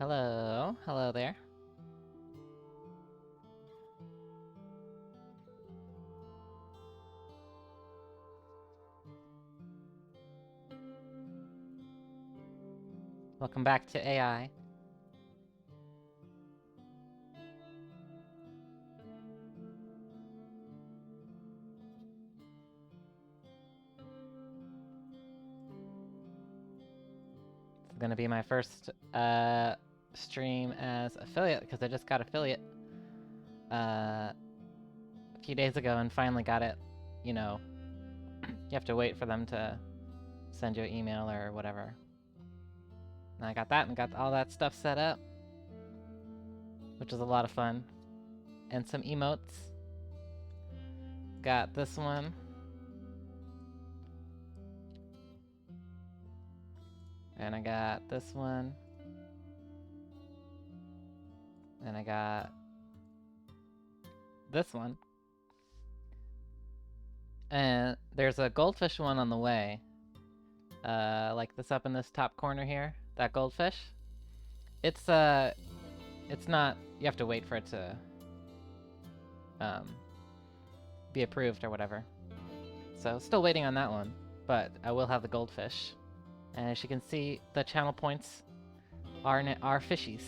Hello. Hello there. Welcome back to AI. It's gonna be my first stream as affiliate because I just got affiliate a few days ago and finally got it. You know, you have to wait for them to send you an email or whatever. And I got that and got all that stuff set up, which was a lot of fun. And some emotes. Got this one. And I got this one. And I got this one. And there's a goldfish one on the way. Like this up in this top corner here. That goldfish. It's not, you have to wait for it to be approved or whatever. So still waiting on that one, but I will have the goldfish. And as you can see, the channel points are fishies.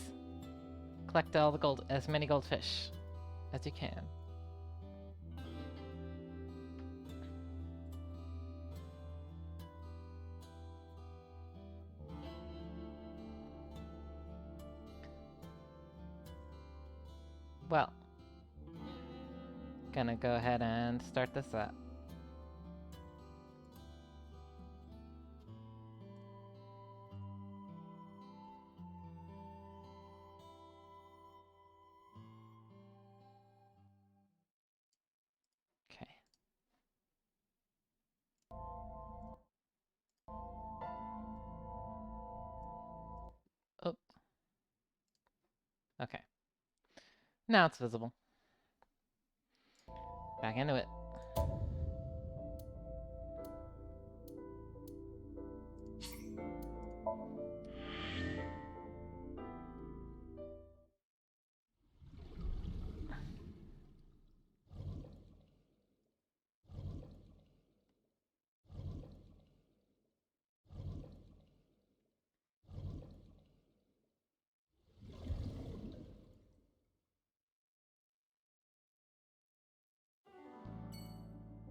Collect all as many goldfish as you can. Well, gonna go ahead and start this up. Okay. Oh. Okay. Now it's visible. Back into it.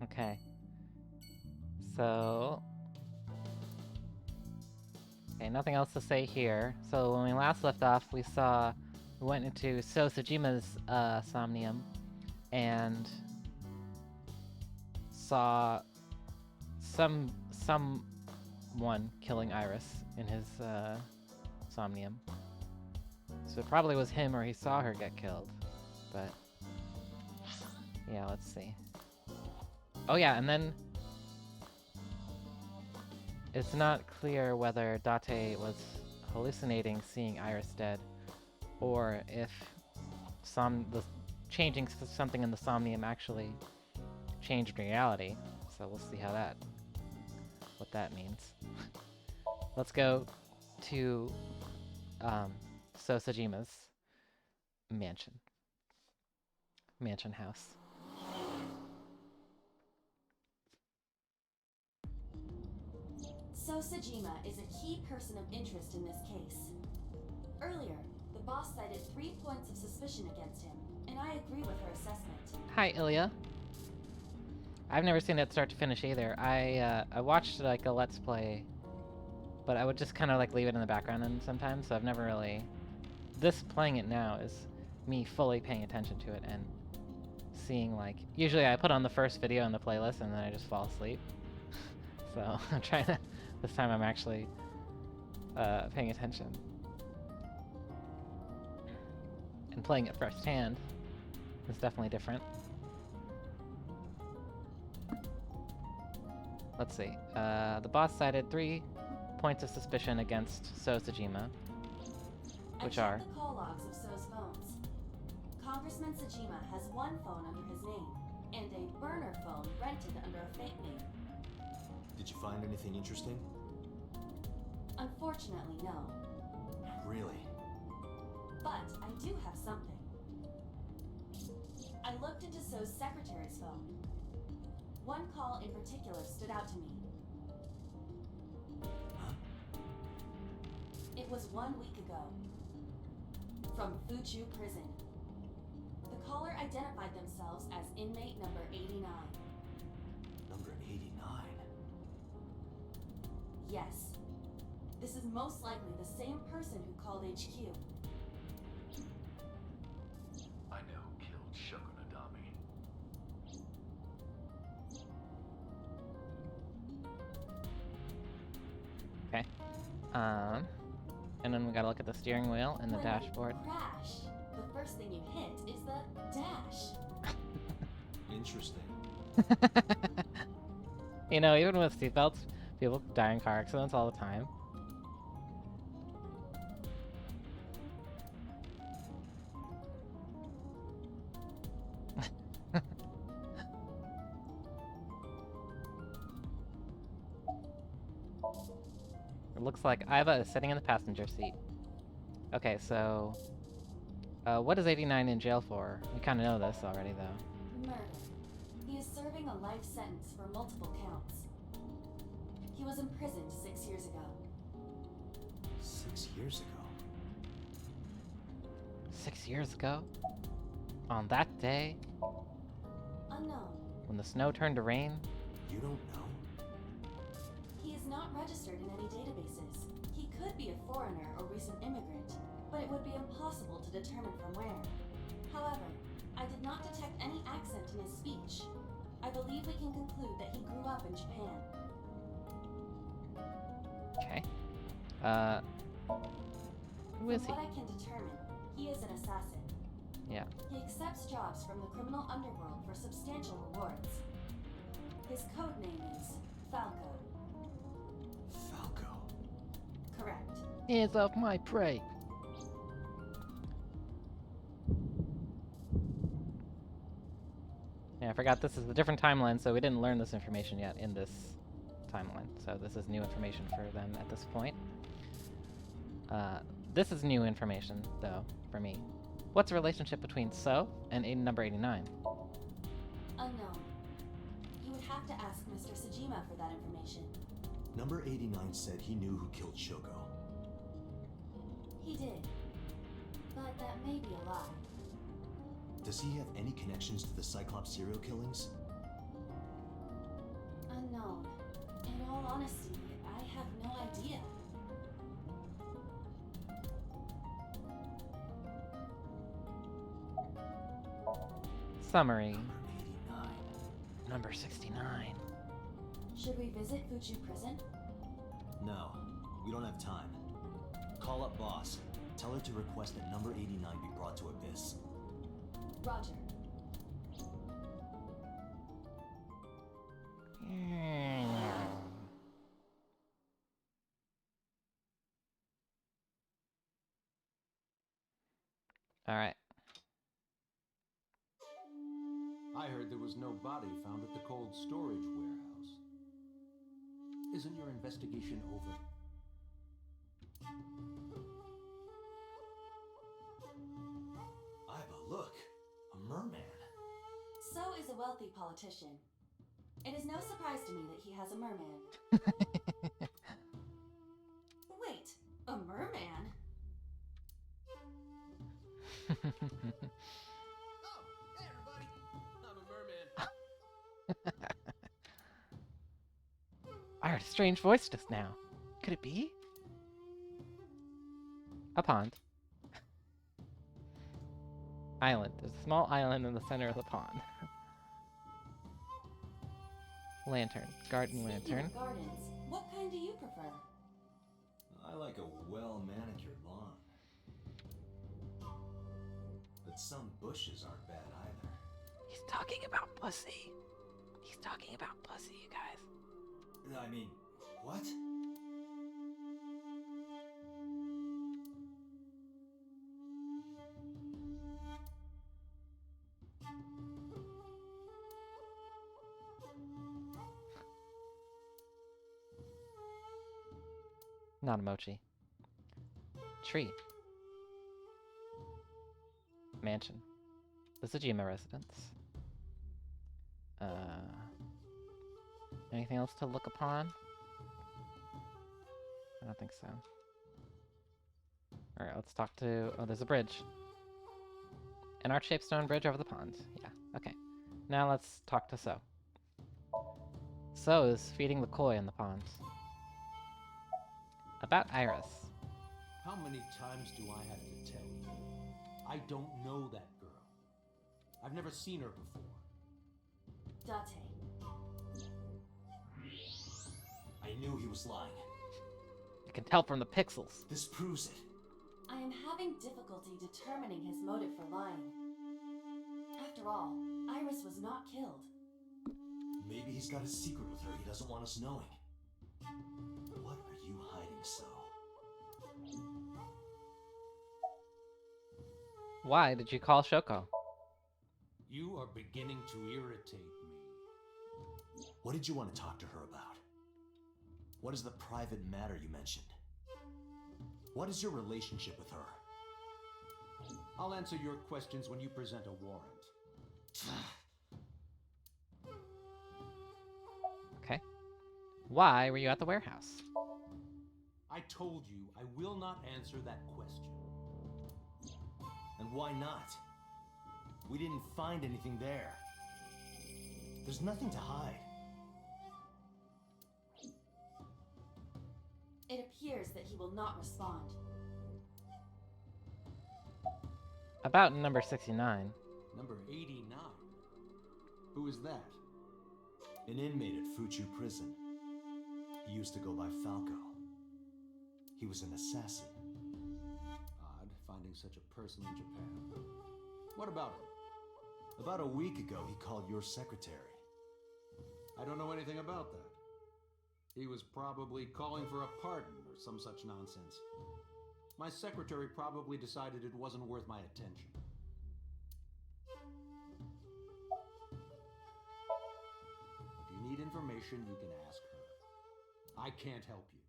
Okay. So... Okay, nothing else to say here. So when we last left off, we went into Sosajima's Somnium and saw someone killing Iris in his Somnium. So it probably was him or he saw her get killed. But yeah, let's see. Oh yeah, and then it's not clear whether Date was hallucinating seeing Iris dead, or if changing something in the Somnium actually changed reality. So we'll see what that means. Let's go to Sosajima's mansion house. Sosajima is a key person of interest in this case. Earlier, the boss cited 3 points of suspicion against him, and I agree with her assessment. Hi, Ilya. I've never seen it start to finish either. I watched like a Let's Play, but I would just kind of like leave it in the background and sometimes, so I've never really... This playing it now is me fully paying attention to it and seeing like... Usually I put on the first video in the playlist and then I just fall asleep. So I'm trying to... This time I'm actually paying attention. And playing it firsthand is definitely different. Let's see. The boss cited 3 points of suspicion against Sosajima, which are... the call logs of So's phones. Congressman Sajima has 1 phone under his name, and a burner phone rented under a fake name. Did you find anything interesting? Unfortunately, no. Really? But I do have something. I looked into So's secretary's phone. One call in particular stood out to me. Huh? It was 1 week ago. From Fuchu prison. The caller identified themselves as inmate number 89. Number 89? Yes. This is most likely the same person who called HQ. I know who killed Shogunadami. Okay. And then we gotta look at the steering wheel and the When dashboard. you crash, the first thing you hit is the dash. Interesting. You know, even with seatbelts, people die in car accidents all the time. It looks like Iva is sitting in the passenger seat. Okay, so... what is 89 in jail for? We kind of know this already, though. Murder. He is serving a life sentence for multiple counts. He was imprisoned 6 years ago. 6 years ago? 6 years ago? On that day? Unknown. When the snow turned to rain? You don't know? He is not registered in any databases. He could be a foreigner or recent immigrant, but it would be impossible to determine from where. However, I did not detect any accent in his speech. I believe we can conclude that he grew up in Japan. Okay. Who is he? From what I can determine, he is an assassin. Yeah. He accepts jobs from the criminal underworld for substantial rewards. His code name is Falco. Falco. Correct. Hands off my prey! Yeah, I forgot this is a different timeline, so we didn't learn this information yet in this timeline. So this is new information for them at this point. This is new information, though, for me. What's the relationship between So and number 89? Unknown. You would have to ask Mr. Sajima for that information. Number 89 said he knew who killed Shoko. He did. But that may be a lie. Does he have any connections to the Cyclops serial killings? Unknown. In all honesty, I have no idea. Summary. Number 89. Number 69. Should we visit Fuchu prison? No, we don't have time. Call up boss. Tell her to request that number 89 be brought to Abyss. Roger. Alright. I heard there was no body found at the cold storage warehouse. Isn't your investigation over? Iva, look! A merman! So is a wealthy politician. It is no surprise to me that he has a merman. Wait, a merman? Oh, hey everybody! I'm a merman. I heard a strange voice just now. Could it be? A pond. Island. There's a small island in the center of the pond. Lantern. Garden Speaking lantern. of gardens, what kind do you prefer? I like a well-manicured lawn. But some bushes aren't bad either. He's talking about pussy. He's talking about pussy, you guys. I mean, what? Not a mochi. Tree. mansion. The Tsujima residence. Anything else to look upon? I don't think so. Alright, let's talk to... Oh, there's a bridge. An arch-shaped stone bridge over the pond. Yeah, okay. Now let's talk to So. So is feeding the koi in the pond. About Iris. How many times do I have to tell you? I don't know that girl. I've never seen her before. Date. I knew he was lying. You can tell from the pixels. This proves it. I am having difficulty determining his motive for lying. After all, Iris was not killed. Maybe he's got a secret with her he doesn't want us knowing. What are you hiding, So? Why did you call Shoko? You are beginning to irritate me. What did you want to talk to her about? What is the private matter you mentioned? What is your relationship with her? I'll answer your questions when you present a warrant. Okay. Why were you at the warehouse? I told you I will not answer that question. And why not? We didn't find anything there. There's nothing to hide. It appears that he will not respond. About number 69. Number 89. Who is that? An inmate at Fuchu prison. He used to go by Falco. He was an assassin. Odd, finding such a person in Japan. What about him? About a week ago, he called your secretary. I don't know anything about that. He was probably calling for a pardon or some such nonsense. My secretary probably decided it wasn't worth my attention. If you need information, you can ask her. I can't help you.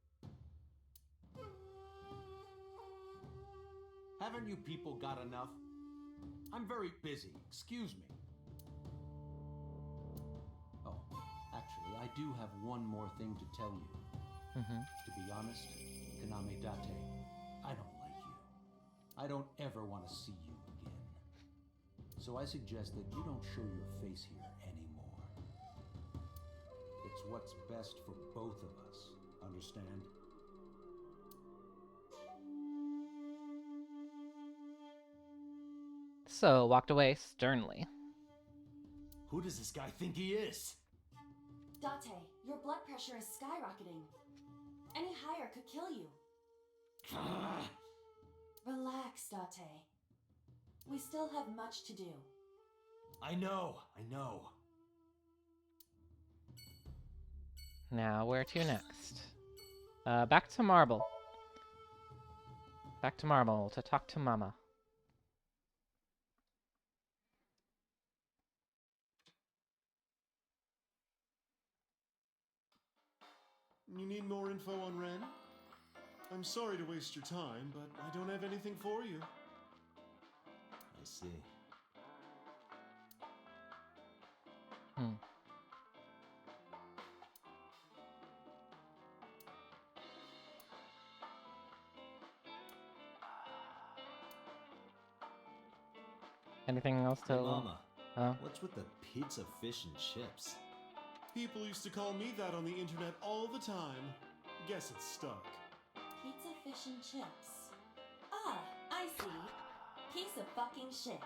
Haven't you people got enough? I'm very busy. Excuse me. Oh, actually, I do have one more thing to tell you. To be honest, Kaname Date, I don't like you. I don't ever want to see you again. So I suggest that you don't show your face here anymore. It's what's best for both of us. Understand? So walked away sternly. Who does this guy think he is? Date, your blood pressure is skyrocketing. Any higher could kill you. Relax, Date. We still have much to do. I know. Now, where to next? Back to Marble. Back to Marble to talk to Mama. You need more info on Ren? I'm sorry to waste your time, but I don't have anything for you. I see. Anything else to... Hey, Mama, Oh. what's with the pizza, fish, and chips? People used to call me that on the internet all the time. Guess it's stuck. Pizza, fish, and chips. Ah, I see. Piece of fucking shit.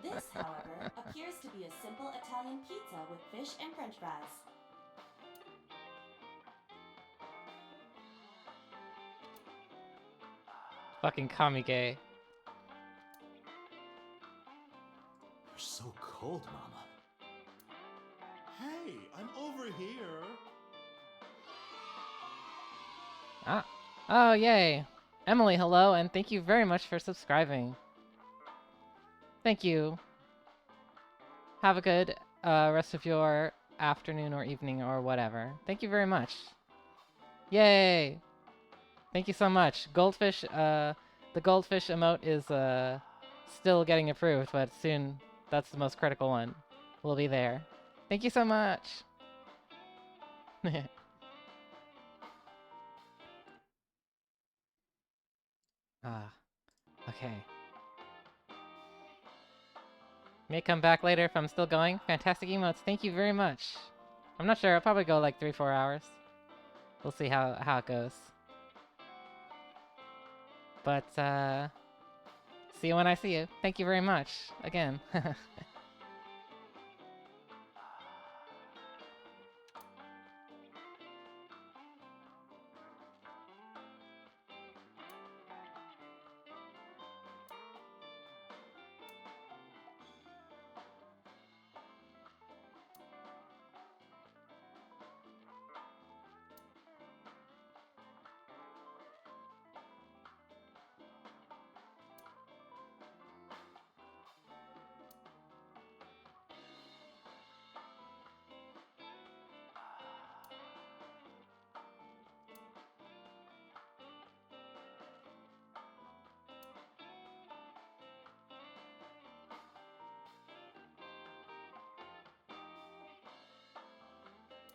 This, however, appears to be a simple Italian pizza with fish and french fries. Fucking Kamige. You're so cold, Mama. Hey, I'm over here. Ah. Oh, yay. Emily, hello, and thank you very much for subscribing. Thank you. Have a good rest of your afternoon or evening or whatever. Thank you very much. Yay! Thank you so much. Goldfish, The goldfish emote is still getting approved, but soon that's the most critical one. We'll be there. Thank you so much. Ah, okay. May come back later if I'm still going. Fantastic emotes. Thank you very much. I'm not sure. I'll probably go like 3-4 hours. We'll see how it goes. But see you when I see you. Thank you very much again.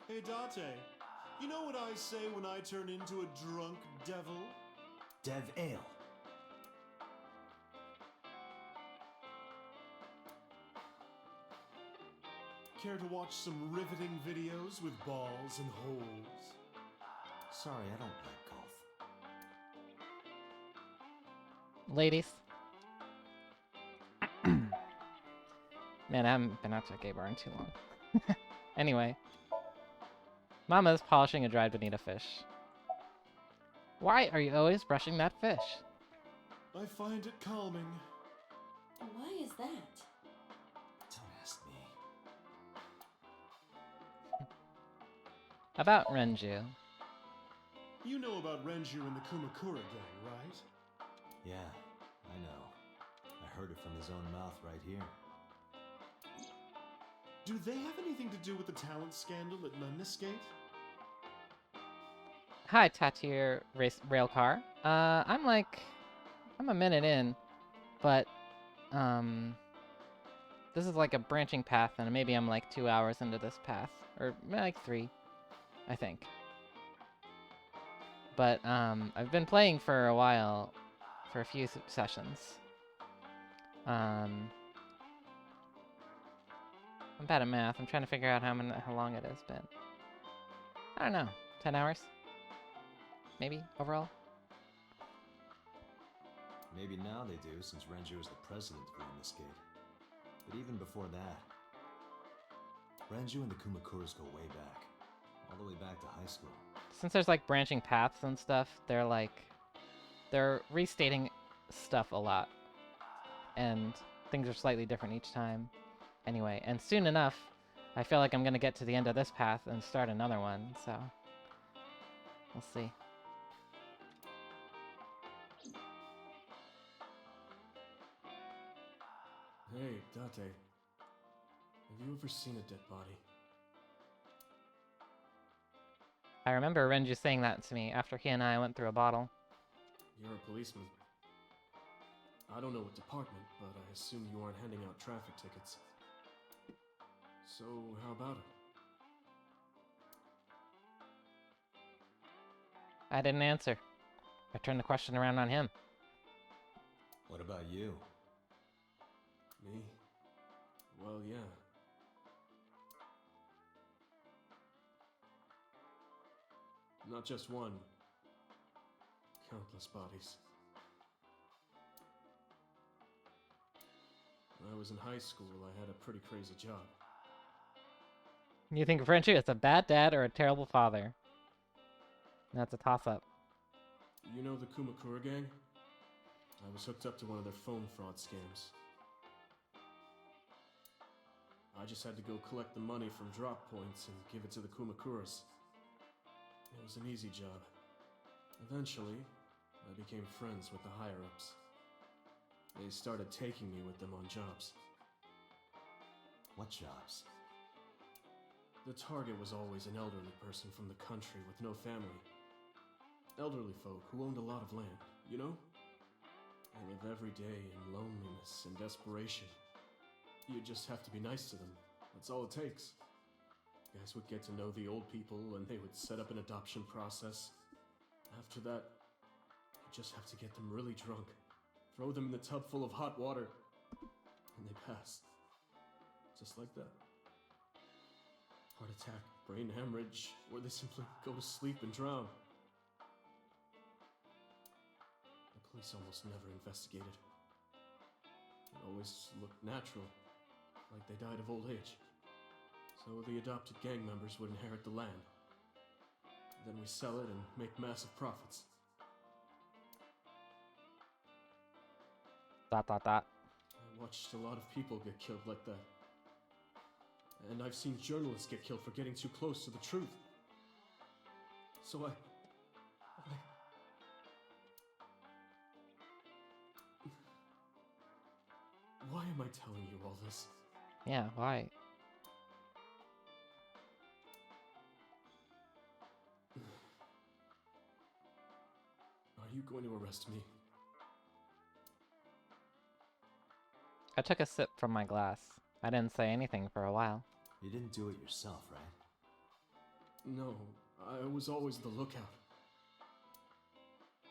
Hey, Date. You know what I say when I turn into a drunk devil? Dev Ale. Care to watch some riveting videos with balls and holes? Sorry, I don't like golf. Ladies. Man, I haven't been out to a gay bar in too long. Anyway. Mama's polishing a dried bonita fish. Why are you always brushing that fish? I find it calming. Why is that? Don't ask me. About Renju. You know about Renju and the Kumakura gang, right? Yeah, I know. I heard it from his own mouth right here. Do they have anything to do with the talent scandal at Lemniscate? Hi, Tatir Railcar. I'm a minute in, but, this is like a branching path, and maybe I'm like 2 hours into this path, or like 3, I think. But, I've been playing for a while, for a few sessions. I'm bad at math. I'm trying to figure out how long it has been. I don't know, 10 hours? Maybe, overall? Maybe now they do, since Renju is the president of Lemniscate. But even before that, Renju and the Kumakuras go way back. All the way back to high school. Since there's like branching paths and stuff, they're restating stuff a lot. And things are slightly different each time. Anyway, and soon enough, I feel like I'm gonna get to the end of this path and start another one, so we'll see. Hey, Date. Have you ever seen a dead body? I remember Renju saying that to me after he and I went through a bottle. You're a policeman. I don't know what department, but I assume you aren't handing out traffic tickets. So, how about it? I didn't answer. I turned the question around on him. What about you? Me? Well, yeah. Not just one. Countless bodies. When I was in high school, I had a pretty crazy job. You think Renju is a bad dad or a terrible father? That's a toss-up. You know the Kumakura gang? I was hooked up to one of their phone fraud scams. I just had to go collect the money from drop points and give it to the Kumakuras. It was an easy job. Eventually, I became friends with the higher-ups. They started taking me with them on jobs. What jobs? The target was always an elderly person from the country with no family. Elderly folk who owned a lot of land, you know? They live every day in loneliness and desperation. You just have to be nice to them. That's all it takes. Guys would get to know the old people and they would set up an adoption process. After that, you just have to get them really drunk. Throw them in the tub full of hot water. And they pass. Just like that. Heart attack, brain hemorrhage, or they simply go to sleep and drown. The police almost never investigated. It always looked natural, like they died of old age. So the adopted gang members would inherit the land. Then we sell it and make massive profits. Dot dot dot. I watched a lot of people get killed like that. And I've seen journalists get killed for getting too close to the truth. So Why am I telling you all this? Yeah, why? Are you going to arrest me? I took a sip from my glass. I didn't say anything for a while. You didn't do it yourself, right? No, I was always the lookout.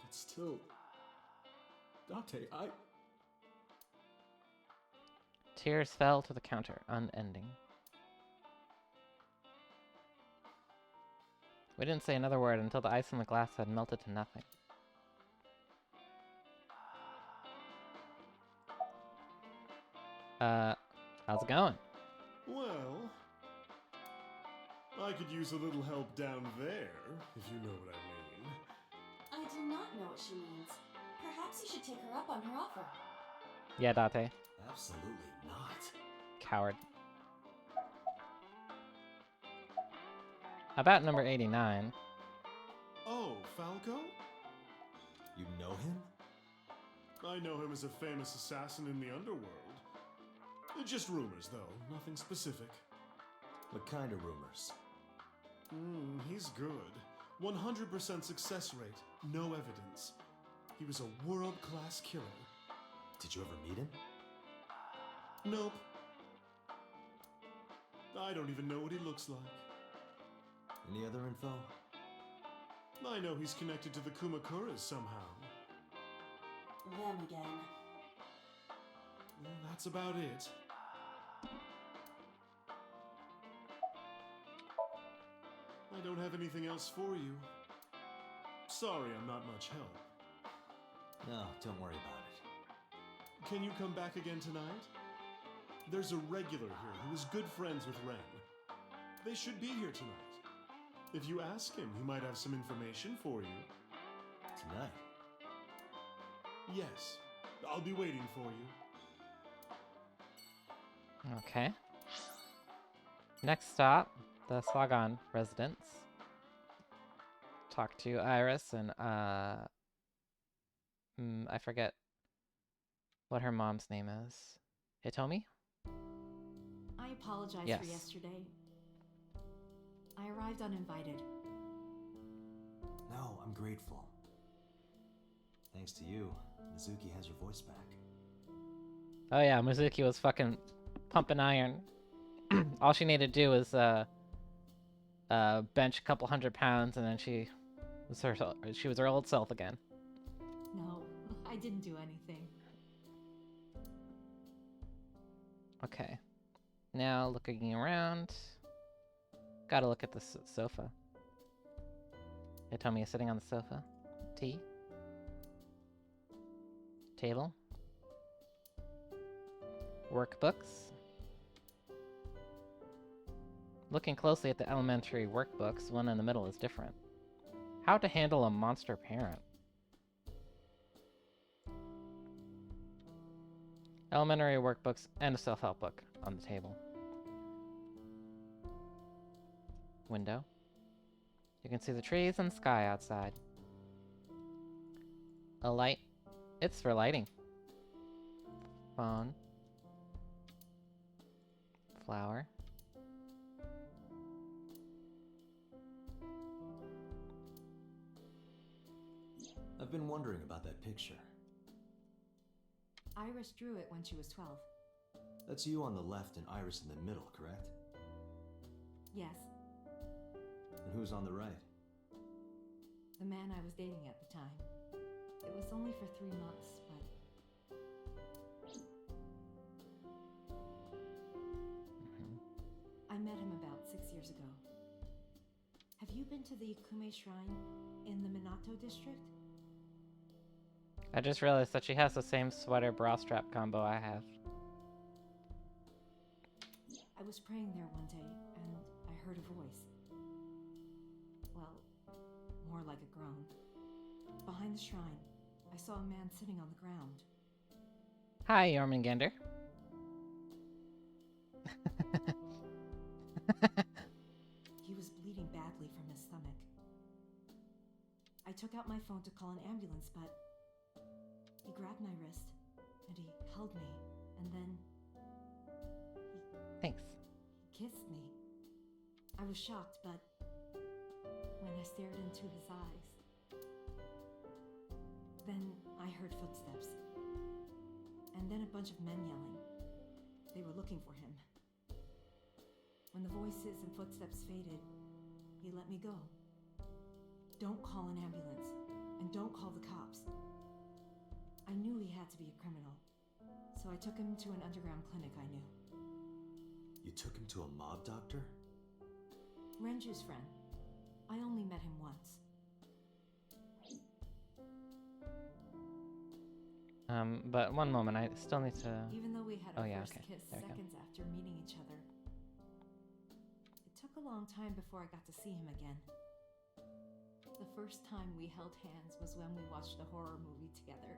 But still... Date, Tears fell to the counter, unending. We didn't say another word until the ice in the glass had melted to nothing. How's it going? Well, I could use a little help down there, if you know what I mean. I do not know what she means. Perhaps you should take her up on her offer. Yeah, Date. Absolutely not. Coward. About number 89. Oh, Falco? You know him? I know him as a famous assassin in the underworld. Just rumors, though. Nothing specific. What kind of rumors? He's good. 100% success rate. No evidence. He was a world-class killer. Did you ever meet him? Nope. I don't even know what he looks like. Any other info? I know he's connected to the Kumakuras somehow. Them again. Well, that's about it. I don't have anything else for you. Sorry I'm not much help. No, don't worry about it. Can you come back again tonight? There's a regular here who is good friends with Ren. They should be here tonight. If you ask him, he might have some information for you. Tonight? Yes, I'll be waiting for you. Okay. Next stop, the Swagon residence. Talk to Iris and, I forget what her mom's name is. Hitomi? I apologize Yes. for yesterday. I arrived uninvited. No, I'm grateful. Thanks to you, Mizuki has her voice back. Oh yeah, Mizuki was fucking pumping iron. All she needed to do was bench a couple 100 pounds, and then she was her old self again. No, I didn't do anything. Okay. Now looking around. Gotta look at the sofa. Hitomi is sitting on the sofa. Tea. Table. Workbooks. Looking closely at the elementary workbooks, one in the middle is different. How to handle a monster parent. Elementary workbooks and a self-help book on the table. Window. You can see the trees and sky outside. A light. It's for lighting. Phone. Flower. I've been wondering about that picture. Iris drew it when she was 12. That's you on the left and Iris in the middle, correct? Yes, And who's on the right? the man I was dating at the time. It was only for 3 months, but I met him about 6 years ago. Have you been to the Kume Shrine in the Minato district? I just realized that she has the same sweater bra strap combo I have. I was praying there one day, and I heard a voice. Well, more like a groan. Behind the shrine, I saw a man sitting on the ground. Hi, Jormungandr. He was bleeding badly from his stomach. I took out my phone to call an ambulance, but he grabbed my wrist, and he held me, and then Thanks. he kissed me. I was shocked, but when I stared into his eyes, then I heard footsteps, and then a bunch of men yelling. They were looking for him. When the voices and footsteps faded, he let me go. Don't call an ambulance, and don't call the cops. I knew he had to be a criminal, so I took him to an underground clinic I knew. You took him to a mob doctor? Renju's friend. I only met him once. But one moment, I still need to... Even though we had Oh, our yeah, first okay. kiss There we go. seconds after meeting each other, it took a long time before I got to see him again. The first time we held hands was when we watched a horror movie together.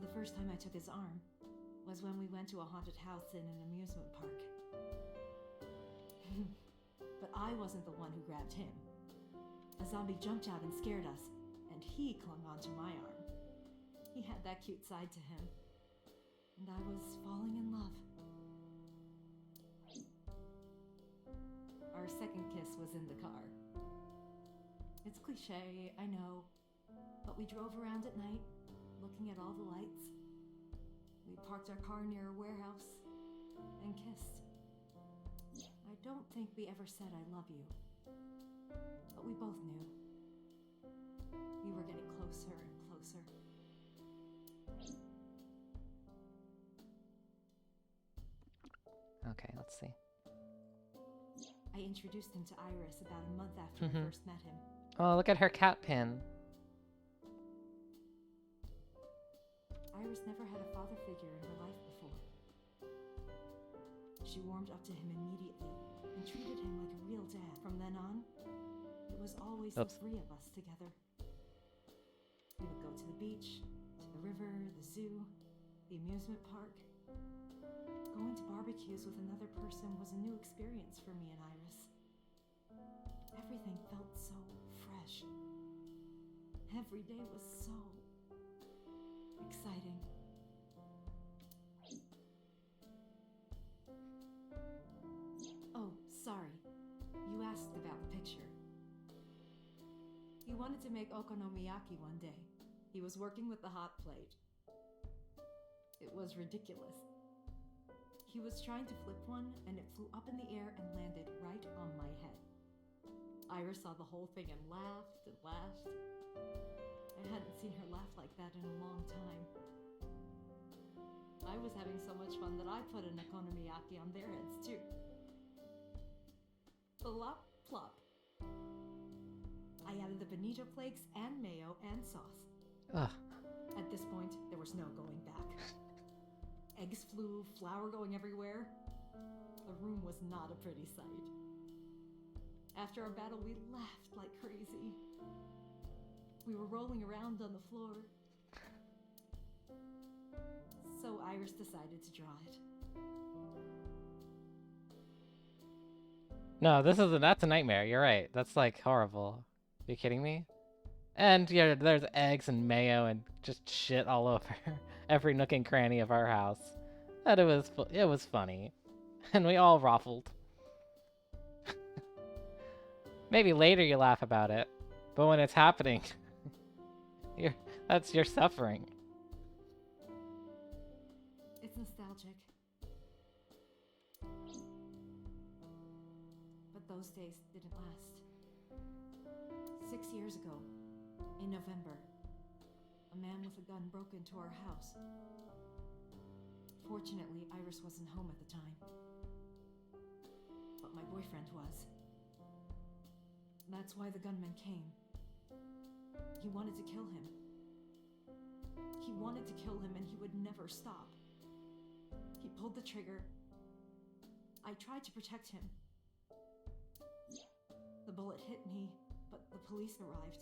The first time I took his arm was when we went to a haunted house in an amusement park. But I wasn't the one who grabbed him. A zombie jumped out and scared us, and he clung onto my arm. He had that cute side to him, and I was falling in love. Our second kiss was in the car. It's cliche, I know, but we drove around at night, looking at all the lights. We parked our car near a warehouse and kissed. I don't think we ever said I love you, but we both knew. We were getting closer and closer. Okay, let's see. I introduced him to Iris about a month after I first met him. Oh, look at her cat pin. Iris never had a father figure in her life before. She warmed up to him immediately and treated him like a real dad. From then on, it was always the three of us together. We would go to the beach, to the river, the zoo, the amusement park. Going to barbecues with another person was a new experience for me and Iris. Everything felt so fresh. Every day was so exciting. Oh, sorry. You asked about the picture. He wanted to make okonomiyaki one day. He was working with the hot plate. It was ridiculous. He was trying to flip one, and it flew up in the air and landed right on my head. Iris saw the whole thing and laughed and laughed. I hadn't seen her laugh like that in a long time. I was having so much fun that I put an okonomiyaki on their heads too. Plop, plop. I added the bonito flakes and mayo and sauce. Ugh. At this point, there was no going back. Eggs flew, flour going everywhere. The room was not a pretty sight. After our battle, we laughed like crazy. We were rolling around on the floor. So Iris decided to draw it. No, that's a nightmare. You're right. That's like horrible. Are you kidding me? And yeah, there's eggs and mayo and just shit all over every nook and cranny of our house. And it was funny, and we all ruffled. Maybe later you laugh about it, but when it's happening, you're suffering. nostalgic. But those days didn't last. 6 years ago, in November, a man with a gun broke into our house. Fortunately, Iris wasn't home at the time. But my boyfriend was. That's why the gunman came. He wanted to kill him. He wanted to kill him and he would never stop. He pulled the trigger. I tried to protect him. The bullet hit me, but the police arrived.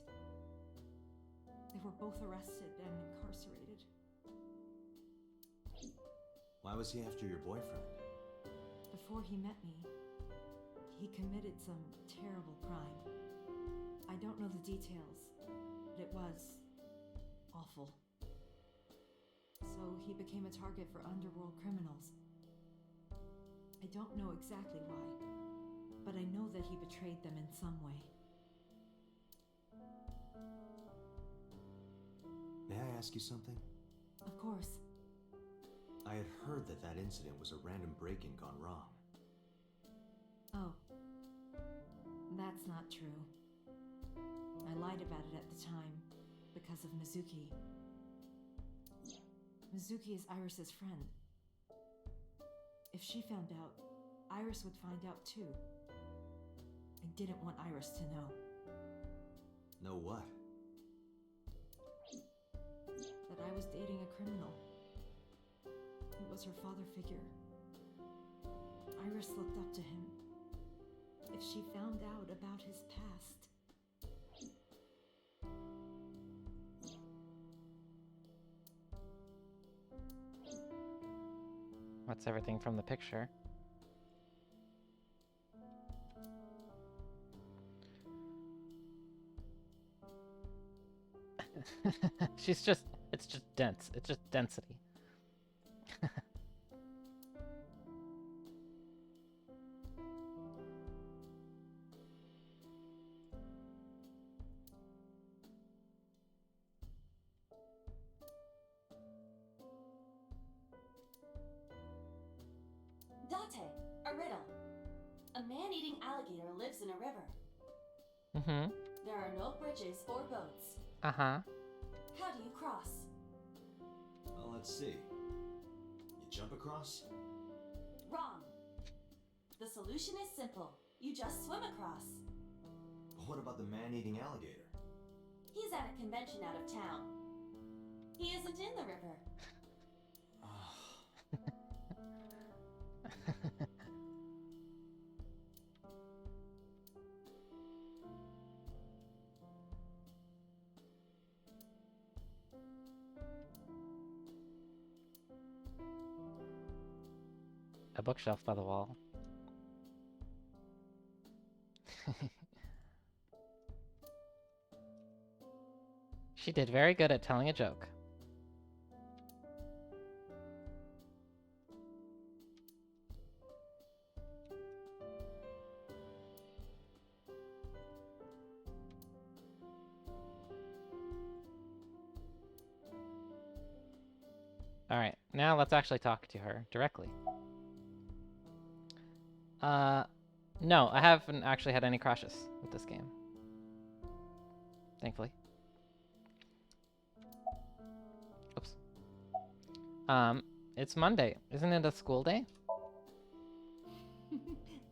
They were both arrested and incarcerated. Why was he after your boyfriend? Before he met me, he committed some terrible crime. I don't know the details, but it was awful. So he became a target for underworld criminals. I don't know exactly why, but I know that he betrayed them in some way. May I ask you something? Of course. I had heard that that incident was a random break-in gone wrong. Oh. That's not true. I lied about it at the time because of Mizuki. Mizuki is Iris's friend. If she found out, Iris would find out too. I didn't want Iris to know. Know what? That I was dating a criminal. He was her father figure. Iris looked up to him. If she found out about his past... What's everything from the picture? It's just dense. It's just density. Date, a riddle. A man-eating alligator lives in a river. Mm-hmm. There are no bridges or boats. Uh-huh. How do you cross? Well, let's see. You jump across? Wrong. The solution is simple. You just swim across. But what about the man-eating alligator? He's at a convention out of town. He isn't in the river. A bookshelf by the wall. She did very good at telling a joke. Alright, now let's actually talk to her directly. No, I haven't actually had any crashes with this game. Thankfully. Oops. It's Monday. Isn't it a school day?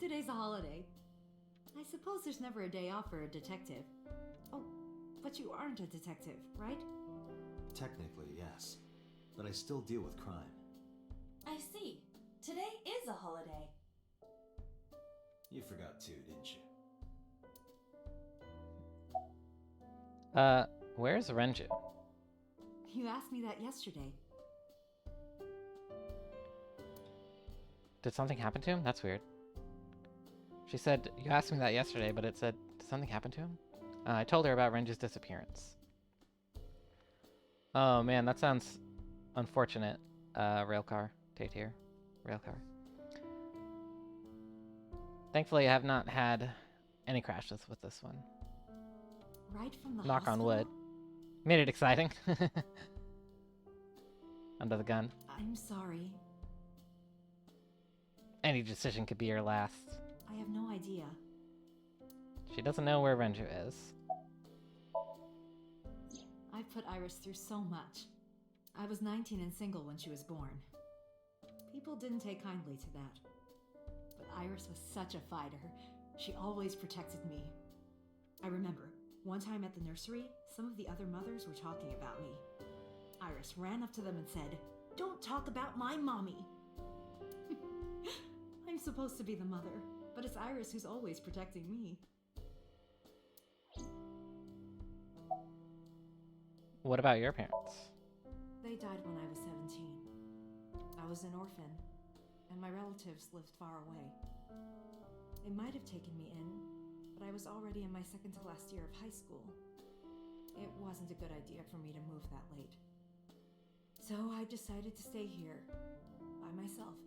Today's a holiday. I suppose there's never a day off for a detective. Oh, but you aren't a detective, right? Technically, yes. But I still deal with crime. I see. Today is a holiday. You forgot too, didn't you? Where's Renju? You asked me that yesterday. Did something happen to him? That's weird. She said, you asked me that yesterday, but it said, did something happen to him? I told her about Renju's disappearance. Oh man, that sounds unfortunate. Railcar. Tatir. Railcar. Thankfully, I have not had any crashes with this one. Right from the Knock on hospital? wood. Made it exciting. Under the gun. I'm sorry. Any decision could be your last. I have no idea. She doesn't know where Renju is. I've put Iris through so much. I was 19 and single when she was born. People didn't take kindly to that. But Iris was such a fighter. She always protected me. I remember, one time at the nursery, some of the other mothers were talking about me. Iris ran up to them and said, "Don't talk about my mommy." I'm supposed to be the mother, but it's Iris who's always protecting me. What about your parents? They died when I was 17. I was an orphan, and my relatives lived far away. They might have taken me in, but I was already in my second to last year of high school. It wasn't a good idea for me to move that late. So I decided to stay here, by myself.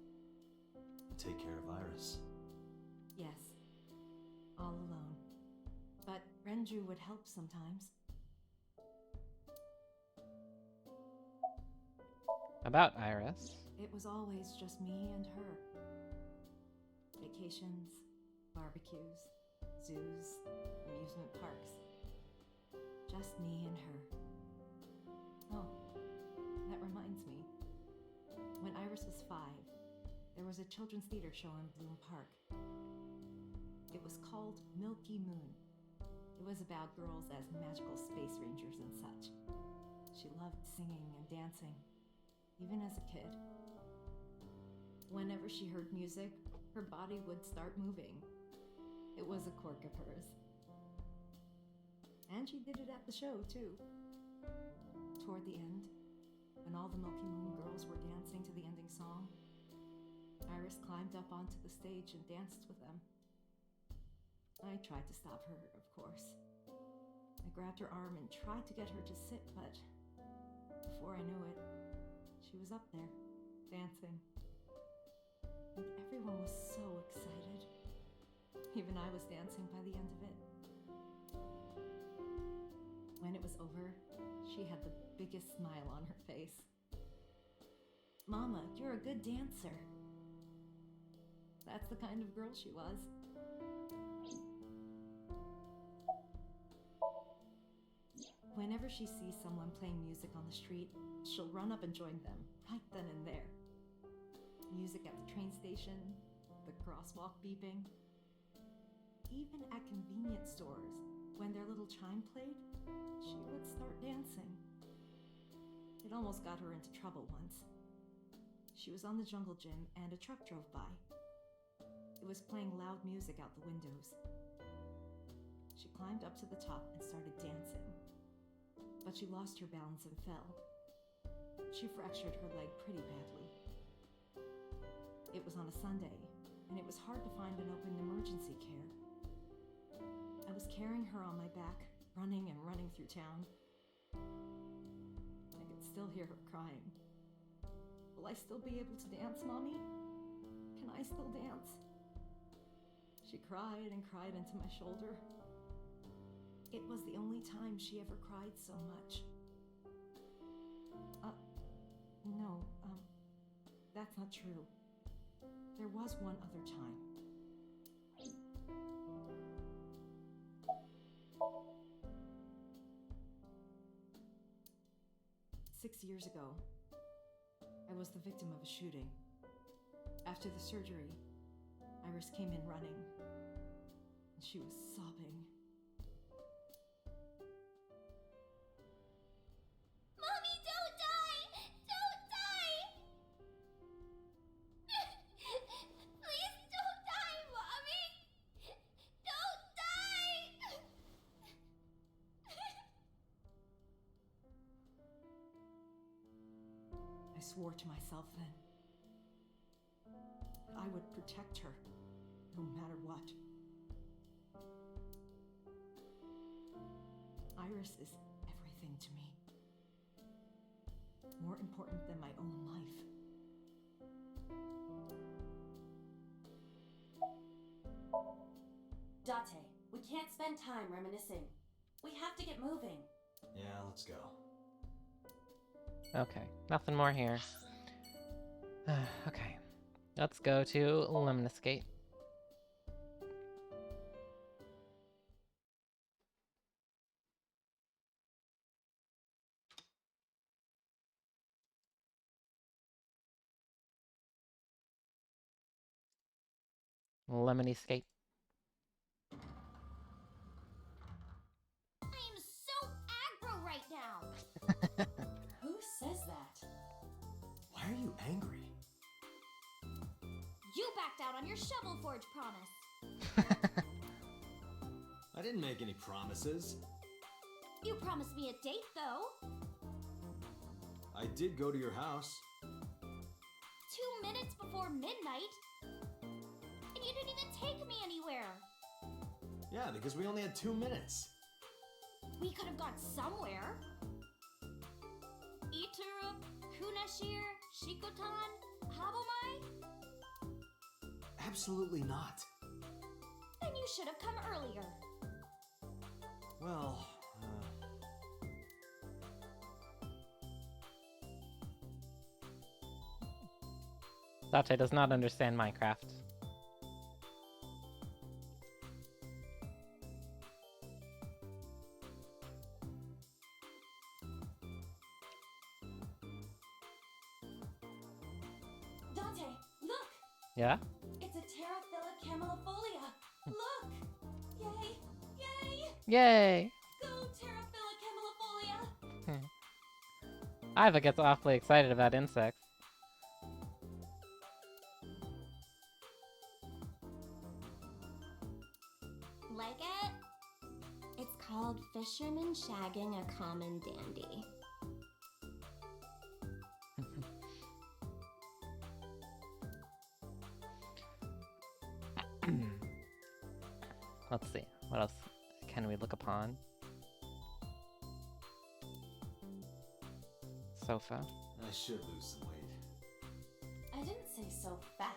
Take care of Iris. Yes, all alone. But Renju would help sometimes. About Iris. It was always just me and her. Vacations, barbecues, zoos, amusement parks. Just me and her. Oh, that reminds me. When Iris was 5, there was a children's theater show in Bloom Park. It was called Milky Moon. It was about girls as magical space rangers and such. She loved singing and dancing, even as a kid. Whenever she heard music, her body would start moving. It was a quirk of hers. And she did it at the show, too. Toward the end, when all the Milky Moon girls were dancing to the ending song, Iris climbed up onto the stage and danced with them. I tried to stop her, of course. I grabbed her arm and tried to get her to sit, but before I knew it, she was up there, dancing. And everyone was so excited. Even I was dancing by the end of it. When it was over, she had the biggest smile on her face. "Mama, you're a good dancer." That's the kind of girl she was. Whenever she sees someone playing music on the street, she'll run up and join them, right then and there. Music at the train station, the crosswalk beeping. Even at convenience stores, when their little chime played, she would start dancing. It almost got her into trouble once. She was on the jungle gym and a truck drove by. It was playing loud music out the windows. She climbed up to the top and started dancing. But she lost her balance and fell. She fractured her leg pretty badly. It was on a Sunday, and it was hard to find an open emergency care. I was carrying her on my back, running and running through town. I could still hear her crying. "Will I still be able to dance, Mommy? Can I still dance?" She cried and cried into my shoulder. It was the only time she ever cried so much. No, that's not true. There was one other time. Six years ago, I was the victim of a shooting. After the surgery, Iris came in running, and she was sobbing. Mommy, don't die! Don't die! Please don't die, Mommy! Don't die! I swore to myself then that I would protect her, no matter what. Iris is everything to me. More important than my own life. Date, we can't spend time reminiscing. We have to get moving. Yeah, let's go. Okay, nothing more here. Okay. Let's go to Luminous Gate. Lemony Skate. I am so aggro right now. Who says that? Why are you angry? You backed out on your Shovel Forge promise. I didn't make any promises. You promised me a date, though. I did go to your house. 2 minutes before midnight. And you didn't even take me anywhere. Yeah, because we only had 2 minutes. We could have gone somewhere. Itura, Kunashir, Shikotan, Habomai? Absolutely not. Then you should have come earlier. Well, Date does not understand Minecraft. Dante, look! Yeah? It's a Terraphila camellifolia. Look! Yay! Yay! Yay! Go Terraphila camellifolia! Iva gets awfully excited about insects. Like it? It's called Fisherman Shagging a Common Dandy. Let's see. What else can we look upon? Sofa. I should lose some weight. I didn't say so fat.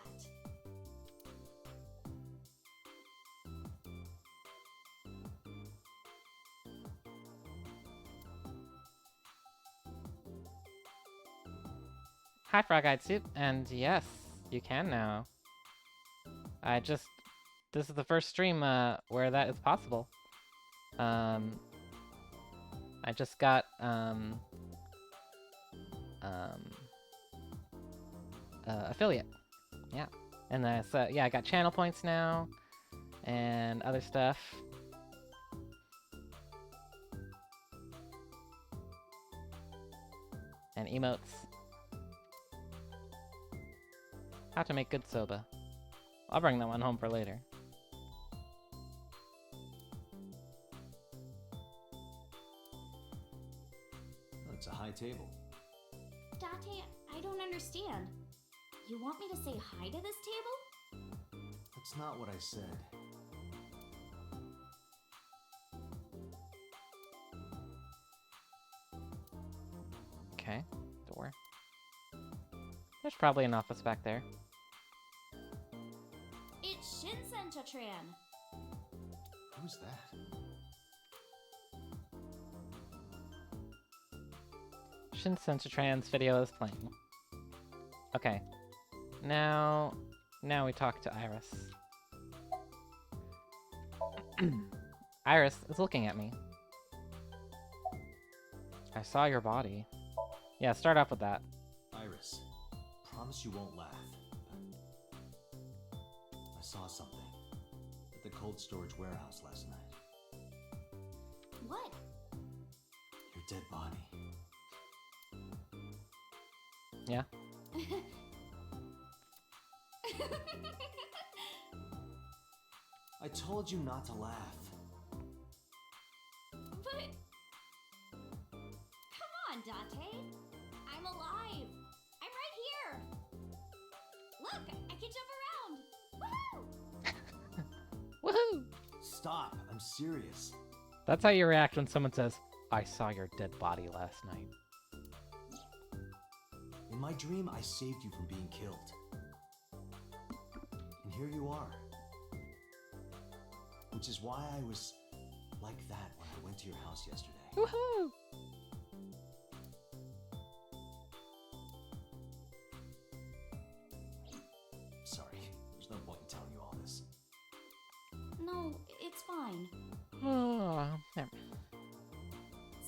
Hi, Frog-Eyed Soup, and yes, you can now. This is the first stream where that is possible. I just got affiliate, yeah, and so yeah, I got channel points now, and other stuff. And emotes. How to make good soba. I'll bring that one home for later. Oh, it's a high table. Date, I don't understand. You want me to say hi to this table? That's not what I said. Okay, door. There's probably an office back there. It's Shinsen Chatran. Who's that? Shinsen Chatran's video is playing. Okay. Now we talk to Iris. Iris is looking at me. I saw your body. Yeah, start off with that. Iris, promise you won't laugh. I saw something at the cold storage warehouse last night. What? Your dead body. Yeah? I told you not to laugh. But... Come on, Date. I'm alive. I'm right here. Look, I can jump around. Woohoo! Woohoo! Stop, I'm serious. That's how you react when someone says, I saw your dead body last night. In my dream, I saved you from being killed. And here you are. Which is why I was like that when I went to your house yesterday. Woohoo! fine. Oh, there.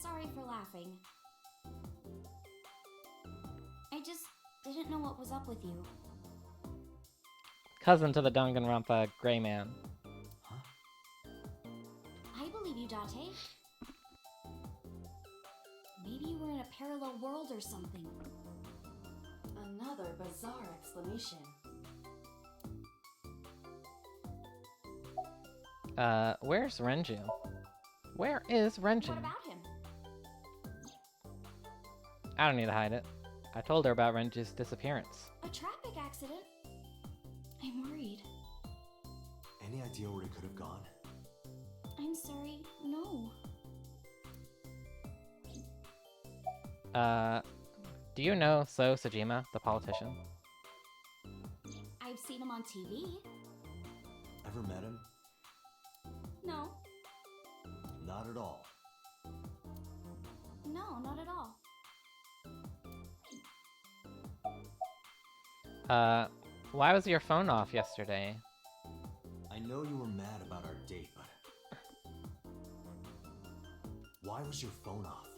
Sorry for laughing. I just didn't know what was up with you. Cousin to the Danganronpa Gray Man. Huh? I believe you, Date. Maybe you were in a parallel world or something. Another bizarre explanation. Where's Renju? Where is Renju? What about him? I don't need to hide it. I told her about Renju's disappearance. A traffic accident? I'm worried. Any idea where he could have gone? I'm sorry, no. Do you know So Sejima, the politician? I've seen him on TV. Ever met him? No. Not at all. No, not at all. Why was your phone off yesterday? I know you were mad about our date, but... Why was your phone off?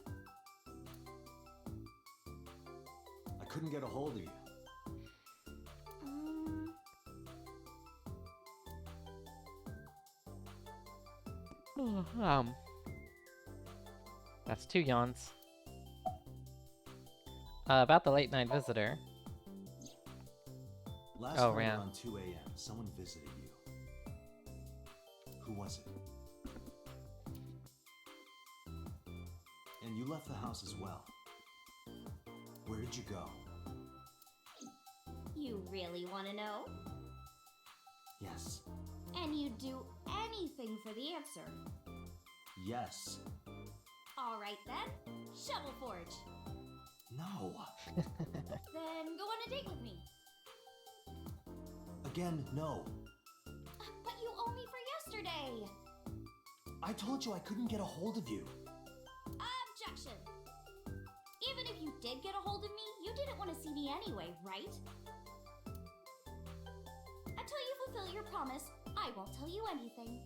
I couldn't get a hold of you. That's 2 yawns. About the late night visitor. Last Oh, night Ran. around 2 a.m., someone visited you. Who was it? And you left the house as well. Where did you go? You really want to know? Yes. And you'd do anything for the answer. Yes. All right then, Shovel Forge. No. Then go on a date with me. Again, no. But you owe me for yesterday. I told you I couldn't get a hold of you. Objection. Even if you did get a hold of me, you didn't want to see me anyway, right? Until you fulfill your promise, I won't tell you anything.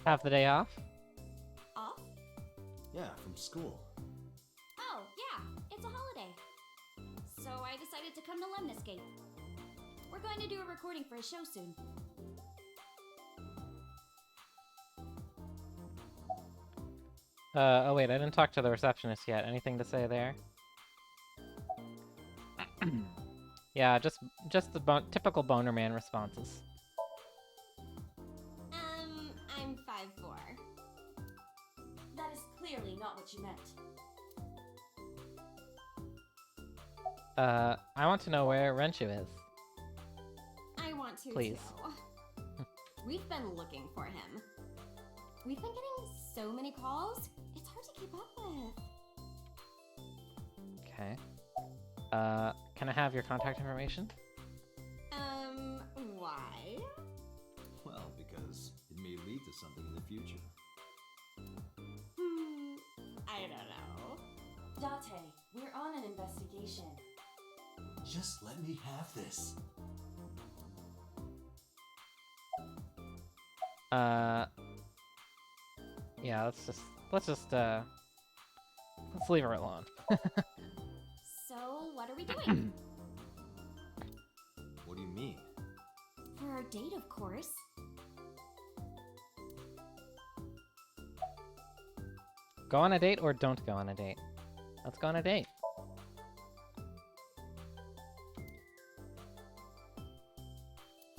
Have the day off? Off? Yeah, from school. Oh, yeah, it's a holiday. So I decided to come to Lemniscape. We're going to do a recording for a show soon. Oh wait, I didn't talk to the receptionist yet. Anything to say there? Yeah, just the typical boner man responses. I'm 5'4". That is clearly not what you meant. I want to know where Renshu is. I want to Please. too. We've been looking for him. We've been getting so many calls, it's hard to keep up with. Okay. Can I have your contact information? Why? Well, because it may lead to something in the future. I don't know. Date, we're on an investigation. Just let me have this. Yeah, let's leave her alone. So, what are we doing? What do you mean? For our date, of course. Go on a date or don't go on a date? Let's go on a date.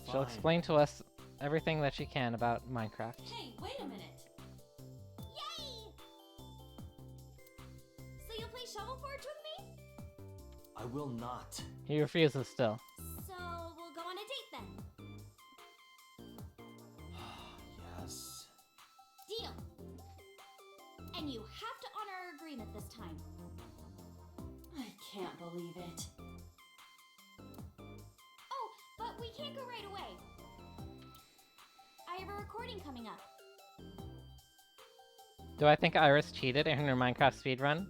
She'll Fine. explain to us everything that she can about Minecraft. Hey, wait a minute! Yay! So you'll play Shovel Forge with me? I will not. He refuses still. So we'll go on a date then. Yes. Deal! And you have to honor our agreement this time. I can't believe it. Oh, but we can't go right away. I have a recording coming up. Do I think Iris cheated in her Minecraft speedrun?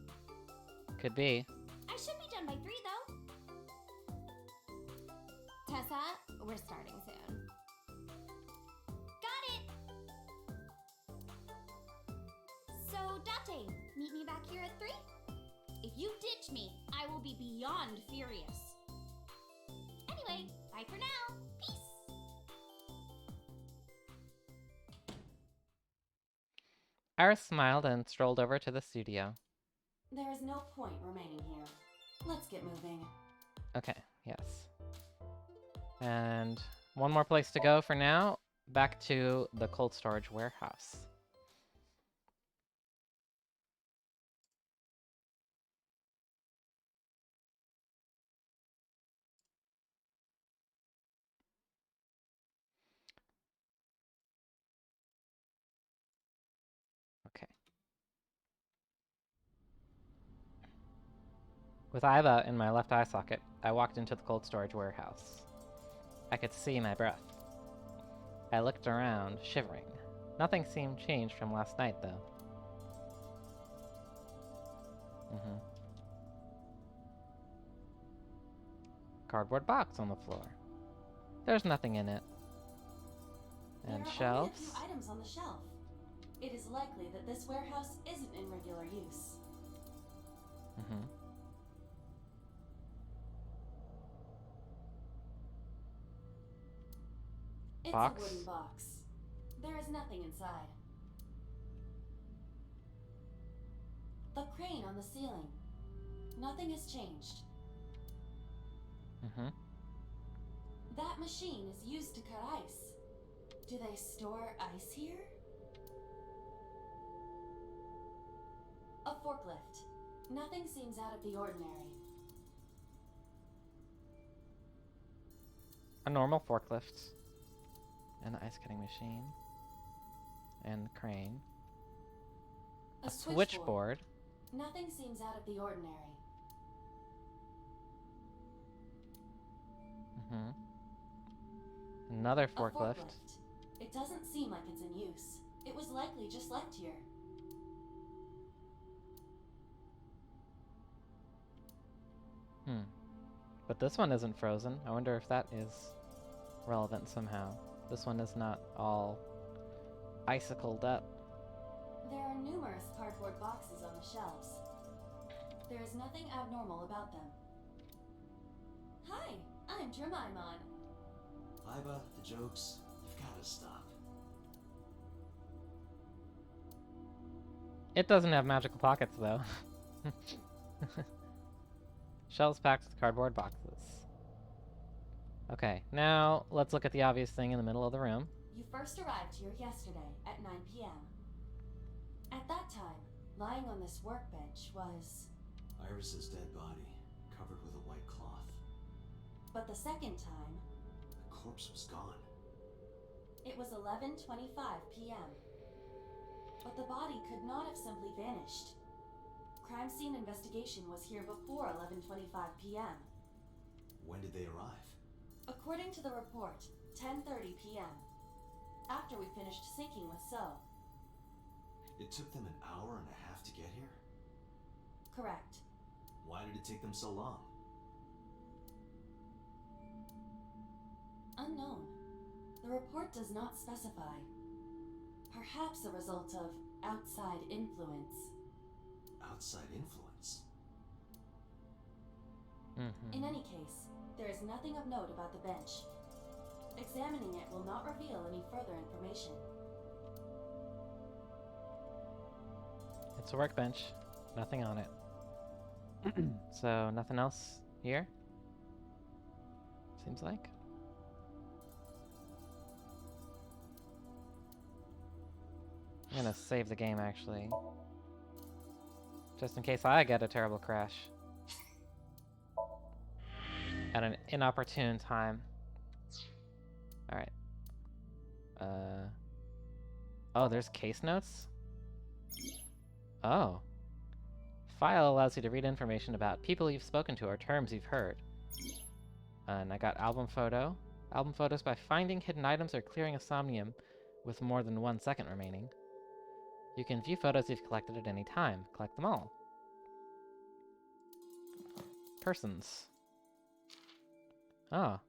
Could be. I should be done by 3, though. Vanessa, we're starting soon. Got it! So, Date, meet me back here at 3? If you ditch me, I will be beyond furious. Anyway, bye for now. Peace! Iris smiled and strolled over to the studio. There is no point remaining here. Let's get moving. Okay, yes. And one more place to go for now. Back to the cold storage warehouse. Okay. With Iva in my left eye socket, I walked into the cold storage warehouse. I could see my breath. I looked around, shivering. Nothing seemed changed from last night, though. Cardboard box on the floor. There's nothing in it. And there are shelves. only a few items on the shelf. It is likely that this warehouse isn't in regular use. It's Box? a wooden box. There is nothing inside. The crane on the ceiling. Nothing has changed. That machine is used to cut ice. Do they store ice here? A forklift. Nothing seems out of the ordinary. A normal forklift. And the ice cutting machine. And crane. A switchboard. Nothing seems out of the ordinary. Another A forklift. It doesn't seem like it's in use. It was likely just left here. But this one isn't frozen. I wonder if that is relevant somehow. This one is not all icicled up. There are numerous cardboard boxes on the shelves. There is nothing abnormal about them. Hi, I'm Jemimon. Iva, the jokes, you've gotta stop. It doesn't have magical pockets, though. Shelves packed with cardboard boxes. Okay, now let's look at the obvious thing in the middle of the room. You first arrived here yesterday at 9 p.m. At that time, lying on this workbench was... Iris's dead body, covered with a white cloth. But the second time... The corpse was gone. It was 11:25 p.m. But the body could not have simply vanished. Crime scene investigation was here before 11:25 p.m. When did they arrive? According to the report, 10:30 p.m. After we finished sinking with So. It took them an hour and a half to get here? Correct. Why did it take them so long? Unknown. The report does not specify. Perhaps a result of outside influence. Outside influence? In any case, there is nothing of note about the bench. Examining it will not reveal any further information. It's a workbench. Nothing on it. So, nothing else here? Seems like. I'm gonna save the game, actually. Just in case I get a terrible crash. At an inopportune time. Alright. Oh, there's case notes? Oh. File allows you to read information about people you've spoken to or terms you've heard. And I got album photo. Album photos by finding hidden items or clearing a Somnium with more than 1 second remaining. You can view photos you've collected at any time. Collect them all. Persons. Oh.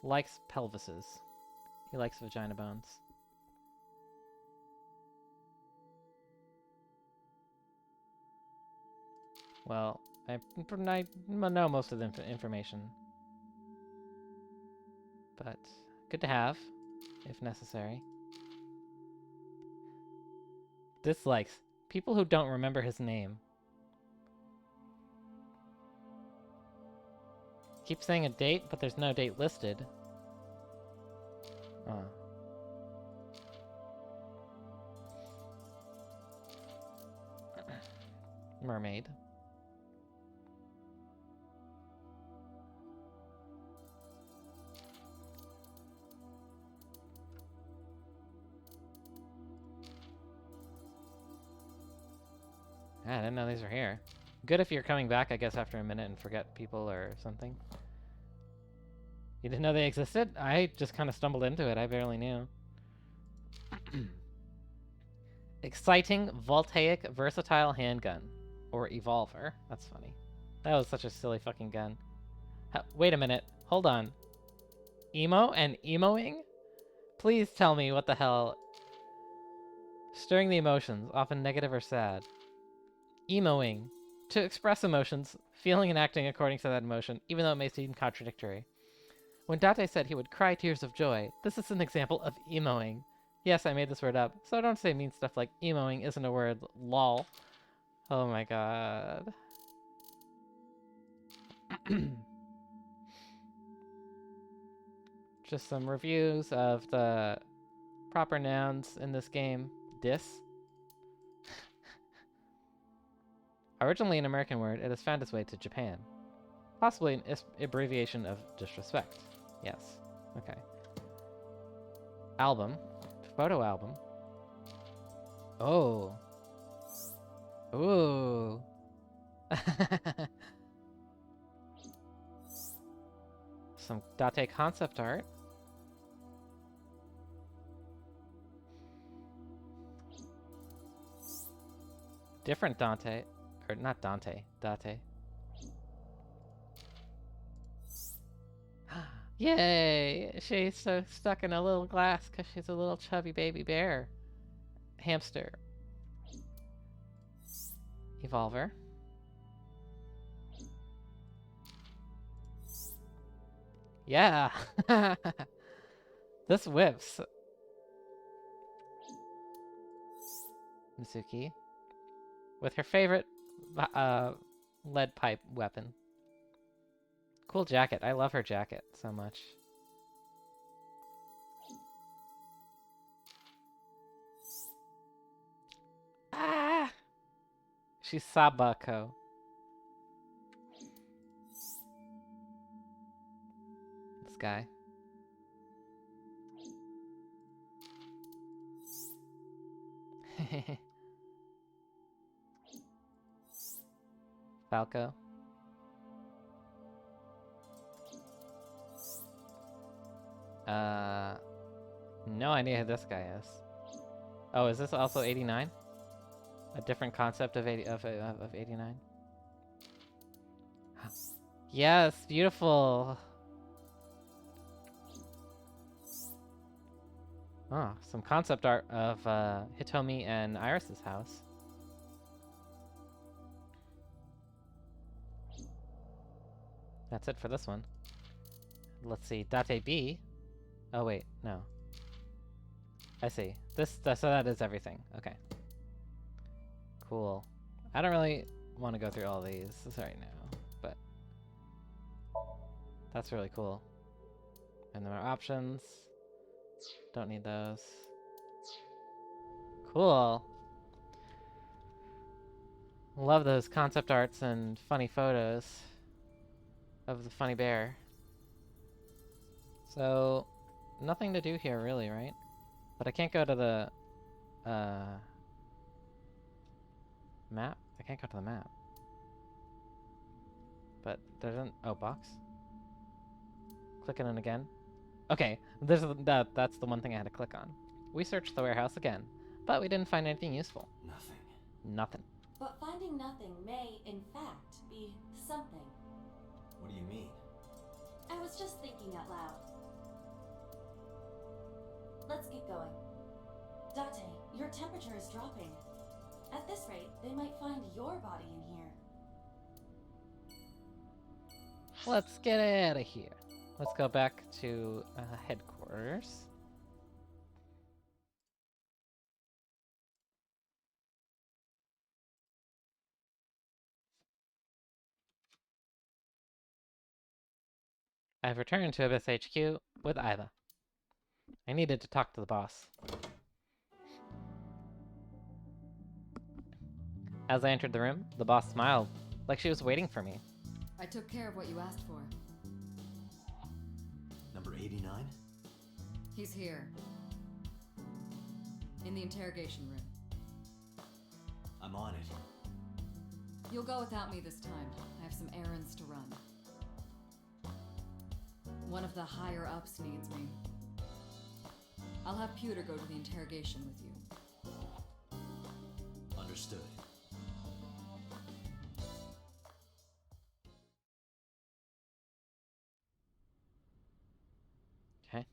likes pelvises. He likes vagina bones. Well, I know most of the information. But good to have, if necessary. Dislikes. People who don't remember his name. Keep saying a date, but there's no date listed. Oh. Mermaid. I didn't know these were here. Good if you're coming back, I guess, after a minute and forget people or something. You didn't know they existed? I just kind of stumbled into it. I barely knew. Exciting, voltaic, versatile handgun. Or evolver. That's funny. That was such a silly fucking gun. Wait a minute. Hold on. Emo and emoing? Please tell me what the hell. Stirring the emotions, often negative or sad. Emoing. To express emotions, feeling and acting according to that emotion, even though it may seem contradictory. When Date said he would cry tears of joy, this is an example of emoing. Yes, I made this word up, so don't say mean stuff like emoing isn't a word, lol. Oh my god. Just some reviews of the proper nouns in this game. Dis. Originally an American word, it has found its way to Japan. Possibly an abbreviation of disrespect. Yes. Okay. Album. Photo album. Oh. Ooh. Some Date concept art. Different Dante. Or not Dante. Date. Yay! She's so stuck in a little glass because she's a little chubby baby bear. Hamster. Evolver. Yeah! This whips. Mizuki. With her favorite lead pipe weapon. Cool jacket. I love her jacket so much. Ah! She's Sabako. This guy. Falco. No idea who this guy is. Oh, is this also 89? A different concept of 89? Yes, beautiful. Oh, some concept art of Hitomi and Iris's house. That's it for this one. Let's see, Date B. Oh wait, no. I see. So that is everything. Okay. Cool. I don't really want to go through all these right now, but that's really cool. And there are options. Don't need those. Cool. Love those concept arts and funny photos of the funny bear. So, nothing to do here really, right? But I can't go to the map? I can't go to the map. But there's an box. Clicking it again. Okay, that's the one thing I had to click on. We searched the warehouse again, but we didn't find anything useful. Nothing. But finding nothing may, in fact, be something. What do you mean? I was just thinking out loud. Let's get going. Date, your temperature is dropping. At this rate, they might find your body in here. Let's get out of here. Let's go back to headquarters. I've returned to Abyss HQ with Iva. I needed to talk to the boss. As I entered the room, the boss smiled, like she was waiting for me. I took care of what you asked for. Number 89? He's here. In the interrogation room. I'm on it. You'll go without me this time. I have some errands to run. One of the higher-ups needs me. I'll have Pewter go to the interrogation with you. Understood. Okay.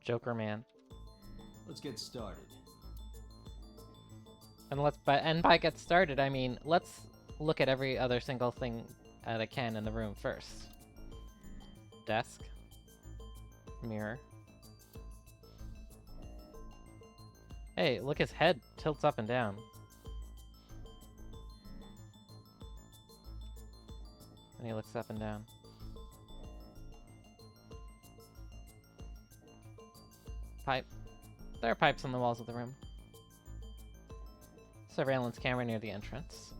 Joker Man. Let's get started. And by get started, I mean let's look at every other single thing that I can in the room first. Desk. Mirror. Hey, look, his head tilts up and down. And he looks up and down. Pipe. There are pipes on the walls of the room. Surveillance camera near the entrance.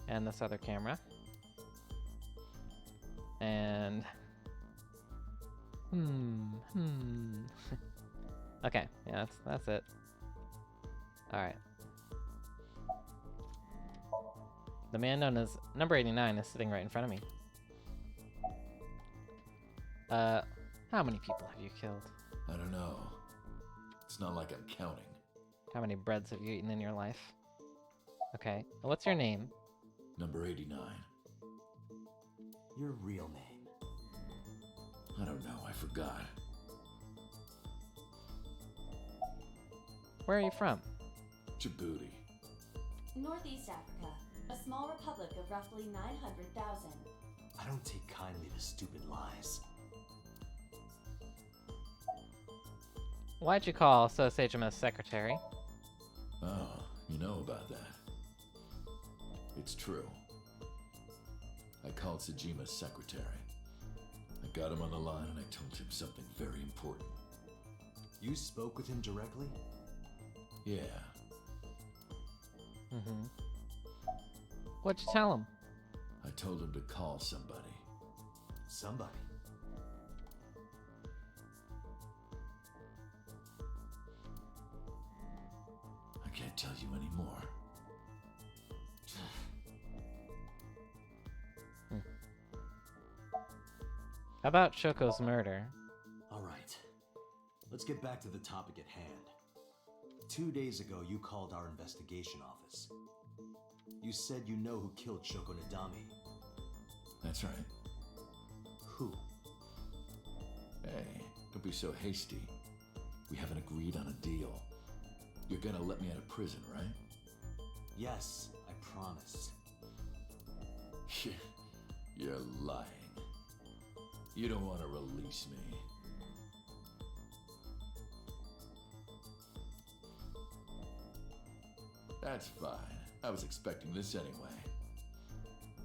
And this other camera. And... Okay, yeah, that's it. Alright. The man known as number 89 is sitting right in front of me. How many people have you killed? I don't know. It's not like I'm counting. How many breads have you eaten in your life? Okay, what's your name? Number 89. Your real name. I don't know, I forgot. Where are you from? Djibouti. Northeast Africa, a small republic of roughly 900,000. I don't take kindly to stupid lies. Why'd you call So Sagema's secretary? Oh, you know about that. It's true. I called Sajima's secretary. I got him on the line and I told him something very important. You spoke with him directly? Yeah. What'd you tell him? I told him to call somebody. Somebody. I can't tell you anymore. How about Shoko's murder? Alright. Let's get back to the topic at hand. 2 days ago, you called our investigation office. You said you know who killed Shoko Nadami. That's right. Who? Hey, don't be so hasty. We haven't agreed on a deal. You're gonna let me out of prison, right? Yes, I promise. You're lying. You don't want to release me. That's fine. I was expecting this anyway.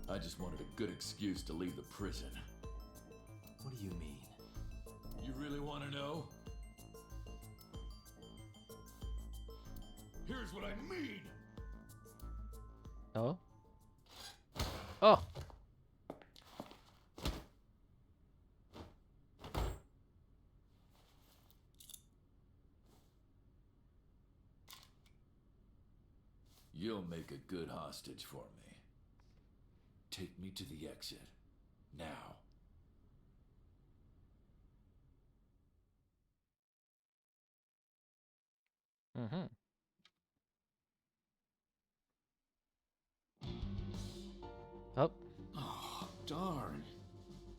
I just wanted a good excuse to leave the prison. What do you mean? You really want to know? Here's what I mean! Oh? Oh! You'll make a good hostage for me. Take me to the exit. Now. Mm-hmm. Oh. Oh, darn.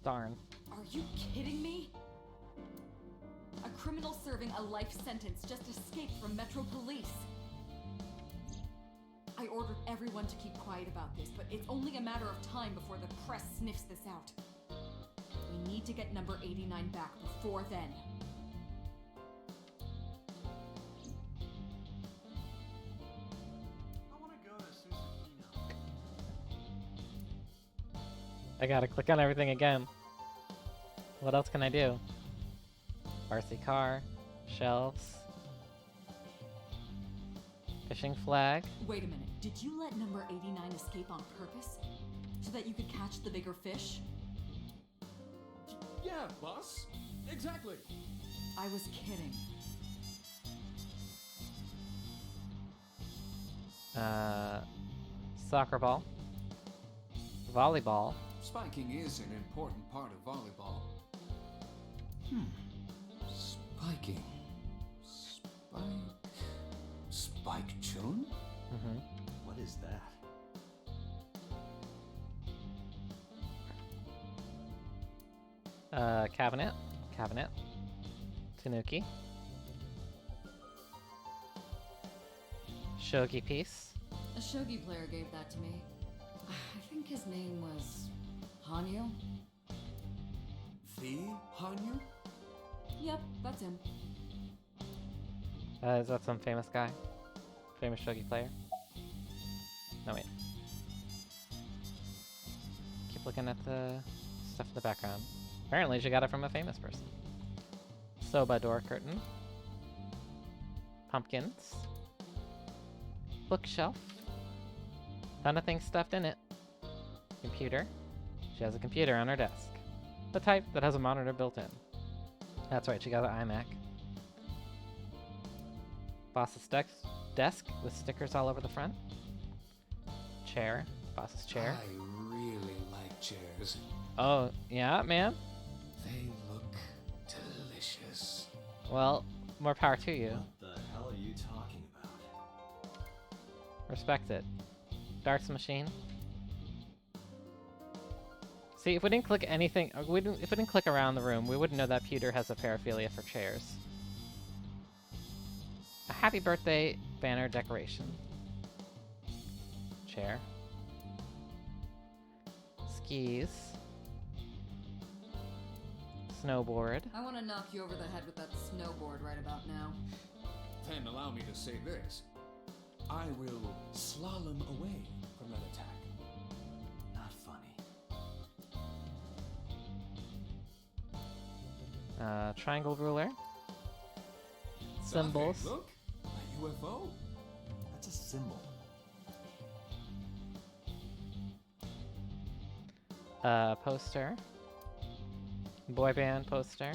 Darn. Are you kidding me? A criminal serving a life sentence just escaped from Metro Police. I ordered everyone to keep quiet about this, but it's only a matter of time before the press sniffs this out. We need to get number 89 back before then. I want to go to Susukino. I gotta click on everything again. What else can I do? RC car, shelves, fishing flag. Wait a minute, did you let number 89 escape on purpose? So that you could catch the bigger fish? Yeah, boss. Exactly. I was kidding. Soccer ball, volleyball. Spiking is an important part of volleyball. Spiking. Spike Chun? Mm-hmm. What is that? Cabinet, Tanuki, shogi piece. A shogi player gave that to me. I think his name was Hanyu? The Hanyu? Yep, that's him. Is that some famous guy? Famous shogi player? No, wait. Keep looking at the stuff in the background. Apparently she got it from a famous person. Soba door curtain. Pumpkins. Bookshelf. Ton of things stuffed in it. Computer. She has a computer on her desk. The type that has a monitor built in. That's right, she got an iMac. Boss's desk with stickers all over the front. Chair. Boss's chair. I really like chairs. Oh, yeah, man? They look delicious. Well, more power to you. What the hell are you talking about? Respect it. Darts machine. See, if we didn't click anything, if we didn't click around the room, we wouldn't know that Pewter has a paraphilia for chairs. A happy birthday banner decoration. Chair. Skis. Snowboard. I want to knock you over the head with that snowboard right about now. Then allow me to say this. I will slalom away from that attack. Not funny. Triangle ruler. Symbols. Okay, look, a UFO. That's a symbol. Poster. Boy band poster.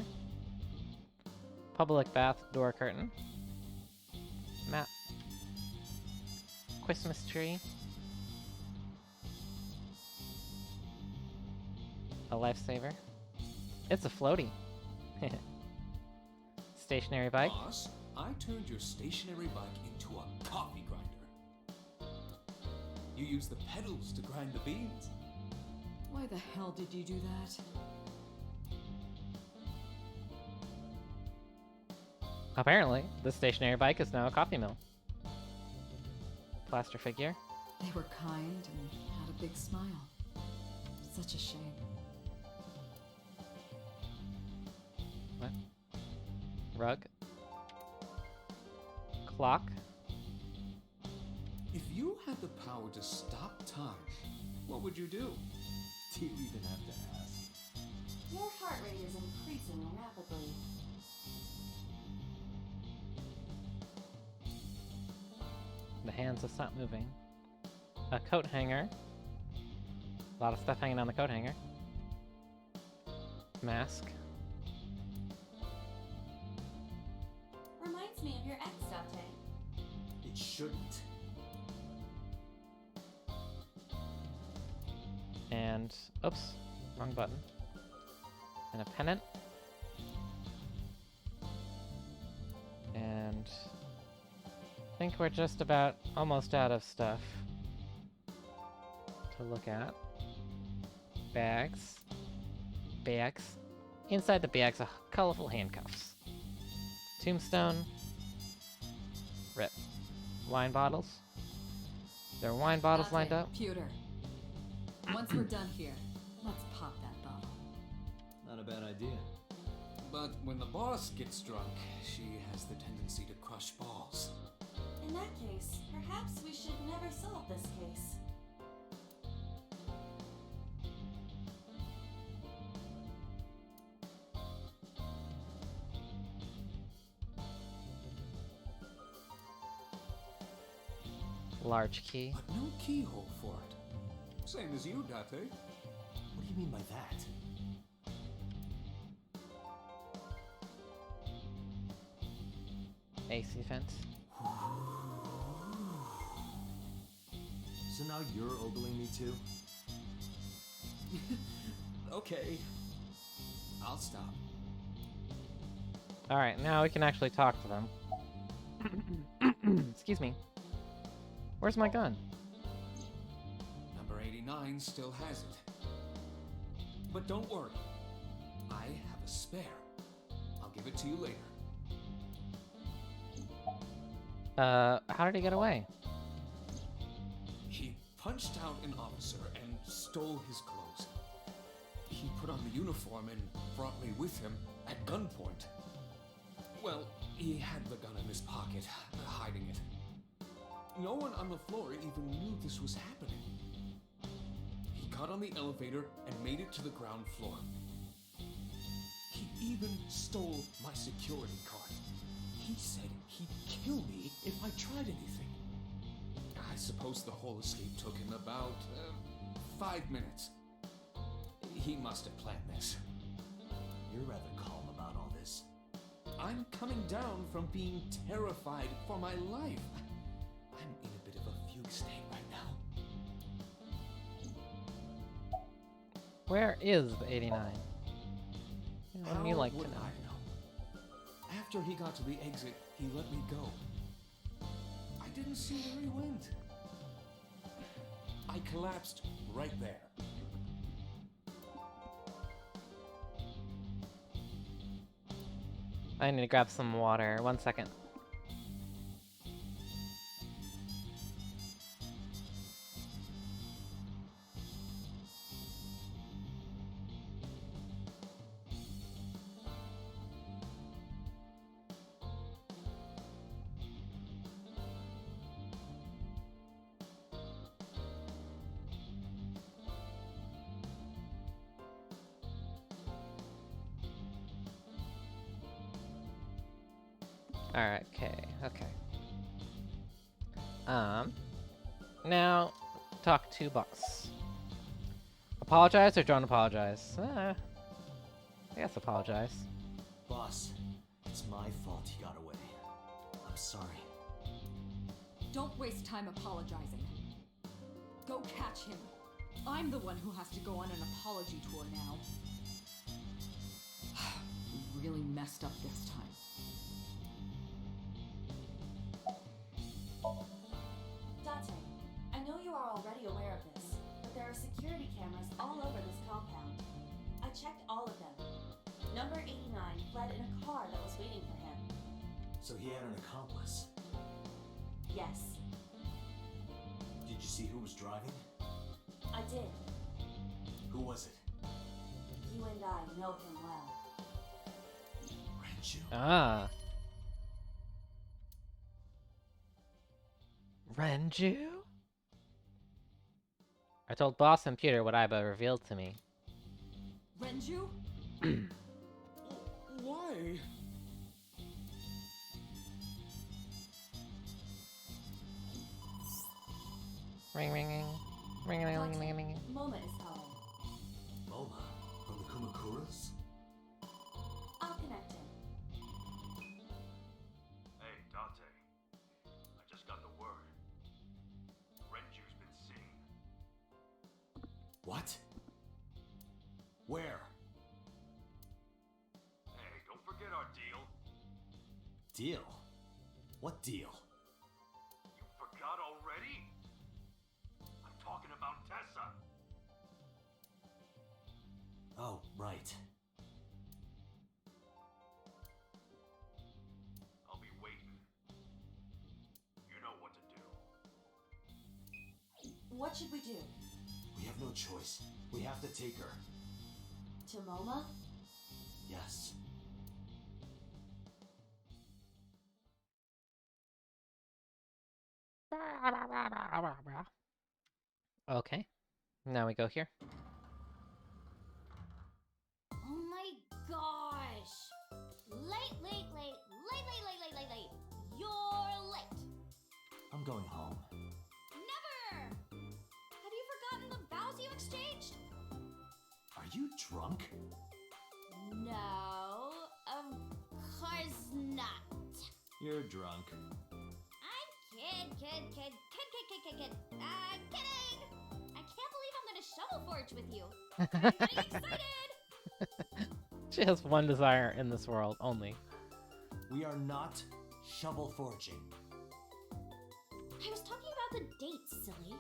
Public bath door curtain. Map. Christmas tree. A lifesaver. It's a floaty. Stationary bike. Boss, I turned your stationary bike into a coffee grinder. You use the pedals to grind the beans. Why the hell did you do that? Apparently, the stationary bike is now a coffee mill. Plaster figure. They were kind and had a big smile. Such a shame. What? Rug. Clock. If you had the power to stop time, what would you do? Do you even have to ask? Your heart rate is increasing rapidly. The hands will stop moving. A coat hanger. A lot of stuff hanging on the coat hanger. Mask. Reminds me of your ex, Date. It shouldn't. And, oops, wrong button. And a pennant. And I think we're just about almost out of stuff to look at. Bags. Bags. Inside the bags are colorful handcuffs. Tombstone. Rip. Wine bottles. There are wine bottles lined up. Pewter. Once we're done here, let's pop that bottle. Not a bad idea. But when the boss gets drunk, she has the tendency to crush balls. In that case, perhaps we should never solve this case. Large key. But no keyhole for it. Same as you, Date. What do you mean by that? AC fence. So now you're ogling me too? Okay. I'll stop. Alright, now we can actually talk to them. Excuse me. Where's my gun? Number 89 still has it. But don't worry. I have a spare. I'll give it to you later. How did he get away? He punched out an officer and stole his clothes. He put on the uniform and brought me with him at gunpoint. Well, he had the gun in his pocket, hiding it. No one on the floor even knew this was happening. He got on the elevator and made it to the ground floor. He even stole my security card. He said he'd kill me if I tried anything. I suppose the whole escape took him about 5 minutes. He must have planned this. You're rather calm about all this. I'm coming down from being terrified for my life. I'm in a bit of a fugue state right now. Where is the 89? What would you like to would know? I know? After he got to the exit, he let me go. I didn't see where he went. I collapsed right there. I need to grab some water. 1 second. Alright, okay. Now, talk to boss. Apologize or don't apologize? I guess apologize. Boss, it's my fault he got away. I'm sorry. Don't waste time apologizing. Go catch him. I'm the one who has to go on an apology tour now. We really messed up this time. Date, I know you are already aware of this, but there are security cameras all over this compound. I checked all of them. Number 89 fled in a car that was waiting for him. So he had an accomplice. Yes, Did you see who was driving? I did. Who was it? You and I know him well. Renju. Ah. Renju? I told Boss and Peter what Aiba revealed to me. Renju? Why? Ring, ring, ring. Ring, ring, ring, ring, ring. Moma is calling. Moma? From the Kumakuras? I'll connect him. Hey, Date. I just got the word. Renju's been seen. What? Where? Hey, don't forget our deal. Deal? What deal? You forgot already? I'm talking about Tessa. Oh, right. I'll be waiting. You know what to do. What should we do? We have no choice. We have to take her. To MoMA? Yes. Okay. Now we go here. Oh my gosh! Late, late, late, late, late, late, late, late, late. You're late. I'm going home. Never! Have you forgotten the vows you exchanged? Are you drunk? No, of course not. You're drunk. I'm kidding. I can't believe I'm gonna shovel forge with you. I'm getting excited! She has one desire in this world only. We are not shovel forging. I was talking about the date, silly.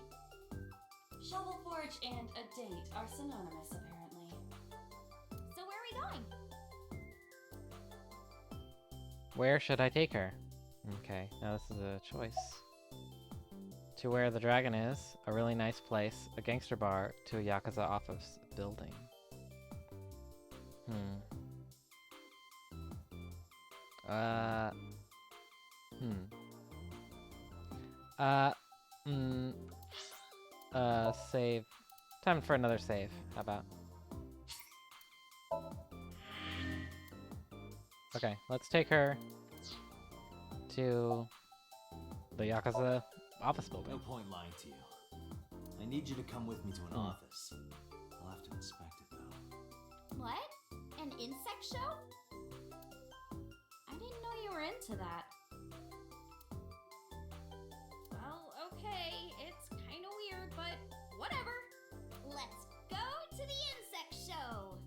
Shovel Forge and a date are synonymous, apparently. So where are we going? Where should I take her? Okay, now this is a choice. To where the dragon is, a really nice place, a gangster bar, to a Yakuza office building. Save. Time for another save. How about? Okay, let's take her to the Yakuza office building. No point lying to you. I need you to come with me to an office. I'll have to inspect it, though. What? An insect show? I didn't know you were into that. Well, okay, it's kinda weird, but whatever. Let's go to the insect show!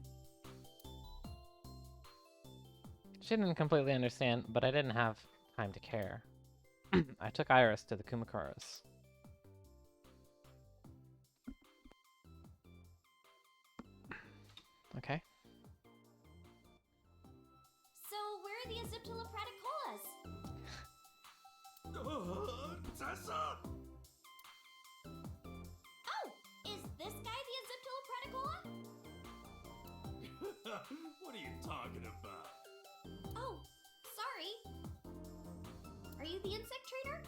She didn't completely understand, but I didn't have time to care. I took Iris to the Kumakuras. Okay. So, where are the Aziptula Praticolas? Tessa! Oh! Is this guy the Aziptula Praticola? What are you talking about? Oh, sorry. Are you the insect trainer?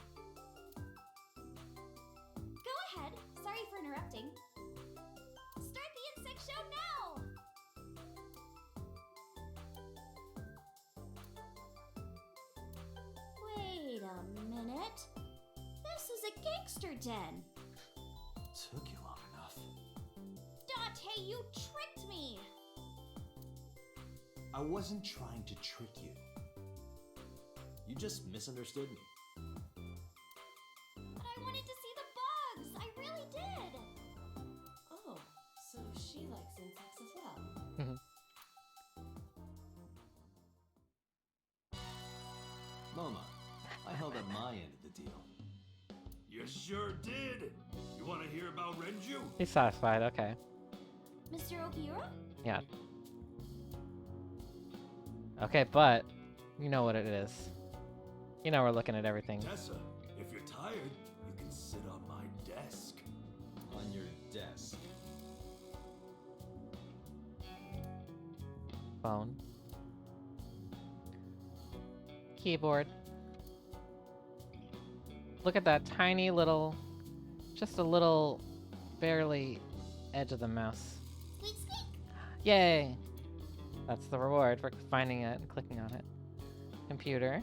Go ahead. Sorry for interrupting. Start the insect show now! Wait a minute. This is a gangster den. Took you long enough. Date, you tricked me! I wasn't trying to trick you. You just misunderstood me. But I wanted to see the bugs! I really did! Oh, so she likes insects as well. MoMA, I held up my end of the deal. You sure did. You want to hear about Renju? He's satisfied, okay. Mr. Okiura? Yeah. Okay, but you know what it is. You know we're looking at everything. Tessa, if you're tired, you can sit on my desk. On your desk. Phone. Keyboard. Look at that tiny little, just a little, barely edge of the mouse. Squeak, squeak! Yay! That's the reward for finding it and clicking on it. Computer.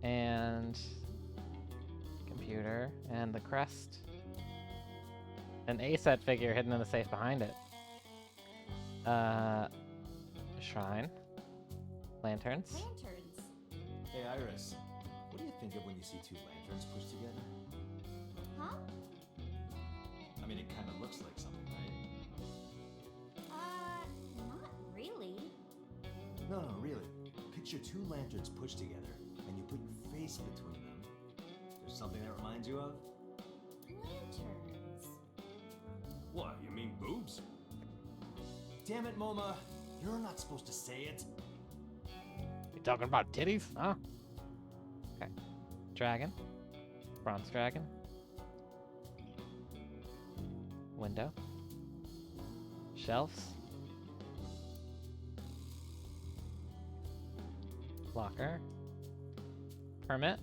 And computer. And the crest. An A-set figure hidden in the safe behind it. Shrine. Lanterns. Lanterns. Hey, Iris. What do you think of when you see two lanterns pushed together? Huh? I mean, mean, it kind of looks like something, right? Not really. No, really. Picture two lanterns pushed together, and you put your face between them. There's something that reminds you of? Lanterns. What, you mean boobs? Damn it, Moma. You're not supposed to say it. You talking about titties? Huh? Okay. Dragon. Bronze dragon. Window. Shelves. Locker. Permit.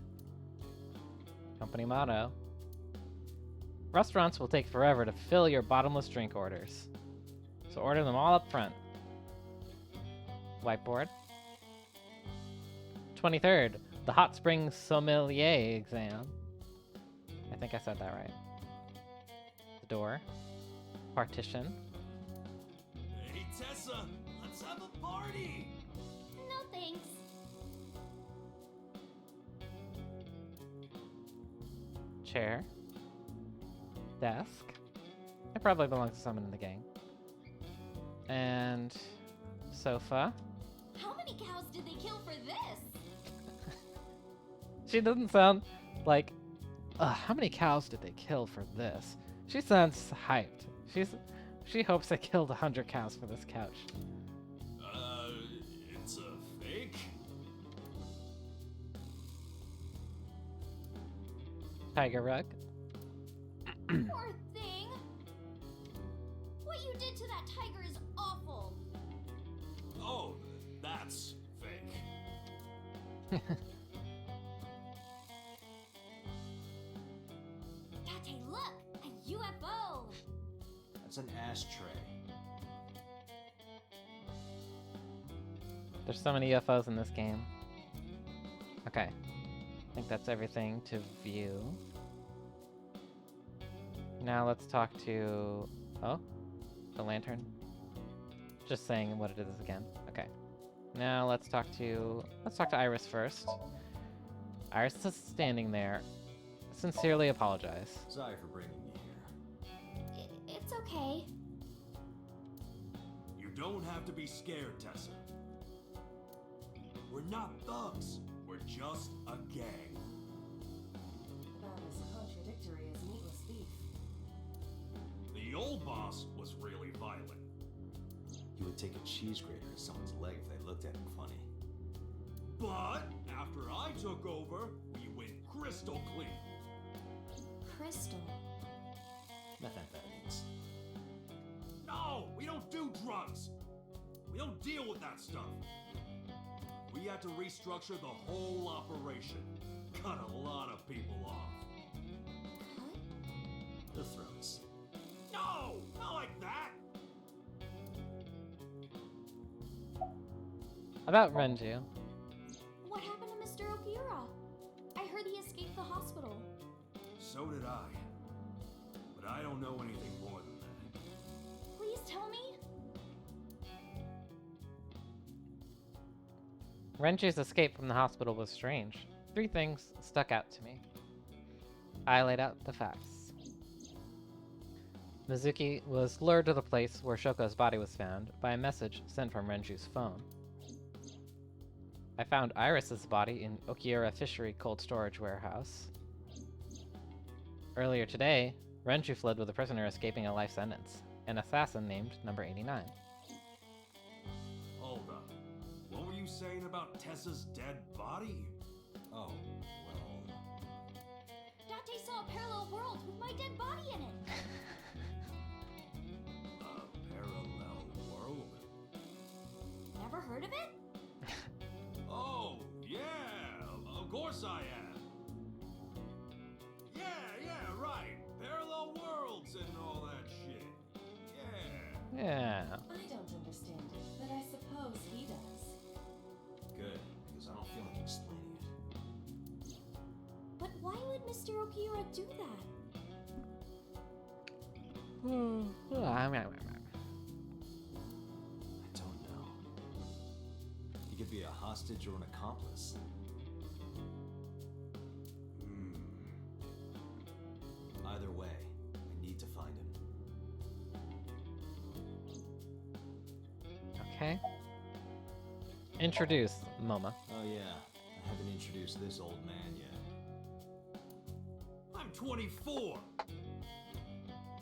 Company motto. Restaurants will take forever to fill your bottomless drink orders, so order them all up front. Whiteboard. 23rd, the Hot Springs Sommelier exam. I think I said that right. The door. Partition. Hey, Tessa, let's have a party! No thanks. Chair. Desk. It probably belongs to someone in the gang. And sofa. How many cows did they kill for this? She doesn't sound like, how many cows did they kill for this? She sounds hyped. She hopes they killed 100 cows for this couch. It's a fake? Tiger rug. Poor thing. What you did to that tiger is awful. Oh, that's fake. Date, look! A UFO! That's an ashtray. There's so many UFOs in this game. Okay. I think that's everything to view. Now let's talk to... Oh? The lantern? Just saying what it is again. Okay. Now let's talk to Iris first. Iris is standing there. Sincerely apologize. Sorry for bringing you here. It's okay. You don't have to be scared, Tessa. We're not thugs. We're just a gang. About as contradictory as meatless beef. The old boss was really violent. He would take a cheese grater to someone's leg if they looked at him funny. But after I took over, we went crystal clean. Crystal. Methamphetamines. No, we don't do drugs. We don't deal with that stuff. We had to restructure the whole operation. Cut a lot of people off. Their throats. No, not like that. About Renju. What happened to Mr. Okira? I heard he escaped the hospital. So did I. But I don't know anything more than that. Please tell me. Renju's escape from the hospital was strange. 3 things stuck out to me. I laid out the facts. Mizuki was lured to the place where Shoko's body was found by a message sent from Renju's phone. I found Iris's body in Okiura Fishery Cold Storage Warehouse. Earlier today, Renju fled with a prisoner escaping a life sentence, an assassin named Number 89. Hold up. What were you saying about Tessa's dead body? Oh, well... Date saw a parallel world with my dead body in it. A parallel world? Never heard of it? Oh, yeah! Of course I have! Yeah, right! Parallel worlds and all that shit. Yeah! Yeah. I don't understand it, but I suppose he does. Good, because I don't feel like explaining it. But why would Mr. Okira do that? I don't know. He could be a hostage or an accomplice. Either way, I need to find him. Okay. Introduce Moma. Oh yeah, I haven't introduced this old man yet. I'm 24!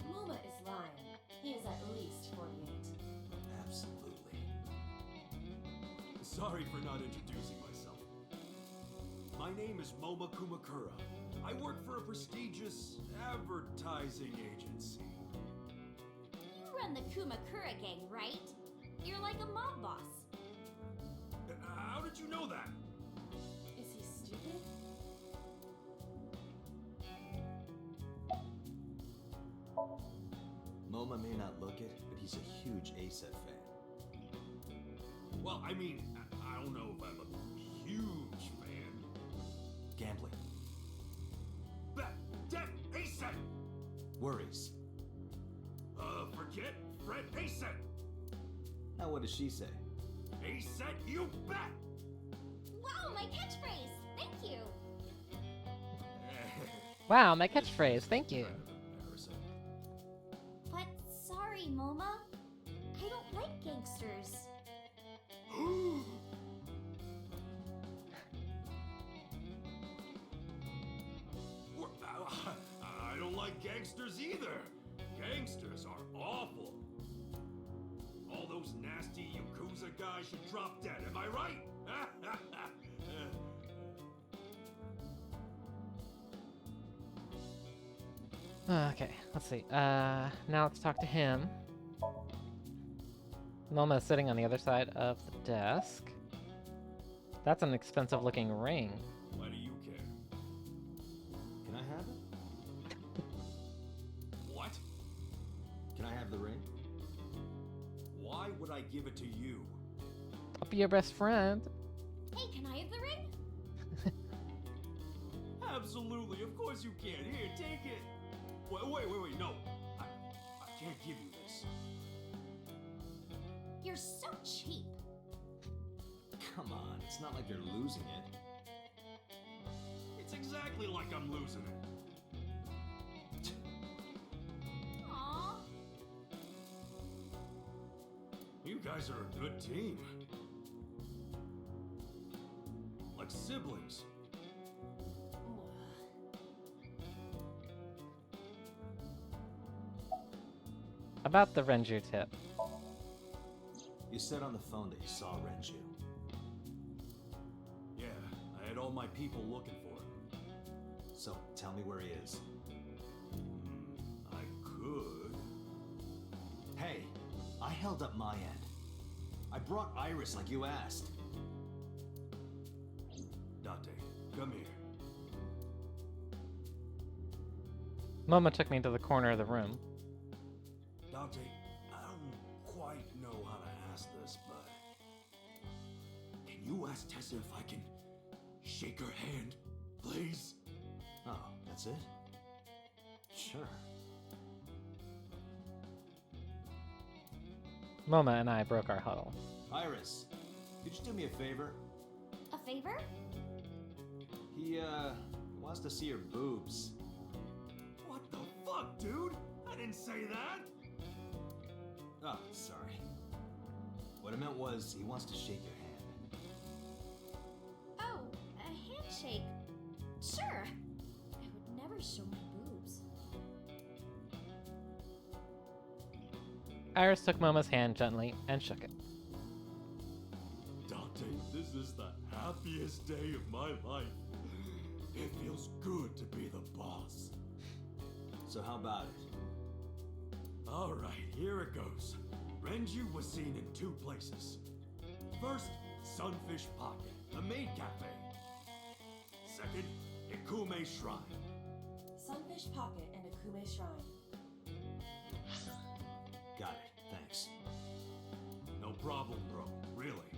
Moma is lying. He is at least 48. Absolutely. Sorry for not introducing myself. My name is Moma Kumakura. I work for a prestigious advertising agency. You run the Kumakura gang, right? You're like a mob boss. How did you know that? Is he stupid? Moma may not look it, but he's a huge ASET fan. Well, I mean, I don't know if I'm a huge fan. Gambling. Bet, debt, ASET! Worries. Forget Fred ASET! Now what does she say? ASET, you bet! Wow, my catchphrase! Thank you! Wow, my catchphrase. Thank you. Embarrassing. But sorry, Moma. I don't like gangsters. I don't like gangsters either. Gangsters are awful. All those nasty Yakuza guys should drop dead, am I right? Okay, let's see. Now let's talk to him. Moma is sitting on the other side of the desk. That's an expensive looking ring. Why do you care? Can I have it? What? Can I have the ring? Why would I give it to you? I'll be your best friend. Hey, can I have the ring? Absolutely, of course you can. Here, take it. Wait, no. I can't give you this. You're so cheap. Come on, it's not like you're losing it. It's exactly like I'm losing it. Aww. You guys are a good team. Like siblings. About the Renju tip. You said on the phone that you saw Renju. Yeah, I had all my people looking for him. So, tell me where he is. I could. Hey, I held up my end. I brought Iris like you asked. Date, come here. Moma took me to the corner of the room. Dante, I don't quite know how to ask this, but can you ask Tessa if I can shake her hand, please? Oh, that's it? Sure. Moma and I broke our huddle. Iris, could you do me a favor? A favor? He wants to see your boobs. What the fuck, dude? I didn't say that! Oh, sorry. What I meant was, he wants to shake your hand. Oh, a handshake. Sure. I would never show my boobs. Iris took Moma's hand gently and shook it. Dante, this is the happiest day of my life. It feels good to be the boss. So how about it? Alright, here it goes. Renju was seen in 2 places. First, Sunfish Pocket, the maid cafe. Second, Ikume Shrine. Sunfish Pocket and Akume Shrine. Got it, thanks. No problem, bro. Really.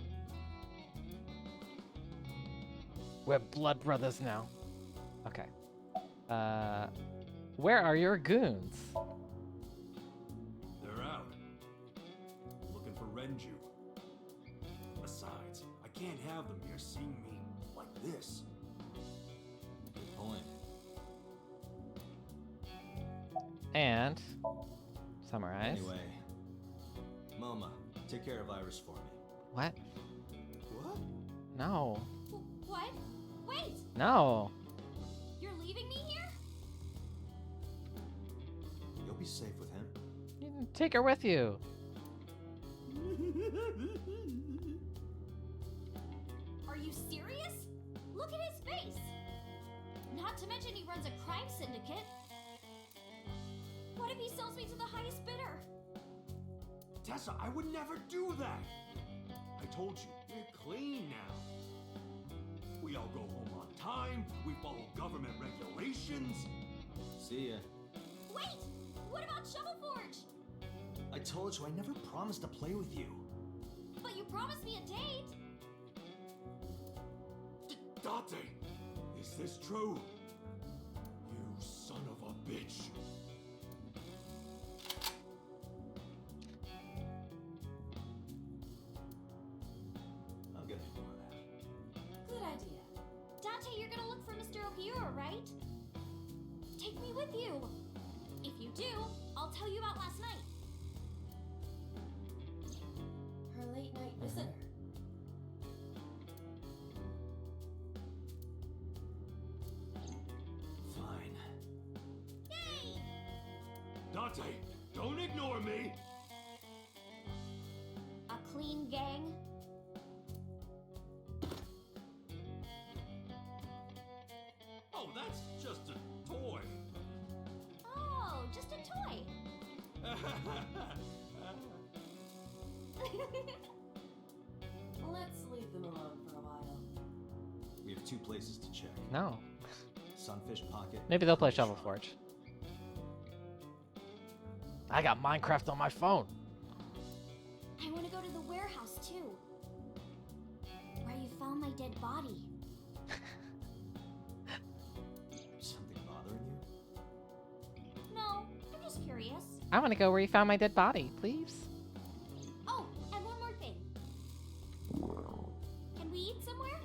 We're blood brothers now. Okay. Where are your goons? They're out. Looking for Renju. Besides, I can't have them here seeing me like this. Good point. And summarize. Anyway, Moma, take care of Iris for me. What? What? No. What? Wait! No. You're leaving me here? You'll be safe with him. You can take her with you. Are you serious? Look at his face! Not to mention he runs a crime syndicate. What if he sells me to the highest bidder? Tessa, I would never do that! I told you, we're clean now. We all go home on time, we follow government regulations. See ya. Wait! What about Shovel Forge? I told you I never promised to play with you. But you promised me a date! Date! Is this true? You son of a bitch! I'm gonna ignore that. Good idea. Dante, you're gonna look for Mr. Okiura, right? Take me with you! If you do, I'll tell you about last night. Her late night visitor. Fine. Yay! Dante, don't ignore me! A clean gang? Oh, that's just a toy. Oh, just a toy. Let's leave them alone for a while. We have 2 places to check. No. Sunfish Pocket. Maybe they'll play and Shovel Shop. Forge. I got Minecraft on my phone. I want to go to the warehouse too. Where you found my dead body. Something bothering you? No, I'm just curious. I want to go where you found my dead body, please. Oh, and one more thing. Can we eat somewhere?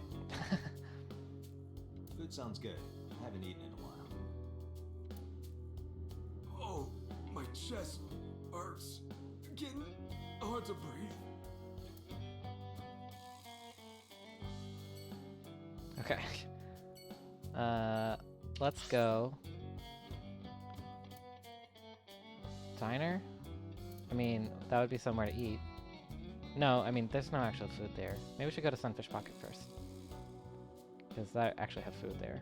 Food sounds good. I haven't eaten in a while. Oh, my chest hurts. Getting hard to breathe. Okay. Let's go. Diner? I mean, that would be somewhere to eat. No, I mean, there's no actual food there. Maybe we should go to Sunfish Pocket first. Because that actually have food there.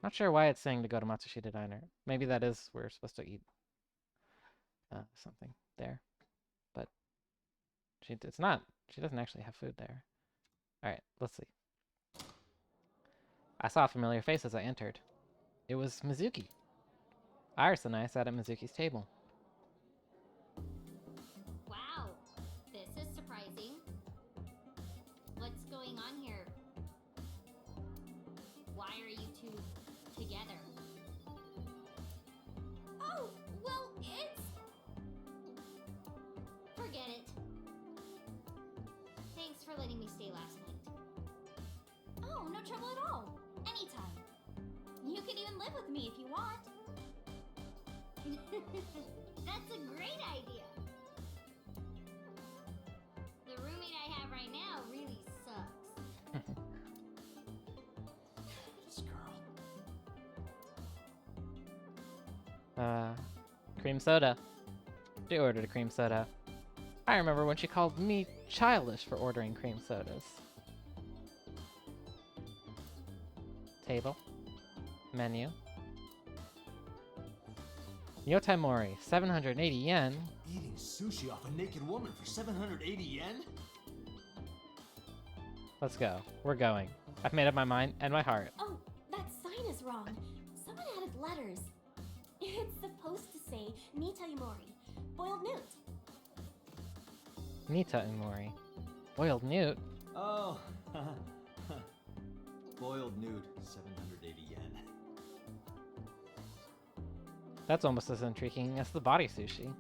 Not sure why it's saying to go to Matsushita Diner. Maybe that is where we're supposed to eat something there. But it's not. She doesn't actually have food there. Alright, let's see. I saw a familiar face as I entered. It was Mizuki. Iris and I sat at Mizuki's table. Wow, this is surprising. What's going on here? Why are you two together? Oh, well, it's... Forget it. Thanks for letting me stay last night. Oh, no trouble at all. Anytime. You can even live with me if you want. That's a great idea. The roommate I have right now really sucks. This girl. Cream soda. She ordered a cream soda. I remember when she called me childish for ordering cream sodas. Table. Menu. Yotai Mori, 780 yen. Eating sushi off a naked woman for 780 yen? Let's go. We're going. I've made up my mind and my heart. Oh, that sign is wrong. Someone added letters. It's supposed to say Nita Imori, boiled newt. Nita Imori. Boiled newt? Oh, boiled newt, 780 yen. That's almost as intriguing as the body sushi.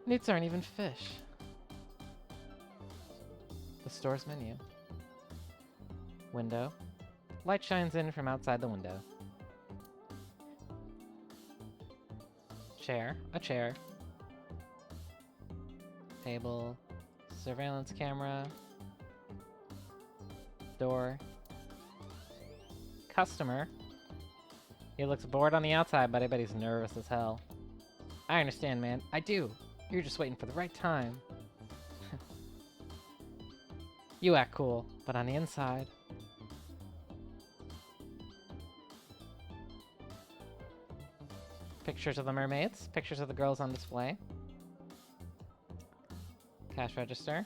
Newts aren't even fish. The store's menu. Window. Light shines in from outside the window. Chair. A chair. Table. Surveillance camera. Door. Customer. He looks bored on the outside, but I bet he's nervous as hell. I understand, man. I do. You're just waiting for the right time. You act cool, but on the inside... Pictures of the mermaids. Pictures of the girls on display. Cash register.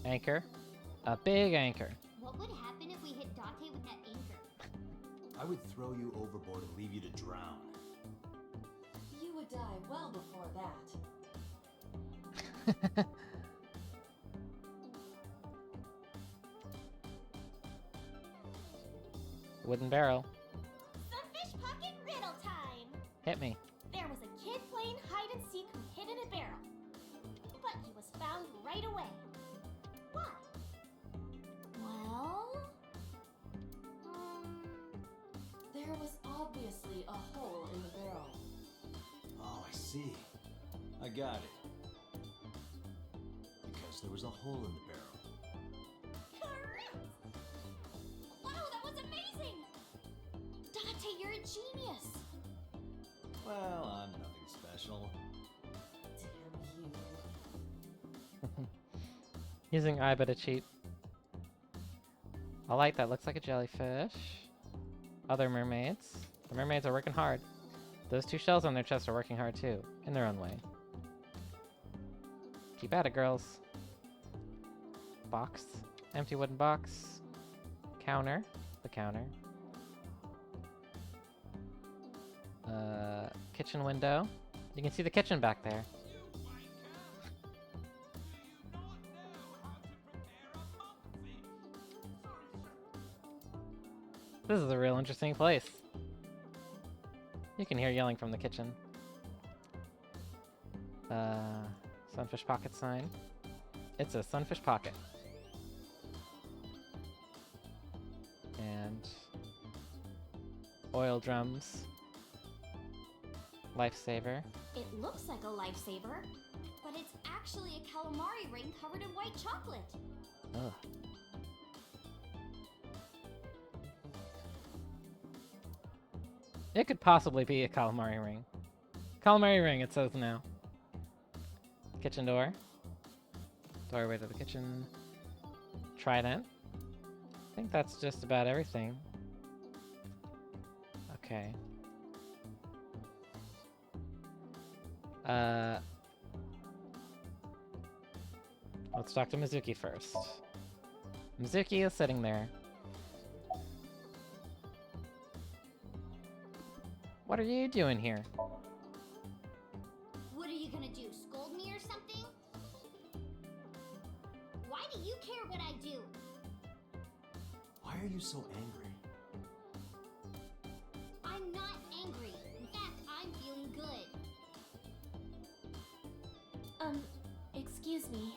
Anchor. A big anchor. What would happen if we hit Date with that anchor? I would throw you overboard and leave you to drown. You would die well before that. Wooden barrel. Sunfish pocket riddle time! Hit me. There was a kid playing hide and seek who hid in a barrel. But he was found right away. Why? Well... There was obviously a hole in the barrel. Oh, I see. I got it. Because there was a hole in the barrel. Correct! Wow, that was amazing! Date, you're a genius! Well, I'm nothing special. Damn you. Using eye to cheat. A light that looks like a jellyfish. Other mermaids. The mermaids are working hard. Those two shells on their chest are working hard too, in their own way. Keep at it, girls. Box. Empty wooden box. Counter. The counter. Kitchen window. You can see the kitchen back there. This is a real interesting place. You can hear yelling from the kitchen. Sunfish pocket sign. It's a sunfish pocket. And oil drums. Lifesaver. It looks like a lifesaver, but it's actually a calamari ring covered in white chocolate. Ugh. It could possibly be a calamari ring. Calamari ring, it says now. Kitchen door. Doorway to the kitchen. Trident. I think that's just about everything. Okay. Let's talk to Mizuki first. Mizuki is sitting there. What are you doing here? What are you gonna do, scold me or something? Why do you care what I do? Why are you so angry? I'm not angry. In fact, I'm feeling good. Excuse me.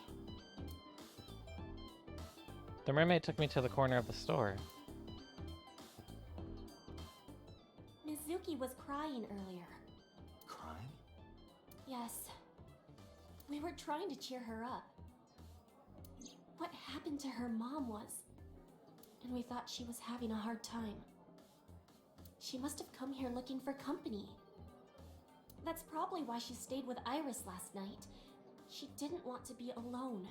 The mermaid took me to the corner of the store. Mizuki was crying earlier. Crying? Yes. We were trying to cheer her up. What happened to her mom was... And we thought she was having a hard time. She must have come here looking for company. That's probably why she stayed with Iris last night. She didn't want to be alone.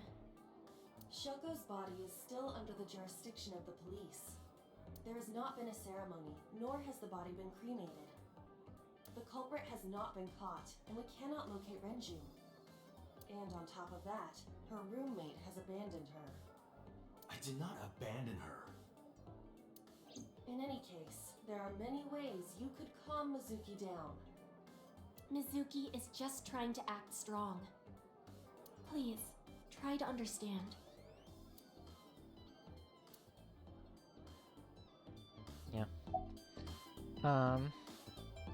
Shoko's body is still under the jurisdiction of the police. There has not been a ceremony, nor has the body been cremated. The culprit has not been caught, and we cannot locate Renju. And on top of that, her roommate has abandoned her. I did not abandon her. In any case, there are many ways you could calm Mizuki down. Mizuki is just trying to act strong. Please, try to understand. Yeah.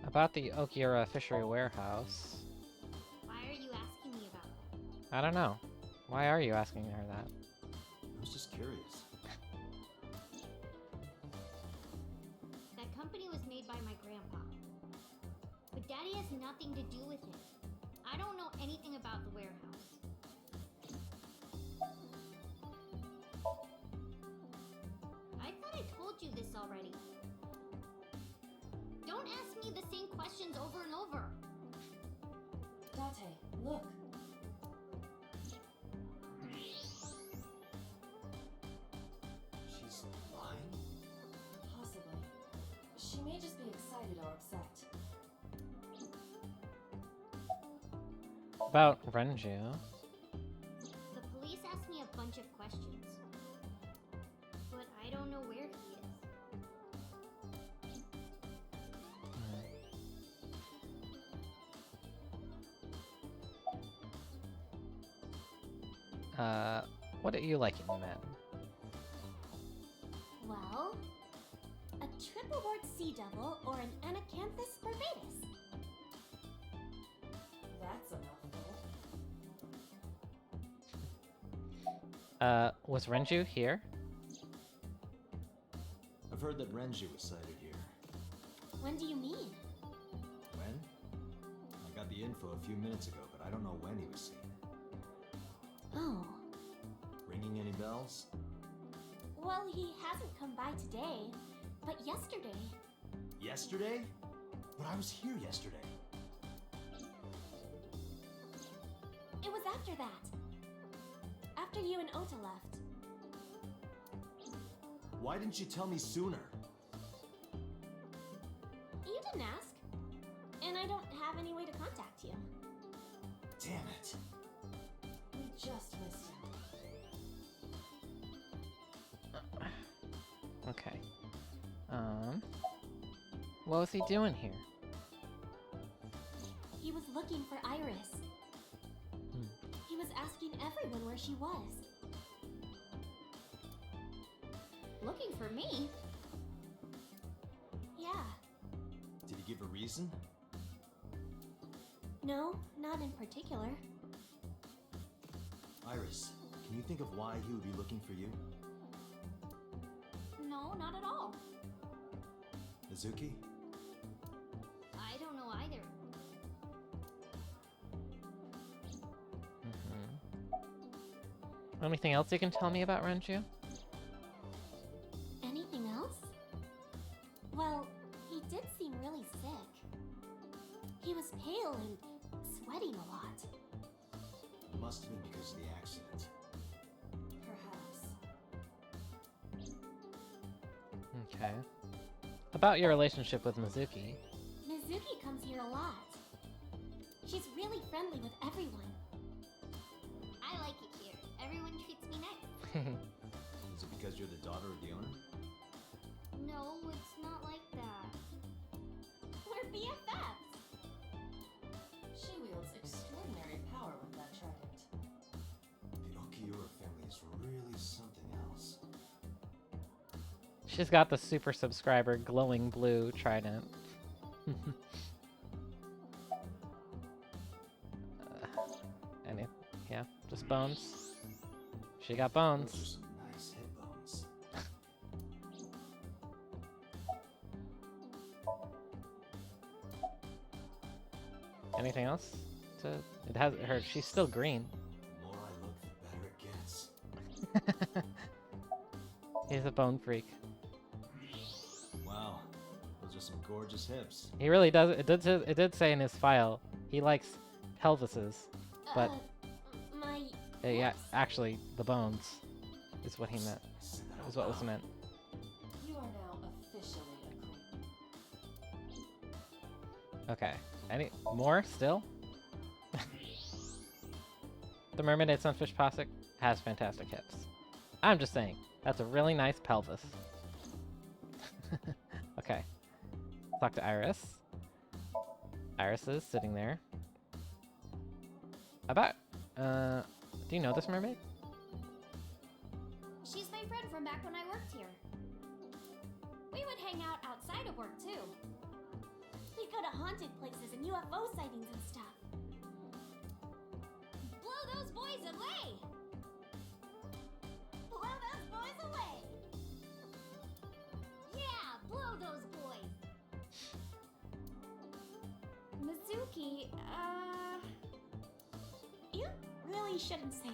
About the Okiura Fishery Warehouse. Why are you asking me about that? I don't know. Why are you asking her that? I was just curious. That company was made by my Daddy has nothing to do with it. I don't know anything about the warehouse. I thought I told you this already. Don't ask me the same questions over and over. Date, look. She's lying? Possibly. She may just be excited or upset. About Renju. The police asked me a bunch of questions. But I don't know where he is. What are you liking, men? Well, a triple wart sea devil or an anacanthus barbatus. That's a mouthful. Was Renju here? I've heard that Renju was sighted here. When do you mean? When? I got the info a few minutes ago, but I don't know when he was seen. Oh. Ringing any bells? Well, he hasn't come by today, but yesterday. Yesterday? But I was here yesterday. It was after that. After you and Ota left. Why didn't you tell me sooner? You didn't ask. And I don't have any way to contact you. Damn it. We just missed him. Okay. What was he doing here? He was looking for Iris. He was asking everyone where she was. Looking for me? Yeah. Did he give a reason? No, not in particular. Iris, can you think of why he would be looking for you? No, not at all. Mizuki? I don't know either. Anything else you can tell me about Renju? Anything else? Well, he did seem really sick. He was pale and sweating a lot. It must have been because of the accident. Perhaps. Okay. About your relationship with Mizuki. Mizuki comes here a lot. She's really friendly with everyone. I like it here. Everyone treats me nice. Is it because you're the daughter of the owner? No, it's not like that. We're BFFs. She wields extraordinary power with that trident. The Okiura family is really something else. She's got the super subscriber glowing blue trident. Yeah, just bones. She got bones. Those are some nice hip bones. Anything else? It has her. She's still green. The more I look, the better it gets. He's a bone freak. Wow, those are some gorgeous hips. He really does. It did say in his file he likes pelvises, but yeah, actually the bones is what he meant. Is what was meant. You are now officially a queen. Okay. Any more still? The mermaid at Sunfish Possack has fantastic hips. I'm just saying, that's a really nice pelvis. Okay. Talk to Iris. Iris is sitting there. About, do you know this mermaid? She's my friend from back when I worked here. We would hang out outside of work too. We'd go to haunted places and UFO sightings and stuff. Blow those boys away! Blow those boys away! Yeah, blow those boys! You really shouldn't say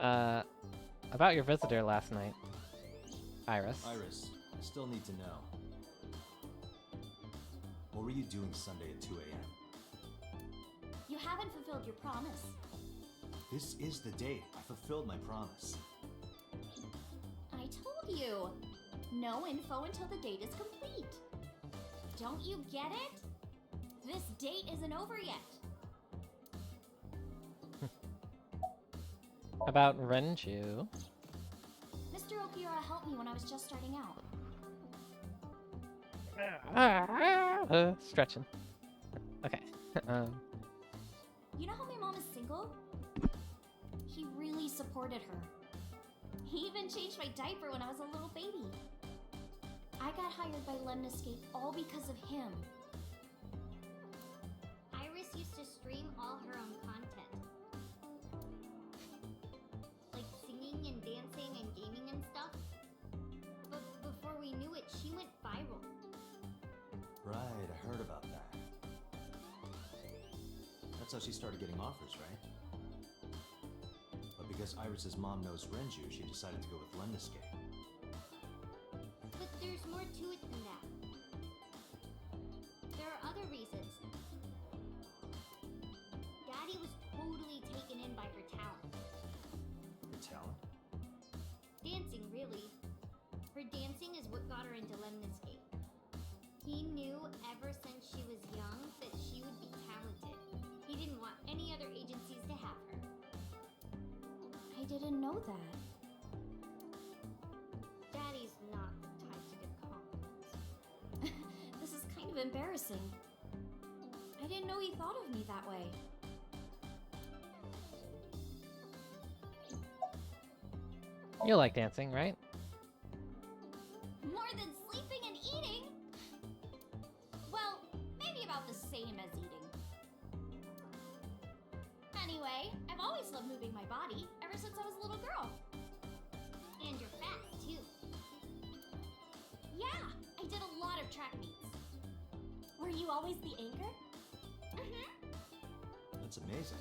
that. About your visitor last night, Iris. Iris, I still need to know. What were you doing Sunday at 2 a.m.? You haven't fulfilled your promise. This is the date. I fulfilled my promise. I told you. No info until the date is complete. Don't you get it? This date isn't over yet. About Renju. Mr. Okiura helped me when I was just starting out. Stretching. Okay. You know how my mom is single? He really supported her. He even changed my diaper when I was a little baby. I got hired by Lemniscape all because of him. Iris used to stream all her own content. Like singing and dancing and gaming and stuff. But before we knew it, she went viral. Right, I heard about that. That's how she started getting offers, right? But because Iris's mom knows Renju, she decided to go with Lemniscape. But there's more to it than that. There are other reasons. Daddy was totally taken in by her talent. Her talent? Dancing, really. Her dancing is what got her into Lemniscape. He knew ever since she was young that she would be talented. He didn't want any other agencies to have her. I didn't know that. Daddy's not the type to give compliments. This is kind of embarrassing. I didn't know he thought of me that way. You like dancing, right? More than sleeping and eating? Well, maybe about the same as eating. Anyway, I've always loved moving my body, ever since I was a little girl. And you're fast, too. Yeah, I did a lot of track meets. Were you always the anchor? That's amazing.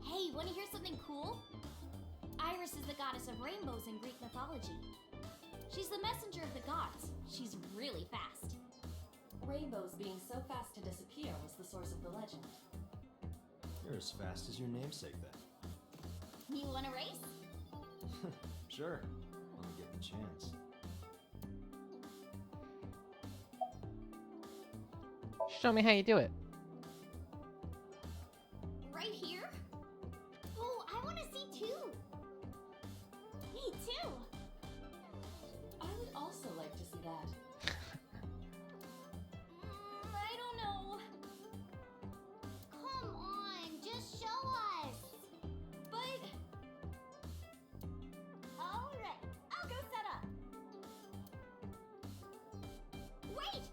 Hey, wanna hear something cool? Iris is the goddess of rainbows in Greek mythology. She's the messenger of the gods. She's really fast. Rainbows being so fast to disappear was the source of the legend. You're as fast as your namesake, then. You wanna race? Sure. When we get the chance. Show me how you do it. Right here? Oh, I wanna see too. Me too. I would also like to see that. I don't know. Come on, just show us. But... Alright, I'll go set up. Wait!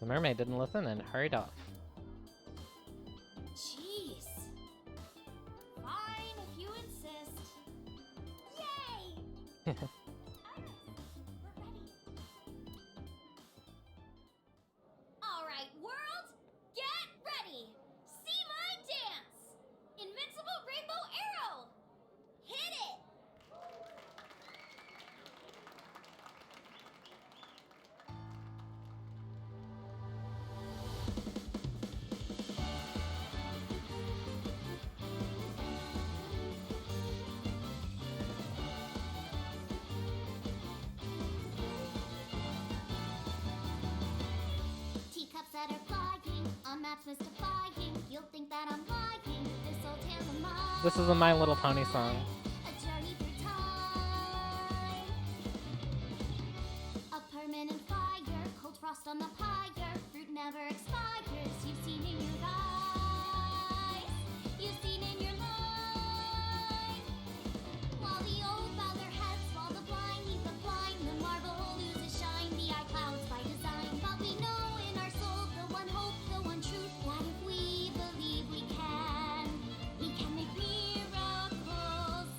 The mermaid didn't listen and hurried off. Jeez. Fine, if you insist. Yay! Iris, we're ready. Alright, world, get ready! See my dance! Invincible Rainbow Arrow! Hit it! Teacups that are flying, on maps mystifying. You'll think that I'm lying. This old tale of mine. This is a My Little Pony song. A journey through time. A permanent fire, cold frost on the pyre. Fruit never expires. You've seen in your eyes. You've seen in your life. While the old bow their heads, while the blind lead the blind, the marble loses shine. The eye clouds by design, but we know in our soul the one hope, the one truth. That if we believe we can make miracles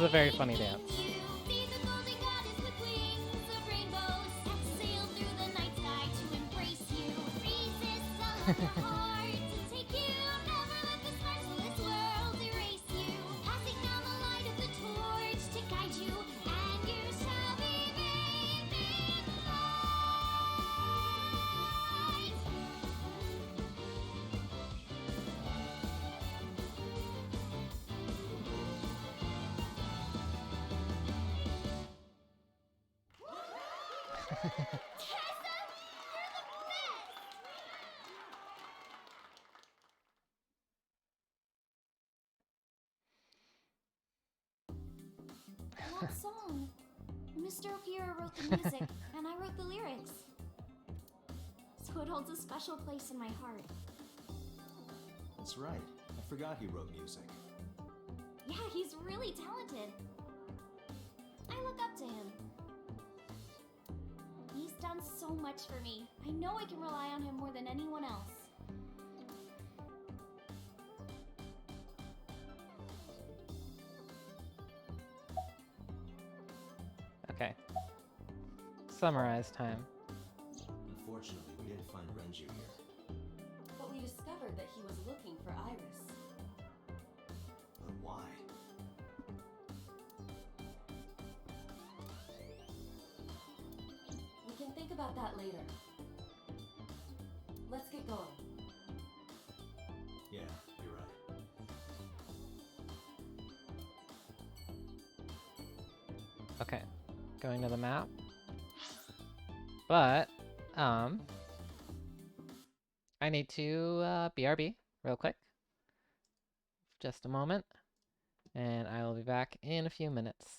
is a very funny dance. See the golden goddess with wings of rainbows that sail through the night sky to embrace you. Resist all of the heart to take you. Never let the sparks of this world erase you. Passing down the light of the torch to guide you, and you shall be bathed in light. Tessa, you're the best! That song. Mr. Opiera wrote the music, and I wrote the lyrics. So it holds a special place in my heart. That's right. I forgot he wrote music. Yeah, he's really talented. I look up to him. He's done so much for me. I know I can rely on him more than anyone else. Okay. Summarize time. Unfortunately, we didn't find Renju here. But we discovered that he was looking for Iris. But why? We can think about that later. Let's get going. Yeah, you're right. Okay. Going to the map. But, I need to, BRB real quick. Just a moment. And I will be back in a few minutes.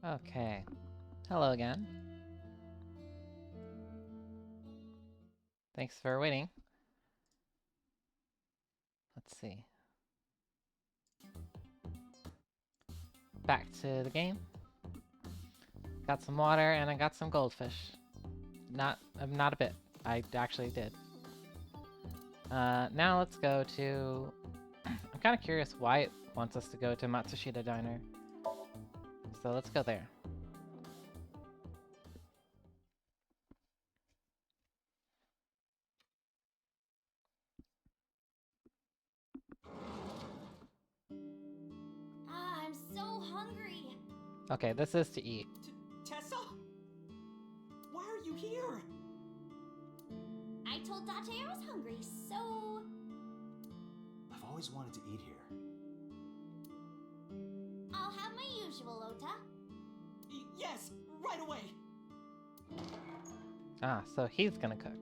Okay. Hello again. Thanks for waiting. Let's see. Back to the game. Got some water and I got some goldfish. Not a bit. I actually did. Now let's go to... I'm kind of curious why it wants us to go to Matsushita Diner. So let's go there. Ah, I'm so hungry. Okay, this is to eat. Tessa? Why are you here? I told Date I was hungry, so... I've always wanted to eat here. I'll have my usual, Ota. Yes, right away. Ah, so he's gonna cook.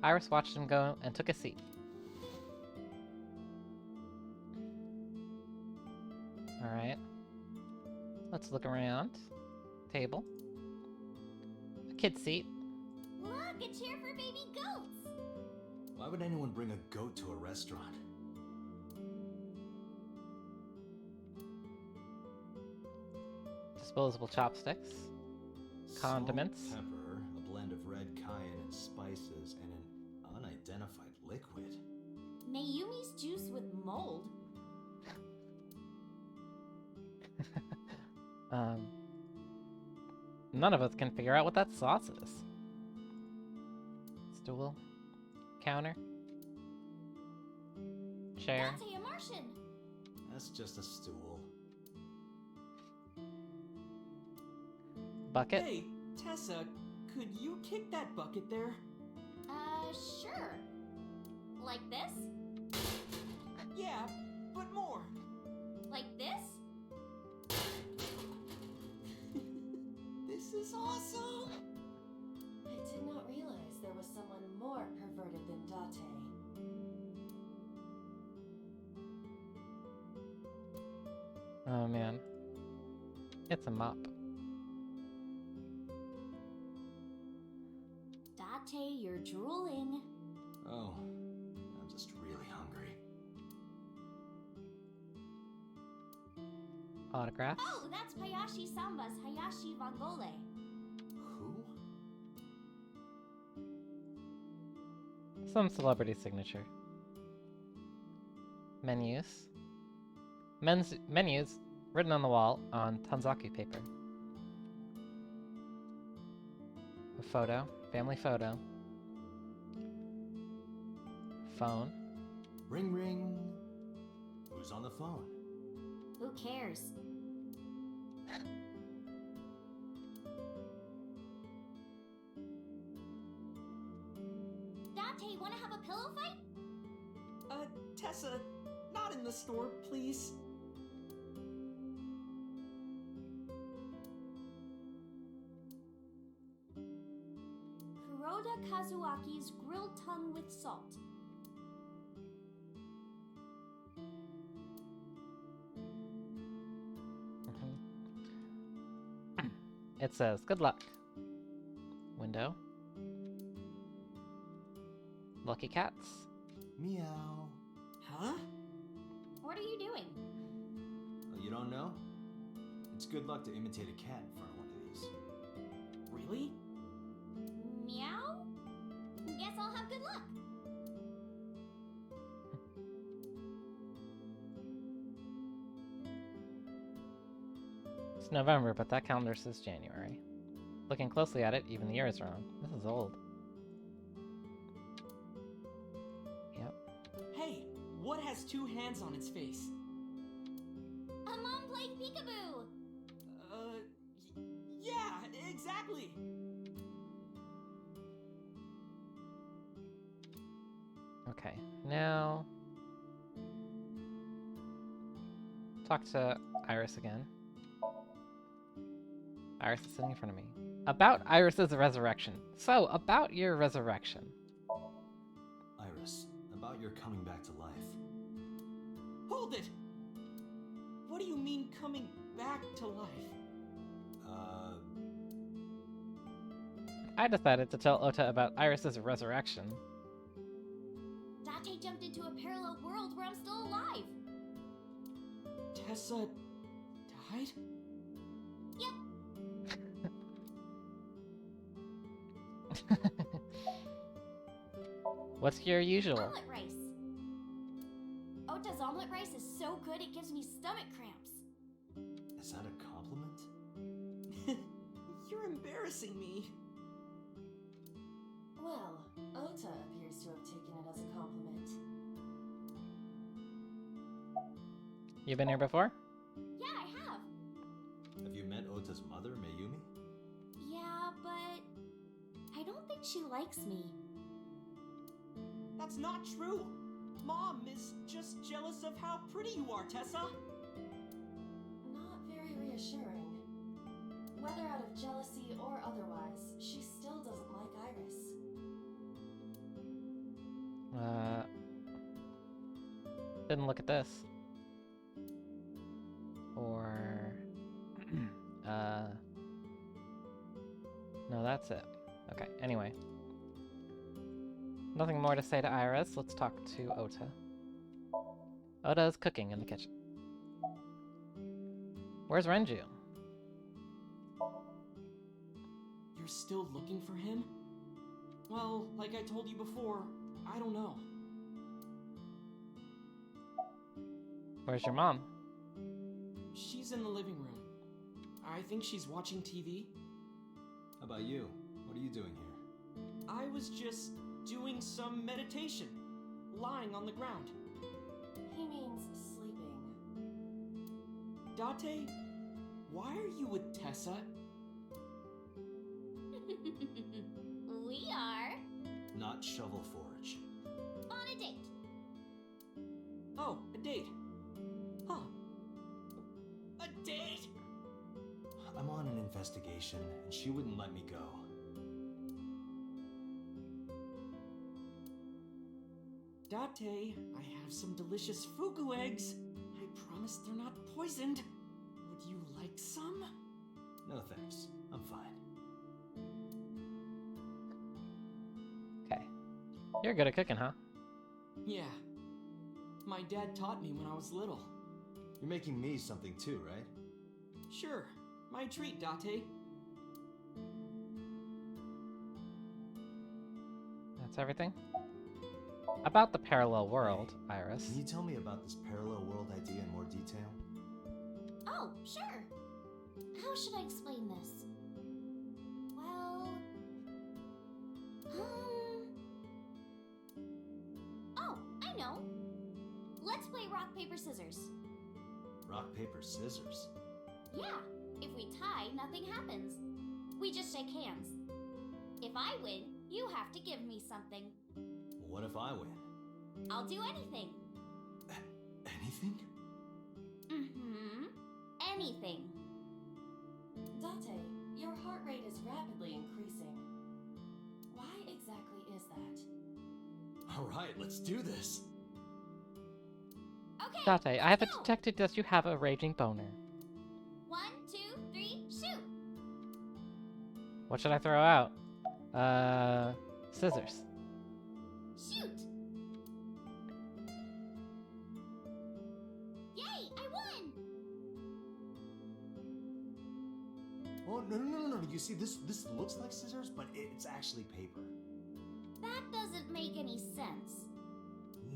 Iris watched him go and took a seat. Alright. Let's look around. Table. A kid's seat. Look, a chair for baby goats. Why would anyone bring a goat to a restaurant? Disposable chopsticks. Condiments. Salt, pepper, a blend of red cayenne and spices, and an unidentified liquid. Mayumi's juice with mold. None of us can figure out what that sauce is. Stool. Counter. Chair. Date, a Martian. That's just a stool. Bucket. Hey, Tessa, could you kick that bucket there? Sure. Like this? Yeah, but more. Like this? This is awesome! I did not realize there was someone more perverted than Date. Oh man. It's a mop. Date, you're drooling. Oh, I'm just really hungry. Autographs. Oh, that's Hayashi Samba's Hayashi Vangole. Who? Some celebrity signature. Menus. Menus written on the wall on Tanzaku paper. A photo. Family photo. Phone. Ring ring. Who's on the phone? Who cares? Date, wanna have a pillow fight? Tessa, not in the store, please. Kuroda Kazuaki's grilled tongue with salt. It says, good luck. Window. Lucky cats. Meow. Huh? What are you doing? Oh, you don't know? It's good luck to imitate a cat in front of one of these. Really? Meow? Guess I'll have good luck. It's November, but that calendar says January. Looking closely at it, even the year is wrong. This is old. Yep. Hey, what has two hands on its face? A mom playing peekaboo. Yeah, exactly. Okay, now... talk to Iris again. Iris is sitting in front of me. About Iris's resurrection. So, about your resurrection. Iris, about your coming back to life. Hold it! What do you mean coming back to life. I decided to tell Ota about Iris's resurrection. Date jumped into a parallel world where I'm still alive. Tessa died? What's your usual? Omelet rice. Ota's omelet rice is so good it gives me stomach cramps. Is that a compliment? You're embarrassing me. Well, Ota appears to have taken it as a compliment. You been here before? Yeah, I have. Have you met Ota's mother, Mayumi? Yeah, but I don't think she likes me. That's not true. Mom is just jealous of how pretty you are, Tessa. Not very reassuring. Whether out of jealousy or otherwise, she still doesn't like Iris. Didn't look at this. Or, no, that's it. Okay, anyway. Nothing more to say to Iris. Let's talk to Ota. Ota's cooking in the kitchen. Where's Renju? You're still looking for him? Well, like I told you before, I don't know. Where's your mom? She's in the living room. I think she's watching TV. How about you? What are you doing here? I was just doing some meditation, lying on the ground. He means sleeping. Date, why are you with Tessa? We are Not Shovel Forge. on a date. Oh, a date. Huh. A date? I'm on an investigation, and she wouldn't let me go. Date, I have some delicious fugu eggs. I promise they're not poisoned. Would you like some? No thanks. I'm fine. Okay. You're good at cooking, huh? Yeah. My dad taught me when I was little. You're making me something too, right? Sure. My treat, Date. That's everything? About the parallel world, Iris. Can you tell me about this parallel world idea in more detail? Oh, sure. How should I explain this? Well, oh, I know. Let's play rock, paper, scissors. Rock, paper, scissors. Yeah, if we tie, nothing happens. We just shake hands. If I win, you have to give me something. What if I win? I'll do anything. Anything? Mm-hmm. Anything. Date, your heart rate is rapidly increasing. Why exactly is that? Alright, let's do this. Okay. Date, I have let's go. detected that you have a raging boner. 1, 2, 3, shoot! What should I throw out? Scissors. Shoot! Yay! I won! Oh, no. You see, this looks like scissors, but it's actually paper. That doesn't make any sense.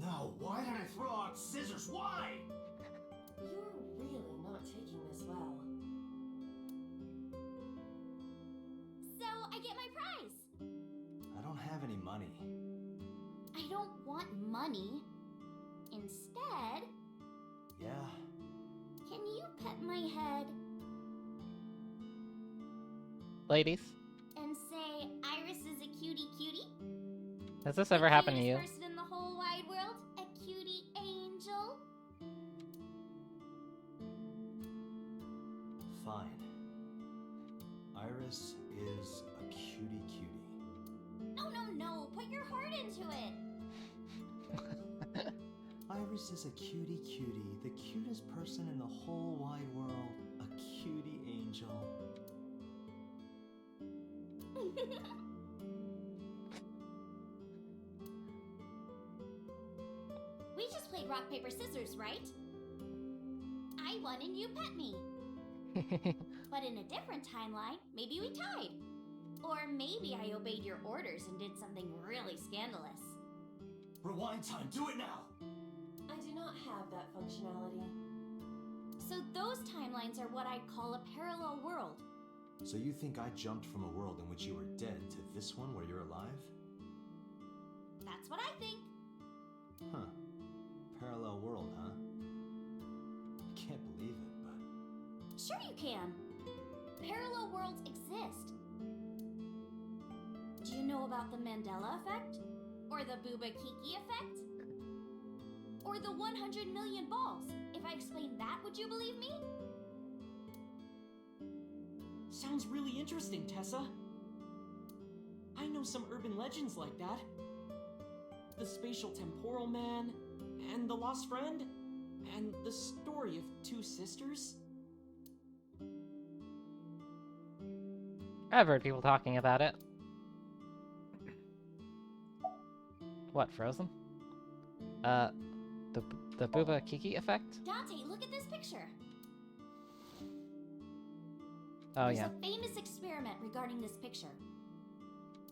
No, why did I throw out scissors? Why? You're really not taking this well. So I get my prize. I don't have any money. I don't want money. Instead, Yeah? can you pet my head Ladies, and say Iris is a cutie cutie? has this ever happened to you? Cutest person in the whole wide world? A cutie angel? Fine. Iris is a cutie cutie. No. Put your heart into it. Iris is a cutie cutie, the cutest person in the whole wide world. A cutie angel. We just played rock, paper, scissors, right? I won and you pet me. But in a different timeline, maybe we tied. Or maybe I obeyed your orders and did something really scandalous. Rewind time, do it now! I do not have that functionality. So those timelines are what I'd call a parallel world. So you think I jumped from a world in which you were dead to this one where you're alive? That's what I think. Huh. Parallel world, huh? I can't believe it, but... Sure you can. Parallel worlds exist. Do you know about the Mandela effect? Or the Booba Kiki effect? Or the 100 million balls? If I explained that, would you believe me? Sounds really interesting, Tessa. I know some urban legends like that. The spatial temporal man, and the lost friend, and the story of two sisters. I've heard people talking about it. What, Frozen? The Booba Kiki effect? Dante, look at this picture. Oh, There's yeah. a famous experiment regarding this picture.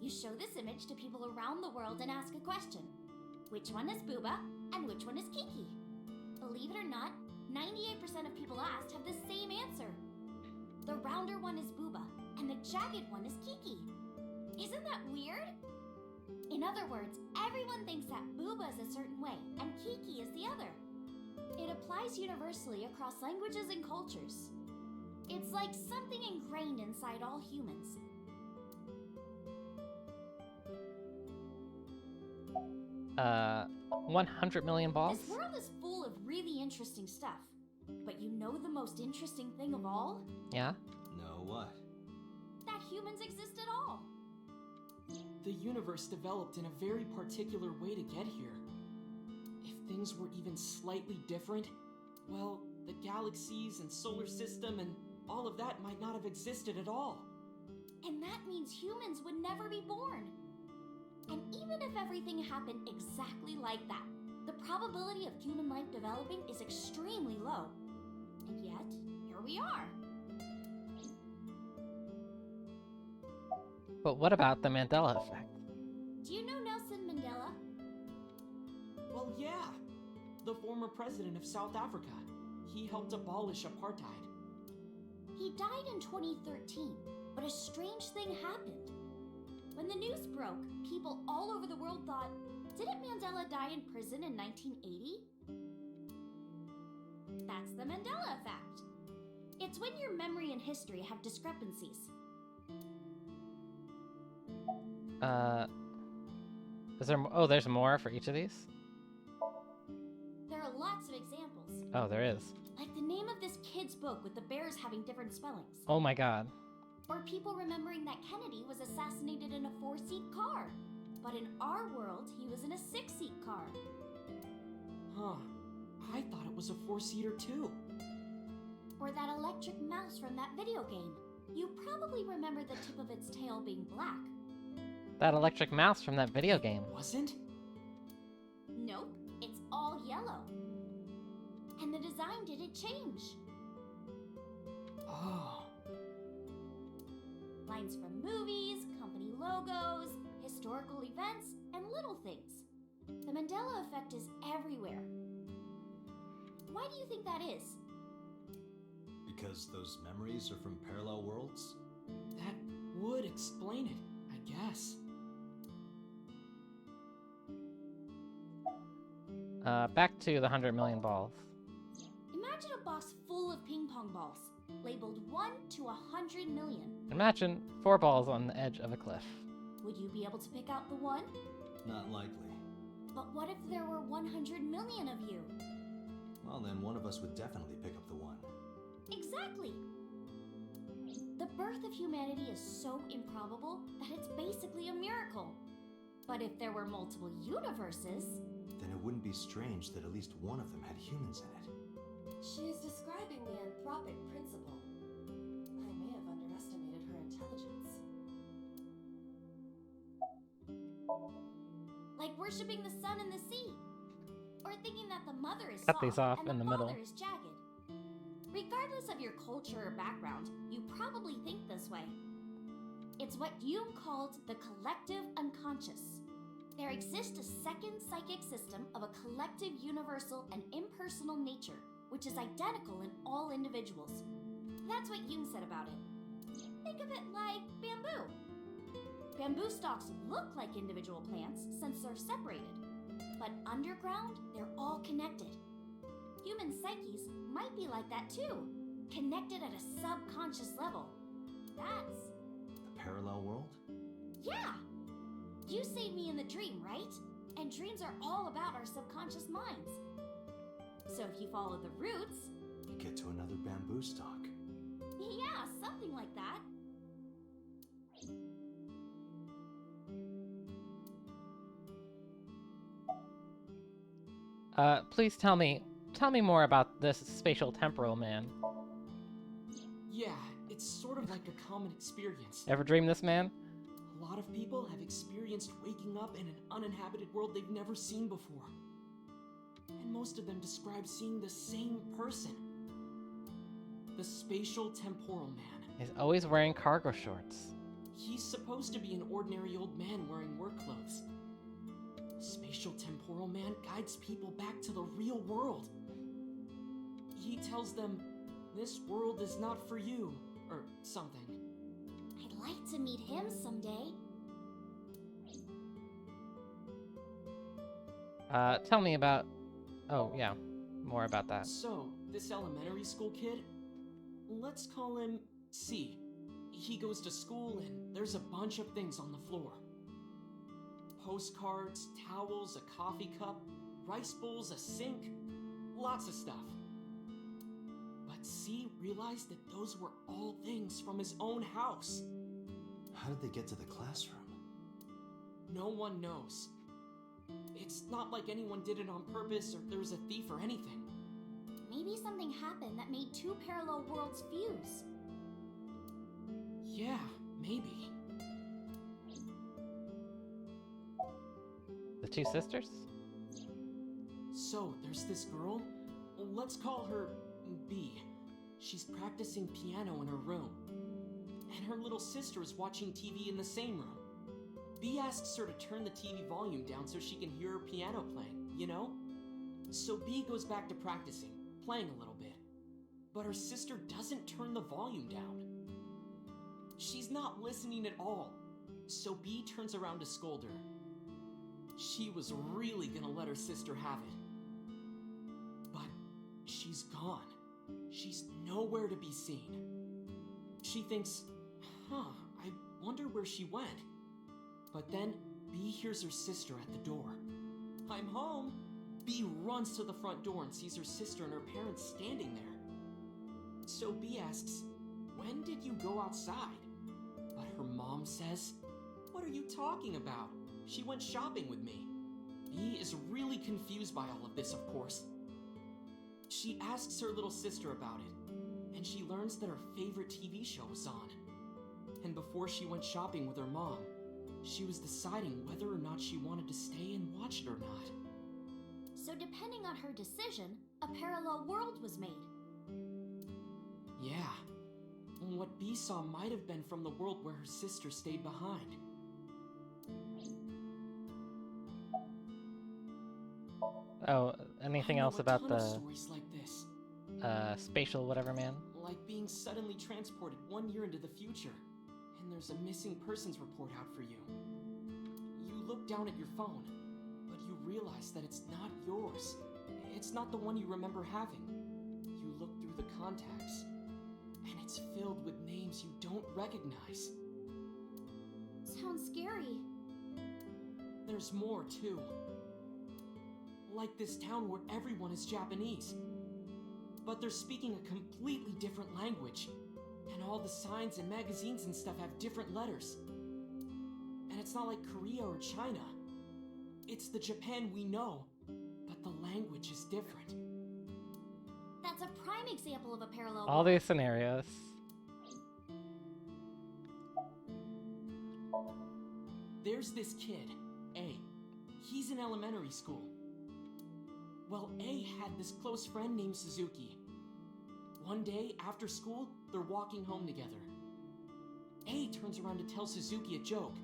You show this image to people around the world and ask a question. Which one is Booba and which one is Kiki? Believe it or not, 98% of people asked have the same answer. The rounder one is Booba and the jagged one is Kiki. Isn't that weird? In other words, everyone thinks that Booba is a certain way and Kiki is the other. It applies universally across languages and cultures. It's like something ingrained inside all humans. 100 million balls? This world is full of really interesting stuff. But you know the most interesting thing of all? Yeah? No, what? That humans exist at all. The universe developed in a very particular way to get here. If things were even slightly different, well, the galaxies and solar system and all of that might not have existed at all. And that means humans would never be born. And even if everything happened exactly like that, the probability of human life developing is extremely low. And yet, here we are. But what about the Mandela effect? Do you know Nelson Mandela? Well, yeah. The former president of South Africa. He helped abolish apartheid. He died in 2013, but a strange thing happened. When the news broke, people all over the world thought, didn't Mandela die in prison in 1980? That's the Mandela effect. It's when your memory and history have discrepancies. Is there? Oh, there's more for each of these? There are lots of examples. Oh, there is. Like the name of this kid's book with the bears having different spellings. Oh my god. Or people remembering that Kennedy was assassinated in a 4-seat car. But in our world, he was in a 6-seat car. Huh. I thought it was a 4-seater too. Or that electric mouse from that video game. You probably remember the tip of its tail being black. That electric mouse from that video game. Wasn't? Nope, it's all yellow. And the design didn't change. Oh. Lines from movies, company logos, historical events, and little things. The Mandela effect is everywhere. Why do you think that is? Because those memories are from parallel worlds? That would explain it, I guess. Back to the 100 million balls. Imagine a box full of ping pong balls, labeled 1 to 100 million. Imagine 4 balls on the edge of a cliff. Would you be able to pick out the one? Not likely. But what if there were 100 million of you? Well, then one of us would definitely pick up the one. Exactly! The birth of humanity is so improbable that it's basically a miracle. But if there were multiple universes... Then it wouldn't be strange that at least one of them had humans in it. She is describing the anthropic principle. like worshipping the sun and the sea. Or thinking that the mother is Cut soft these off and in the the father middle. is jagged. Regardless of your culture or background, you probably think this way. It's what Jung called the collective unconscious. There exists a second psychic system of a collective, universal, and impersonal nature, which is identical in all individuals. That's what Jung said about it. Think of it like bamboo. Bamboo stalks look like individual plants since they're separated. But underground, they're all connected. Human psyches might be like that too, connected at a subconscious level. That's... The parallel world? Yeah! You saved me in the dream, right? And dreams are all about our subconscious minds. So if you follow the roots... You get to another bamboo stalk. Yeah, something like that. Please tell me more about this spatial temporal man. Yeah, it's sort of like a common experience. Ever dream this man? A lot of people have experienced waking up in an uninhabited world they've never seen before. And most of them describe seeing the same person. The spatial temporal man. He's always wearing cargo shorts. He's supposed to be an ordinary old man wearing work clothes. The spatial temporal man guides people back to the real world. He tells them, this world is not for you, or something. I'd like to meet him someday. Tell me about... Oh, yeah. More about that. So, this elementary school kid, let's call him C. He goes to school and there's a bunch of things on the floor. Postcards, towels, a coffee cup, rice bowls, a sink, lots of stuff. But C realized that those were all things from his own house. How did they get to the classroom? No one knows. It's not like anyone did it on purpose or there was a thief or anything. Maybe something happened that made two parallel worlds fuse. Yeah, maybe. The two sisters? So, there's this girl. Let's call her B. She's practicing piano in her room. And her little sister is watching TV in the same room. B asks her to turn the TV volume down so she can hear her piano playing, you know? So B goes back to practicing, playing a little bit. But her sister doesn't turn the volume down. She's not listening at all. So B turns around to scold her. She was really gonna let her sister have it. But she's gone. She's nowhere to be seen. She thinks, I wonder where she went. But then B hears her sister at the door. I'm home. B runs to the front door and sees her sister and her parents standing there. So B asks, when did you go outside? But her mom says, what are you talking about? She went shopping with me. B is really confused by all of this, of course. She asks her little sister about it, and she learns that her favorite TV show was on. And before she went shopping with her mom, she was deciding whether or not she wanted to stay and watch it or not. So depending on her decision, a parallel world was made. Yeah. What B saw might have been from the world where her sister stayed behind. Oh, anything else about the stories like this? Spatial whatever man? Like being suddenly transported 1 year into the future, and there's a missing persons report out for you. You look down at your phone, but you realize that it's not yours. It's not the one you remember having. You look through the contacts, and it's filled with names you don't recognize. Sounds scary. There's more, too. Like this town where everyone is Japanese. But they're speaking a completely different language. And all the signs and magazines and stuff have different letters. And it's not like Korea or China. It's the Japan we know, but the language is different. That's a prime example of a parallel All world. these scenarios. There's this kid, A. he's in elementary school. Well, A had this close friend named Suzuki. One day, after school, they're walking home together. A turns around to tell Suzuki a joke.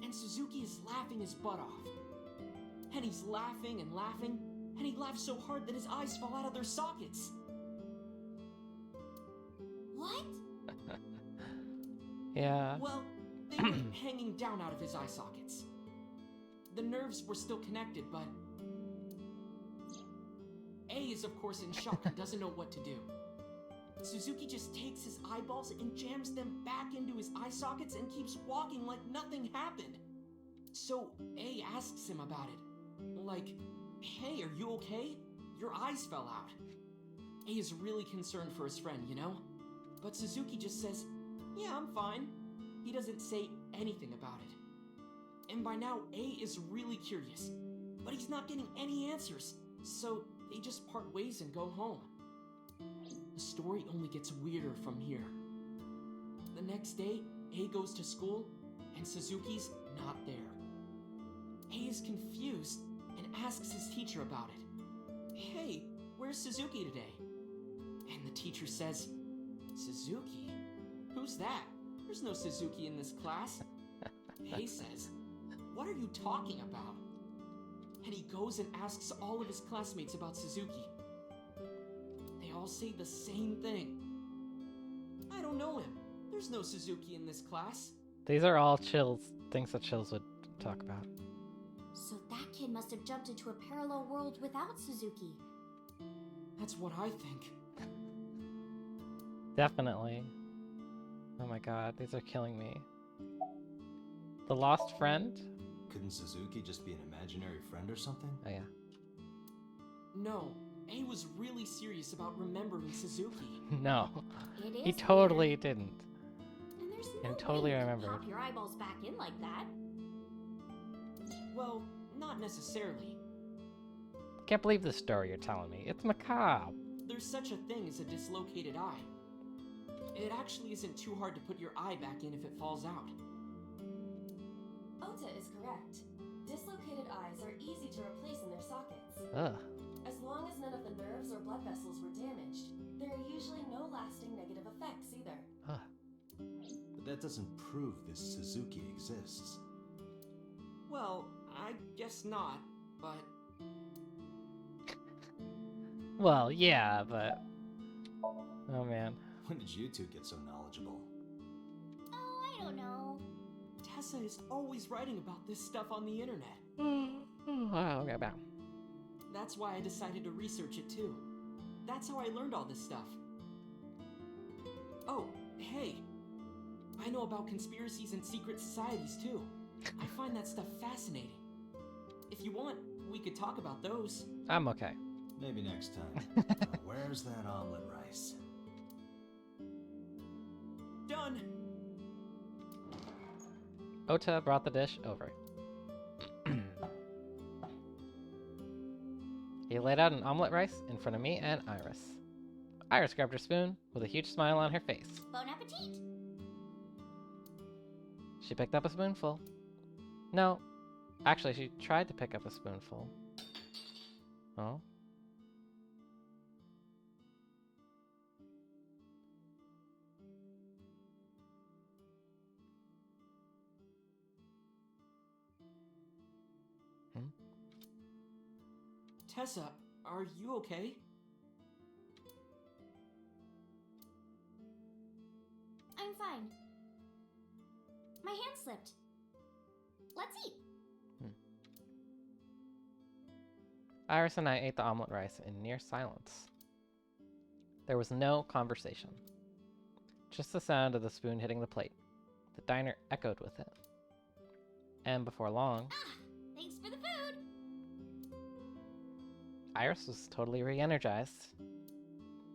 And Suzuki is laughing his butt off. And he's laughing and laughing, and he laughs so hard that his eyes fall out of their sockets. What? Yeah. Well, they were hanging down out of his eye sockets. The nerves were still connected, but A is of course in shock and doesn't know what to do. Suzuki just takes his eyeballs and jams them back into his eye sockets and keeps walking like nothing happened. So A asks him about it. Like, hey, are you okay? Your eyes fell out. A is really concerned for his friend, you know? But Suzuki just says, yeah, I'm fine. He doesn't say anything about it. And by now, A is really curious, but he's not getting any answers, so they just part ways and go home. The story only gets weirder from here. The next day, A goes to school, and Suzuki's not there. A is confused and asks his teacher about it. Hey, where's Suzuki today? And the teacher says, Suzuki? Who's that? There's no Suzuki in this class. A says, what are you talking about? And he goes and asks all of his classmates about Suzuki. They all say the same thing. I don't know him. There's no Suzuki in this class. These are all things that Chills would talk about. So that kid must have jumped into a parallel world without Suzuki. That's what I think. Definitely. Oh my god, these are killing me. The lost friend? Couldn't Suzuki just be an imaginary friend or something? Oh yeah. No, A was really serious about remembering Suzuki. No. It is He totally weird. didn't. And there's no And totally way you remembered. can pop your eyeballs back in like that. Well, not necessarily. Can't believe this story you're telling me. It's macabre. There's such a thing as a dislocated eye. It actually isn't too hard to put your eye back in if it falls out. Ota is correct. Dislocated eyes are easy to replace in their sockets. Ugh. As long as none of the nerves or blood vessels were damaged, there are usually no lasting negative effects either. Ugh. But that doesn't prove this Suzuki exists. Well, I guess not, but... Well, yeah, but... Oh man. When did you two get so knowledgeable? Oh, I don't know. Tessa is always writing about this stuff on the internet. Oh, okay, wow. That's why I decided to research it too. That's how I learned all this stuff. Oh, hey. I know about conspiracies and secret societies too. I find that stuff fascinating. If you want, we could talk about those. I'm okay. Maybe next time. Where's that omelet rice? Done! Ota brought the dish over. He laid out an omelet rice in front of me and Iris. Iris grabbed her spoon with a huge smile on her face. Bon appetit! She picked up a spoonful. No. Actually, she tried to pick up a spoonful. Oh? Tessa, are you okay? I'm fine. My hand slipped. Let's eat. Iris and I ate the omelet rice in near silence. There was no conversation. Just the sound of the spoon hitting the plate. The diner echoed with it. And before long... Thanks for the food! Iris was totally re-energized.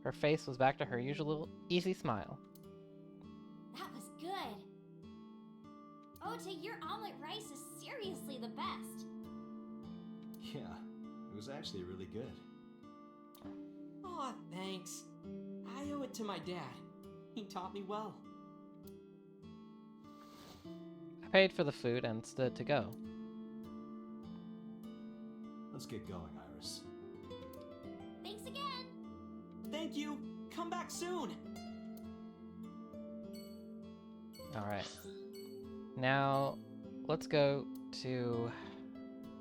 Her face was back to her usual easy smile. That was good. Ota, your omelet rice is seriously the best. Yeah, it was actually really good. Aw, thanks. I owe it to my dad. He taught me well. I paid for the food and stood to go. Let's get going, Iris. Thanks again! Thank you! Come back soon! Alright. Now, let's go to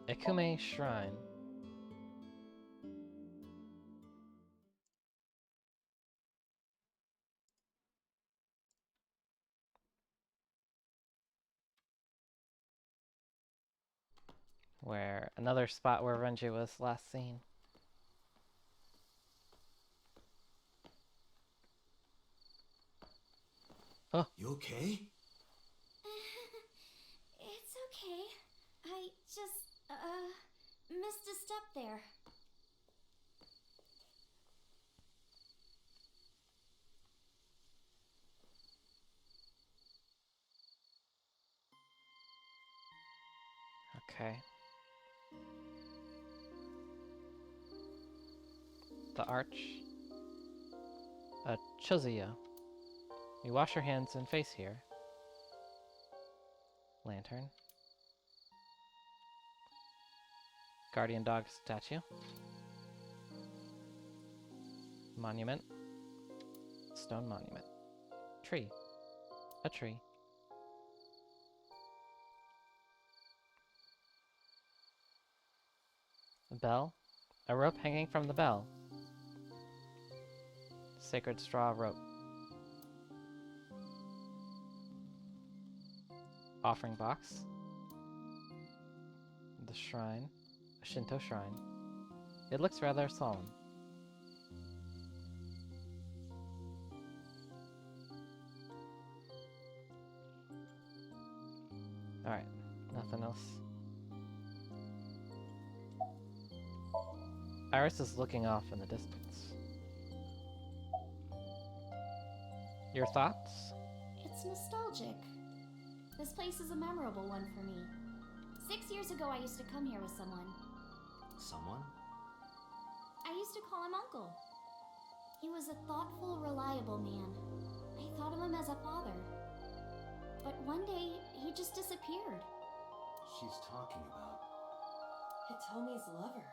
Ikume Shrine. Where another spot where Renji was last seen. Oh. You okay? It's okay. I just, missed a step there. Okay. The arch. Chozuya. You wash your hands and face here. Lantern. Guardian dog statue. Monument. Stone monument. Tree. A tree. A bell. A rope hanging from the bell. Sacred straw rope. Offering box. The shrine. A Shinto shrine. It looks rather solemn. Alright, nothing else. Iris is looking off in the distance. Your thoughts? It's nostalgic. This place is a memorable one for me. 6 years ago, I used to come here with someone. Someone? I used to call him Uncle. He was a thoughtful, reliable man. I thought of him as a father. But one day, he just disappeared. She's talking about Hitomi's lover.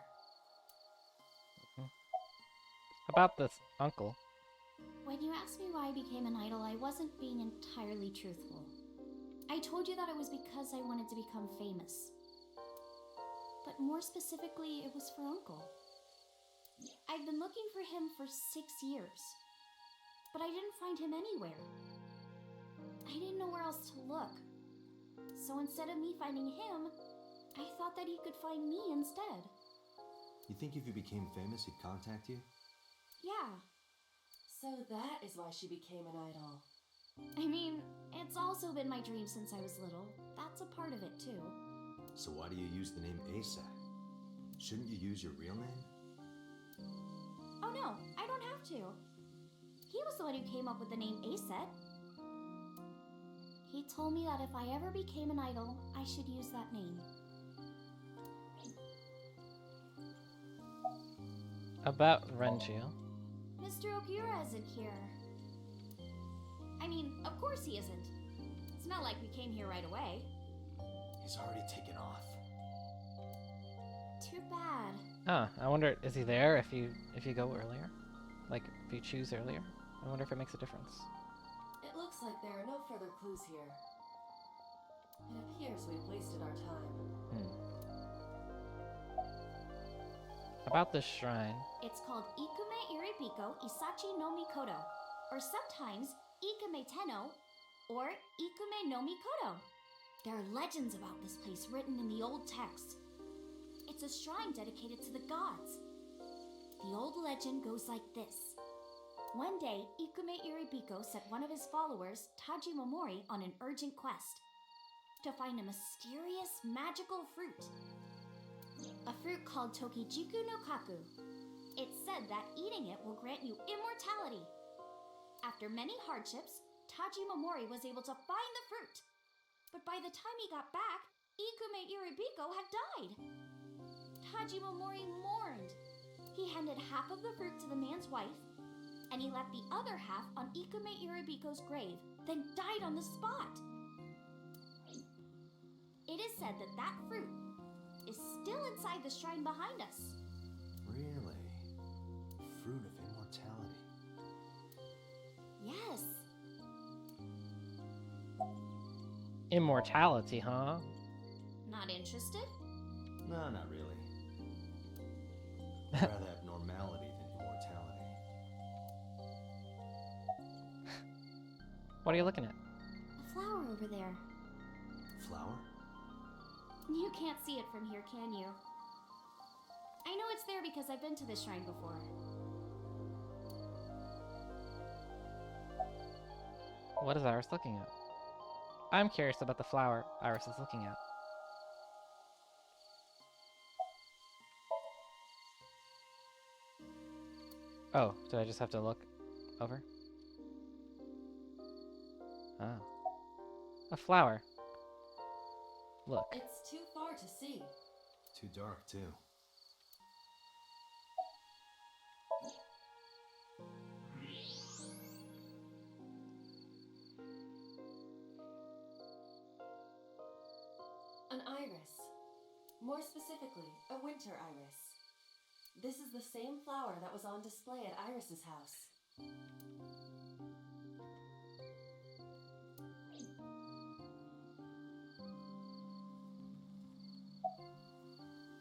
About this uncle. When you asked me why I became an idol, I wasn't being entirely truthful. I told you that it was because I wanted to become famous. But more specifically, it was for Uncle. I've been looking for him for 6 years, but I didn't find him anywhere. I didn't know where else to look. So instead of me finding him, I thought that he could find me instead. You think if you became famous, he'd contact you? Yeah. So that is why she became an idol. I mean, it's also been my dream since I was little. That's a part of it, too. So why do you use the name ASAP? Shouldn't you use your real name? Oh no, I don't have to. He was the one who came up with the name Aset. He told me that if I ever became an idol, I should use that name. About Renju. Mr. Okiura isn't here. I mean, of course he isn't. It's not like we came here right away. He's already taken off. Too bad. Ah, I wonder, is he there if you go earlier? Like, if you choose earlier? I wonder if it makes a difference. It looks like there are no further clues here. It appears we've wasted our time. About this shrine. It's called Ikume Iribiko Isachi no Mikoto, or sometimes Ikume Tenno, or Ikume no Mikoto. There are legends about this place written in the old text. It's a shrine dedicated to the gods. The old legend goes like this. One day, Ikume Iribiko sent one of his followers, Taji Momori, on an urgent quest to find a mysterious magical fruit. A fruit called Tokijiku no Kaku. It's said that eating it will grant you immortality. After many hardships, Taji Momori was able to find the fruit. But by the time he got back, Ikume Iribiko had died. Taji Momori mourned. He handed half of the fruit to the man's wife, and he left the other half on Ikume Iribiko's grave, then died on the spot. It is said that that fruit, is still inside the shrine behind us. Really? Fruit of immortality. Yes. Immortality, huh? Not interested? No, not really. I'd rather have normality than immortality. What are you looking at? A flower over there. Flower? You can't see it from here, can you? I know it's there because I've been to this shrine before. What is Iris looking at? I'm curious about the flower Iris is looking at. Oh, did I just have to look over? Ah. A flower. Look. It's too far to see. Too dark, too. An iris. More specifically, a winter iris. This is the same flower that was on display at Iris's house.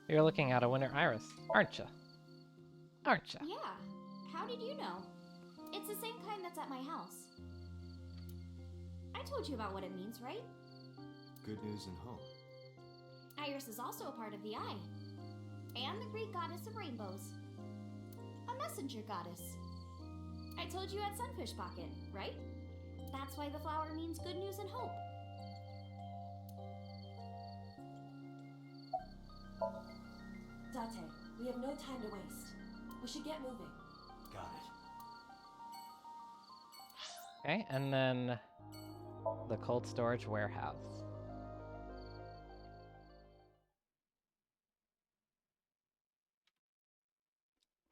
You're looking at a winter iris, aren't you? Aren't you? Yeah. How did you know? It's the same kind that's at my house. I told you about what it means, right? Good news and hope. Iris is also a part of the eye. And the Greek goddess of rainbows. A messenger goddess. I told you at Sunfish Pocket, right? That's why the flower means good news and hope. Date, we have no time to waste. We should get moving. Got it. Okay, and then the cold storage warehouse.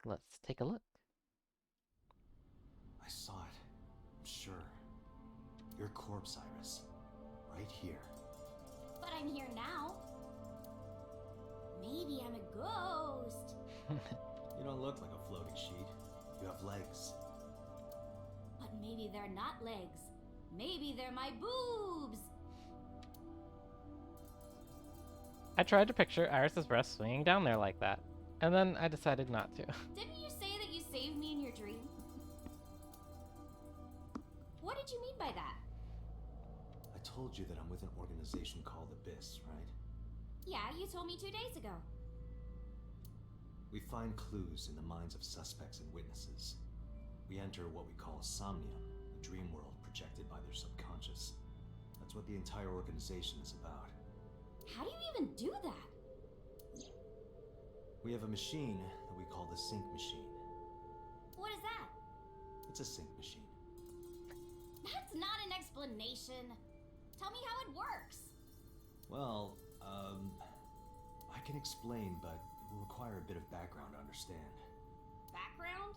Let's take a look. I saw it. I'm sure. Your corpse, Iris. Right here. But I'm here now. Maybe I'm a ghost. You don't look like a floating sheet. You have legs. But maybe they're not legs. Maybe they're my boobs. I tried to picture Iris's breast swinging down there like that, and then I decided not to. Didn't you say that you saved me in your dream? What did you mean by that? I told you that I'm with an organization called Abyss, right? Yeah, you told me 2 days ago. We find clues in the minds of suspects and witnesses. We enter what we call Somnium, a dream world projected by their subconscious. That's what the entire organization is about. How do you even do that? We have a machine that we call the sync machine. What is that? It's a sync machine. That's not an explanation. Tell me how it works. Well, I can explain, but it will require a bit of background to understand. Background?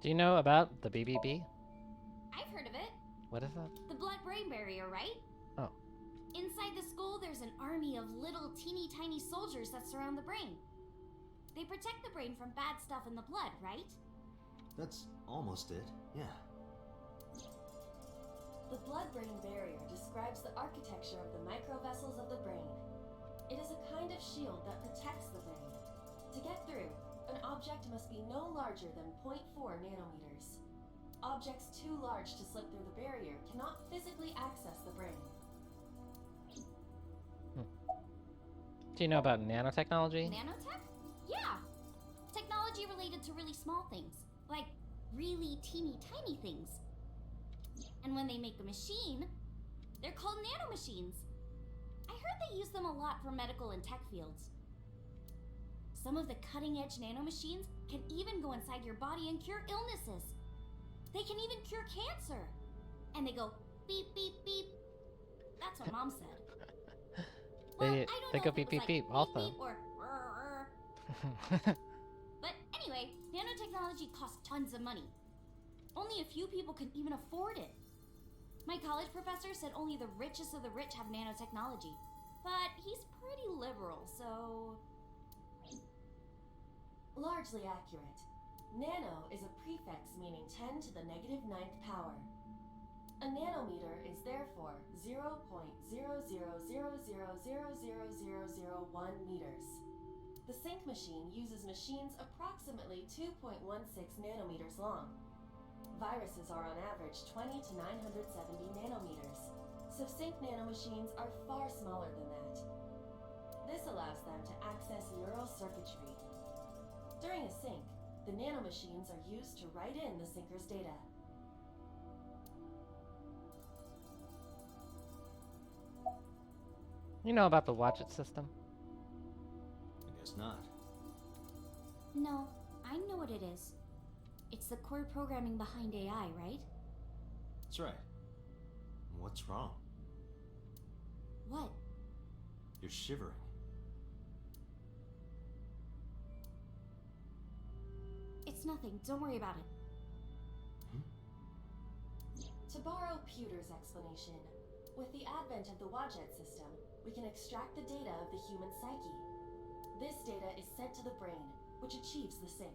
Do you know about the BBB? I've heard of it. What is that? The blood-brain barrier, right? Oh. Inside the skull, there's an army of little teeny tiny soldiers that surround the brain. They protect the brain from bad stuff in the blood, right? That's almost it, yeah. The blood-brain barrier describes the architecture of the microvessels of the brain. It is a kind of shield that protects the brain. To get through, an object must be no larger than 0.4 nanometers. Objects too large to slip through the barrier cannot physically access the brain. Do you know about nanotechnology? Nanotech? Yeah! Technology related to really small things. Like really teeny tiny things. And when they make a machine, they're called nanomachines. I heard they use them a lot for medical and tech fields. Some of the cutting-edge nanomachines can even go inside your body and cure illnesses. They can even cure cancer. And they go beep, beep, beep. That's what Mom said. Well, I don't know go if beep, it was beep, like beep, also. Beep or But anyway, nanotechnology costs tons of money. Only a few people can even afford it. My college professor said only the richest of the rich have nanotechnology. But he's pretty liberal, so... Largely accurate. Nano is a prefix meaning 10 to the negative 9th power. A nanometer is therefore 0.0000000001 meters. The sync machine uses machines approximately 2.16 nanometers long. Viruses are on average 20 to 970 nanometers, so sync nanomachines are far smaller than that. This allows them to access neural circuitry. During a sync, the nanomachines are used to write in the syncer's data. You know about the watch it system? I guess not. No, I know what it is. It's the core programming behind AI, right? That's right. What's wrong? What? You're shivering. It's nothing. Don't worry about it. To borrow Pewter's explanation, with the advent of the Wadjet system, we can extract the data of the human psyche. This data is sent to the brain, which achieves the sync.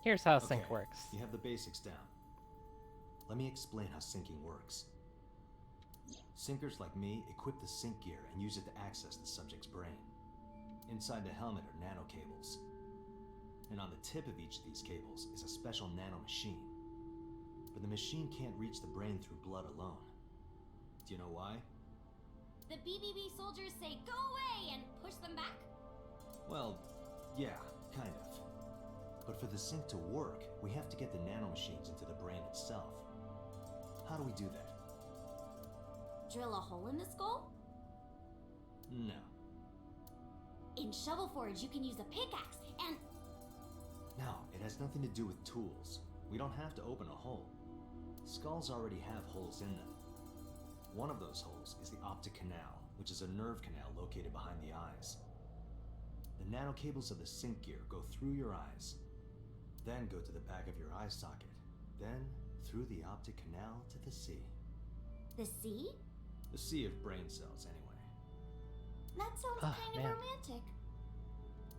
Here's how sync works. You have the basics down. Let me explain how syncing works. Syncers like me equip the sync gear and use it to access the subject's brain. Inside the helmet are nanocables. And on the tip of each of these cables is a special nanomachine. But the machine can't reach the brain through blood alone. Do you know why? The BBB soldiers say, "Go away!" and push them back? Well, yeah, kind of. But for the sync to work, we have to get the nanomachines into the brain itself. How do we do that? Drill a hole in the skull? No. In Shovel Forge, you can use a pickaxe and... No, it has nothing to do with tools. We don't have to open a hole. Skulls already have holes in them. One of those holes is the optic canal, which is a nerve canal located behind the eyes. The nanocables of the sync gear go through your eyes, then go to the back of your eye socket, then through the optic canal to the sea. The sea? The sea of brain cells, anyway. That sounds kind of romantic.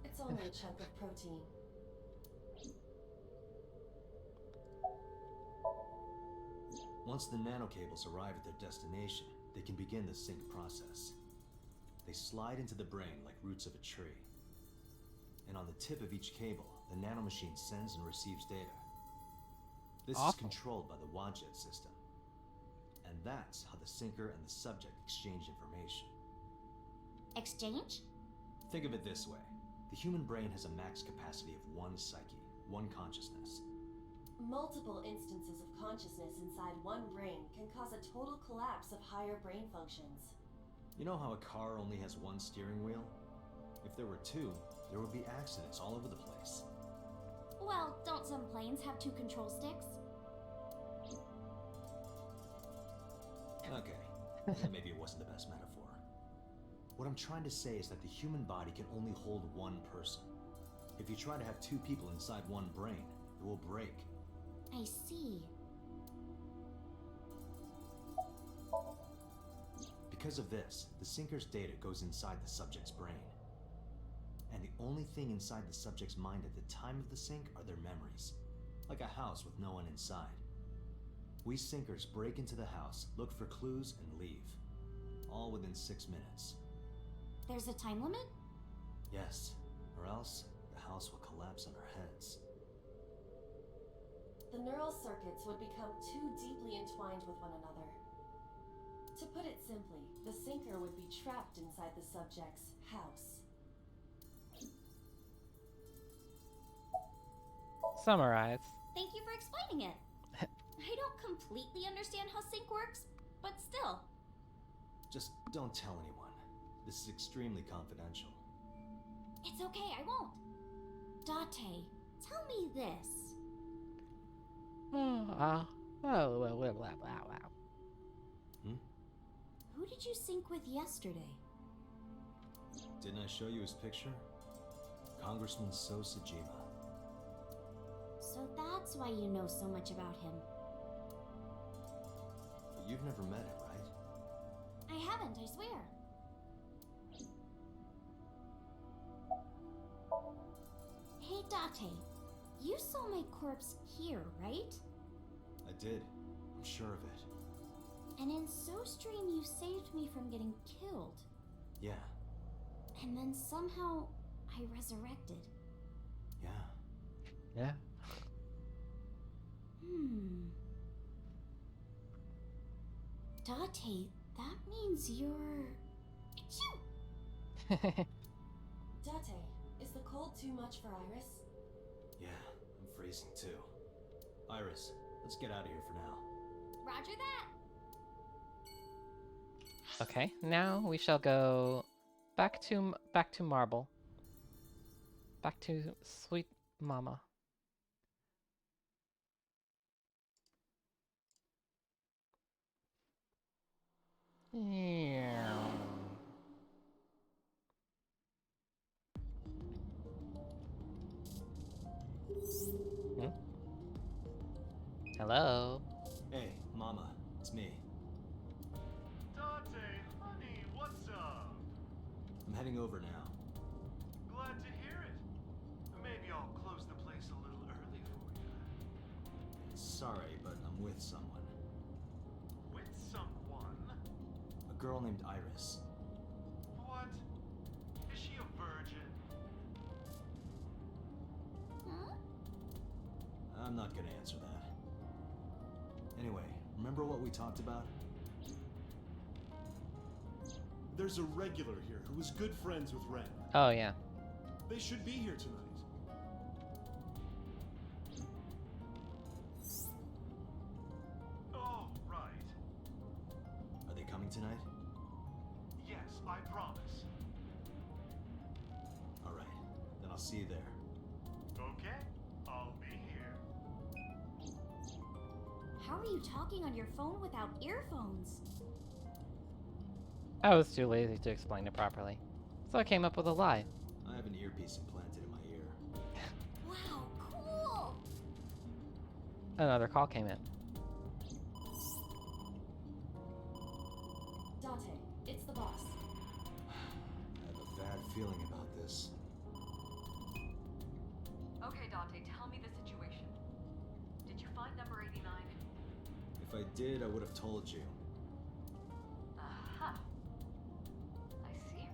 It's only a chunk of protein. Once the nanocables arrive at their destination, they can begin the sync process. They slide into the brain like roots of a tree. And on the tip of each cable, the nanomachine sends and receives data. This is controlled by the Wadjet system. And that's how the syncer and the subject exchange information. Exchange? Think of it this way. The human brain has a max capacity of one psyche, one consciousness. Multiple instances of consciousness inside one brain can cause a total collapse of higher brain functions. You know how a car only has one steering wheel? If there were two, there would be accidents all over the place. Well, don't some planes have two control sticks? Okay, maybe it wasn't the best metaphor. What I'm trying to say is that the human body can only hold one person. If you try to have two people inside one brain, it will break. I see. Because of this, the syncer's data goes inside the subject's brain. And the only thing inside the subject's mind at the time of the sync are their memories. Like a house with no one inside. We syncers break into the house, look for clues, and leave. All within 6 minutes. There's a time limit? Yes, or else the house will collapse on our heads. The neural circuits would become too deeply entwined with one another. To put it simply, the syncer would be trapped inside the subject's house. Summarize. Thank you for explaining it. I don't completely understand how sync works, but still. Just don't tell anyone. This is extremely confidential. It's okay, I won't. Date, tell me this. Who did you sync with yesterday? Didn't I show you his picture? Congressman Sojima. So that's why you know so much about him. But you've never met him, right? I haven't, I swear. Hey, Date. You saw my corpse here, right? I did. I'm sure of it. And in SoStream, you saved me from getting killed. Yeah. And then somehow, I resurrected. Yeah. Yeah. Date, that means you're... Achoo! Date, is the cold too much for Iris? Yeah, I'm freezing too. Iris, let's get out of here for now. Roger that! Okay, now we shall go back to Marble. Back to sweet mama. Yeah. Hello. Hey, Mama, it's me. Dante, honey, what's up? I'm heading over now. Glad to hear it. Maybe I'll close the place a little early for you. Sorry, but I'm with someone. With someone? A girl named Iris. What? Is she a virgin? Huh? I'm not gonna answer that. Anyway, remember what we talked about? There's a regular here who was good friends with Ren. Oh, yeah. They should be here tonight. Oh, right. Are they coming tonight? Yes, I promise. Alright, then I'll see you there. Okay, I'll be here. How are you talking on your phone without earphones? I was too lazy to explain it properly, so I came up with a lie. I have an earpiece implanted in my ear. Wow, cool! Another call came in. Dante, it's the boss. I have a bad feeling about this. Okay, Dante, tell me the situation. Did you find number 89? If I did, I would have told you. Aha. I see.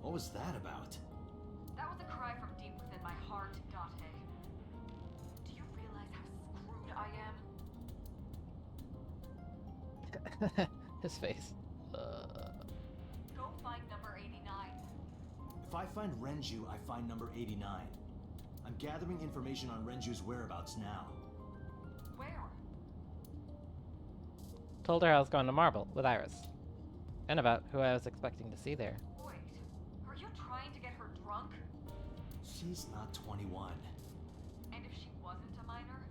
What was that about? That was a cry from deep within my heart, Dante. Do you realize how screwed I am? His face. Go find number 89. If I find Renju, I find number 89. I'm gathering information on Renju's whereabouts now. Where? Told her I was going to Marble with Iris. And about who I was expecting to see there. Wait, are you trying to get her drunk? She's not 21. And if she wasn't a minor?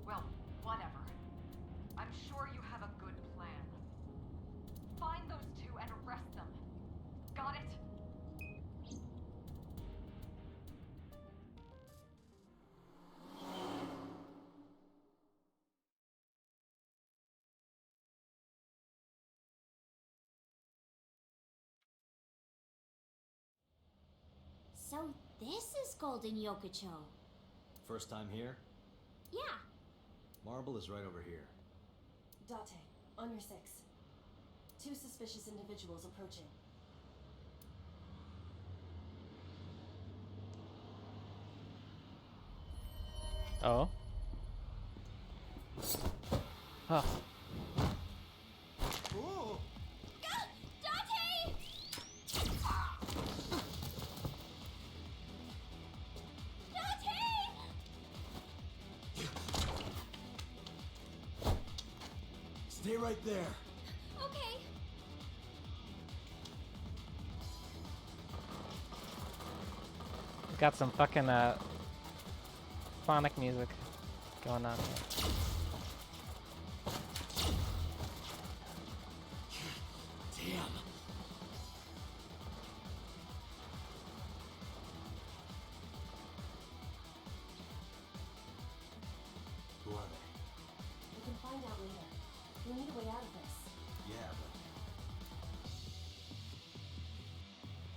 Well, whatever. I'm sure you have a good plan. Find those two and arrest them. Got it? So this is Golden Yokocho. First time here? Yeah. Marble is right over here. Date, on your 6. 2 suspicious individuals approaching. Oh. Oh. Oh! Dante! Dante! Stay right there. Okay. Got some fucking phonic music going on here. Damn. Who are they? We can find out later. We'll need a way out of this. Yeah,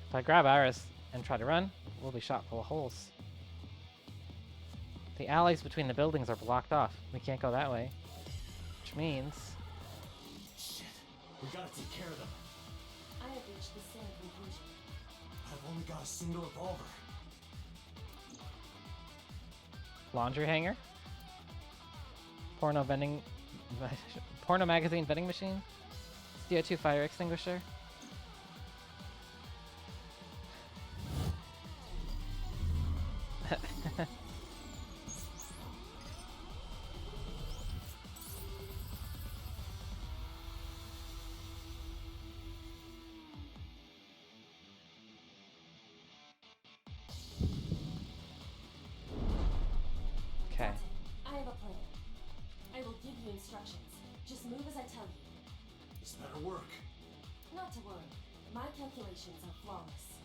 but If I grab Iris and try to run, we'll be shot full of holes. The alleys between the buildings are blocked off. We can't go that way. Which means... shit. We gotta take care of them. I have reached the same conclusion. I've only got a single revolver. Laundry hanger? Porno vending... porno magazine vending machine? CO2 fire extinguisher? Okay. I have a plan. I will give you instructions. Just move as I tell you. This better work. Not to worry. My calculations are flawless.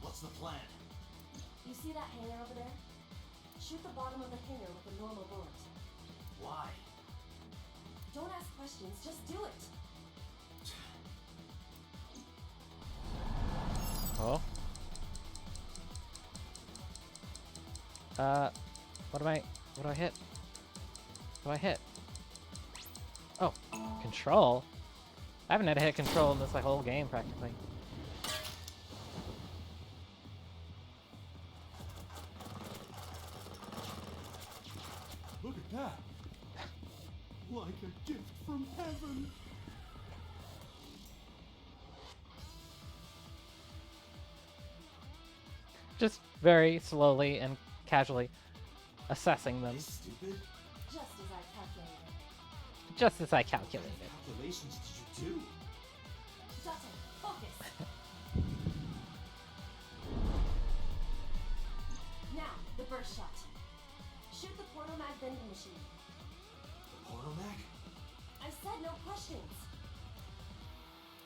What's the plan? You see that hanger over there? Shoot the bottom of the hanger with a normal bullet. Why? Don't ask questions, just do it. Oh. What do I hit? What do I hit? Oh, control? I haven't had to hit control in this like whole game practically. Look at that. Like a gift from heaven. Just very slowly and casually assessing them. Stupid? Just as I calculated. Just as I calculated. What calculations did you do? Dutton, focus. Now, the burst shot. Shoot the porno mag vending machine. The pornomag? I said no questions.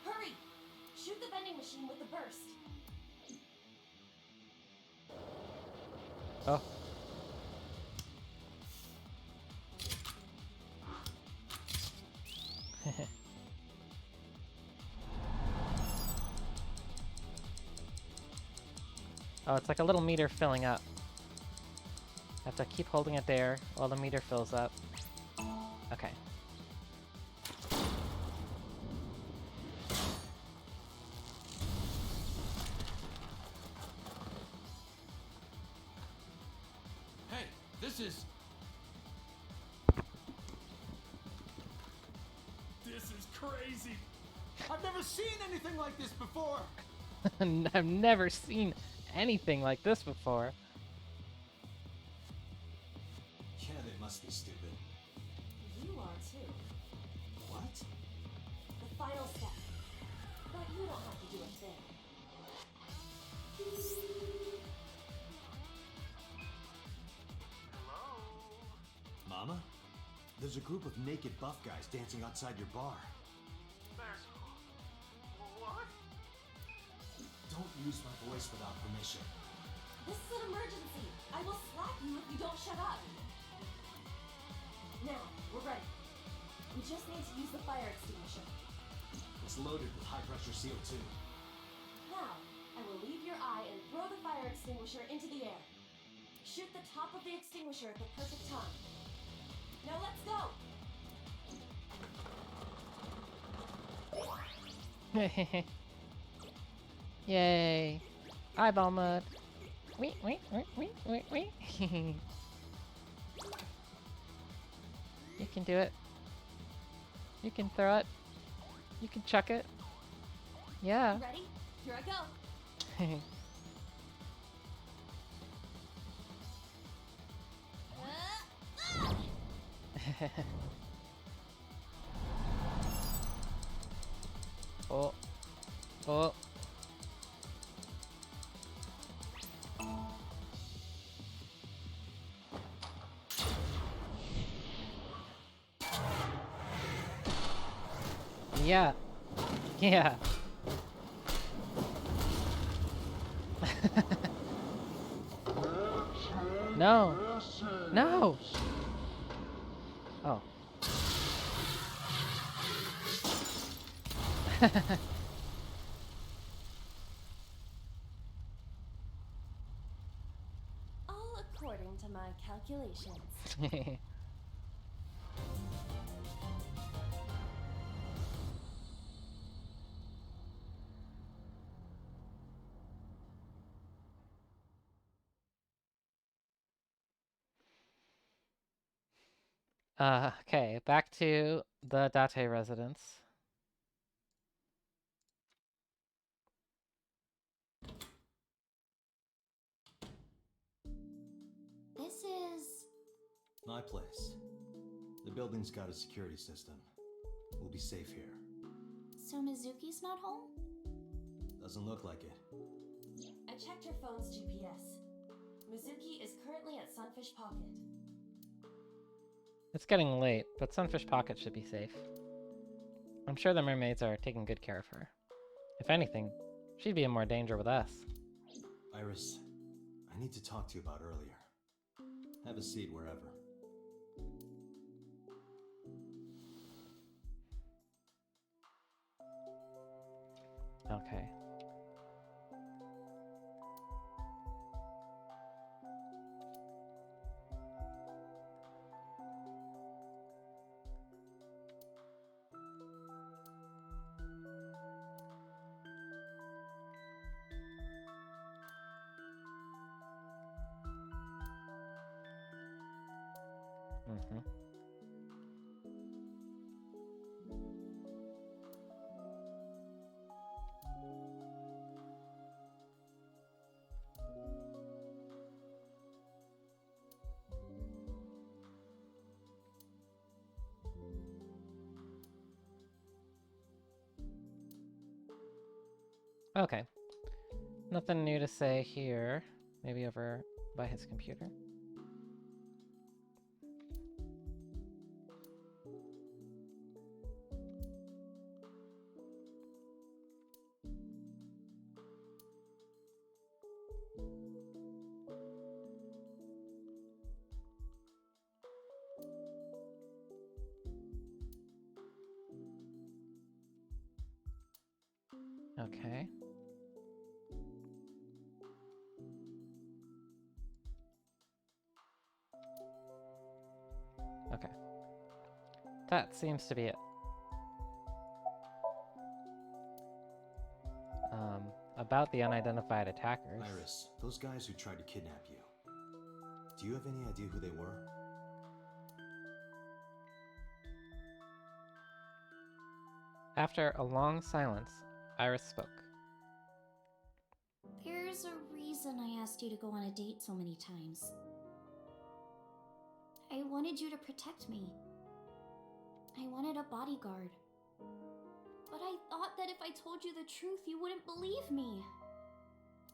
Hurry! Shoot the vending machine with the burst. Oh. Oh, it's like a little meter filling up. I have to keep holding it there while the meter fills up. Okay. Hey, this is... This is crazy. I've never seen anything like this before. I've never seen anything like this before. Yeah, they must be stupid. You are too. What? The final step. But you don't have to do a thing. Mama? There's a group of naked buff guys dancing outside your bar. There's... what? Don't use my voice without permission. This is an emergency. I will slap you if you don't shut up. Now, we're ready. We just need to use the fire extinguisher. It's loaded with high-pressure CO2. Now, I will leave your eye and throw the fire extinguisher into the air. Shoot the top of the extinguisher at the perfect time. Now let's go! Yay. Eyeball mud. Wee, wee, wee, wee, wee, wee. You can do it. You can throw it. You can chuck it. Yeah. Ready? Here I go. Oh. Oh. Yeah. Yeah. No. No. Oh. All according to my calculations. Okay, back to the Date residence. This is... My place. The building's got a security system. We'll be safe here. So Mizuki's not home? Doesn't look like it. I checked her phone's GPS. Mizuki is currently at Sunfish Pocket. It's getting late, but Sunfish Pocket should be safe. I'm sure the mermaids are taking good care of her. If anything, she'd be in more danger with us. Iris, I need to talk to you about earlier. Have a seat wherever. Okay. Mm-hmm. Okay. Nothing new to say here. Maybe over by his computer. Okay. Okay. That seems to be it. About the unidentified attackers. Iris, those guys who tried to kidnap you. Do you have any idea who they were? After a long silence, Iris spoke. There's a reason I asked you to go on a date so many times. I wanted you to protect me. I wanted a bodyguard. But I thought that if I told you the truth, you wouldn't believe me.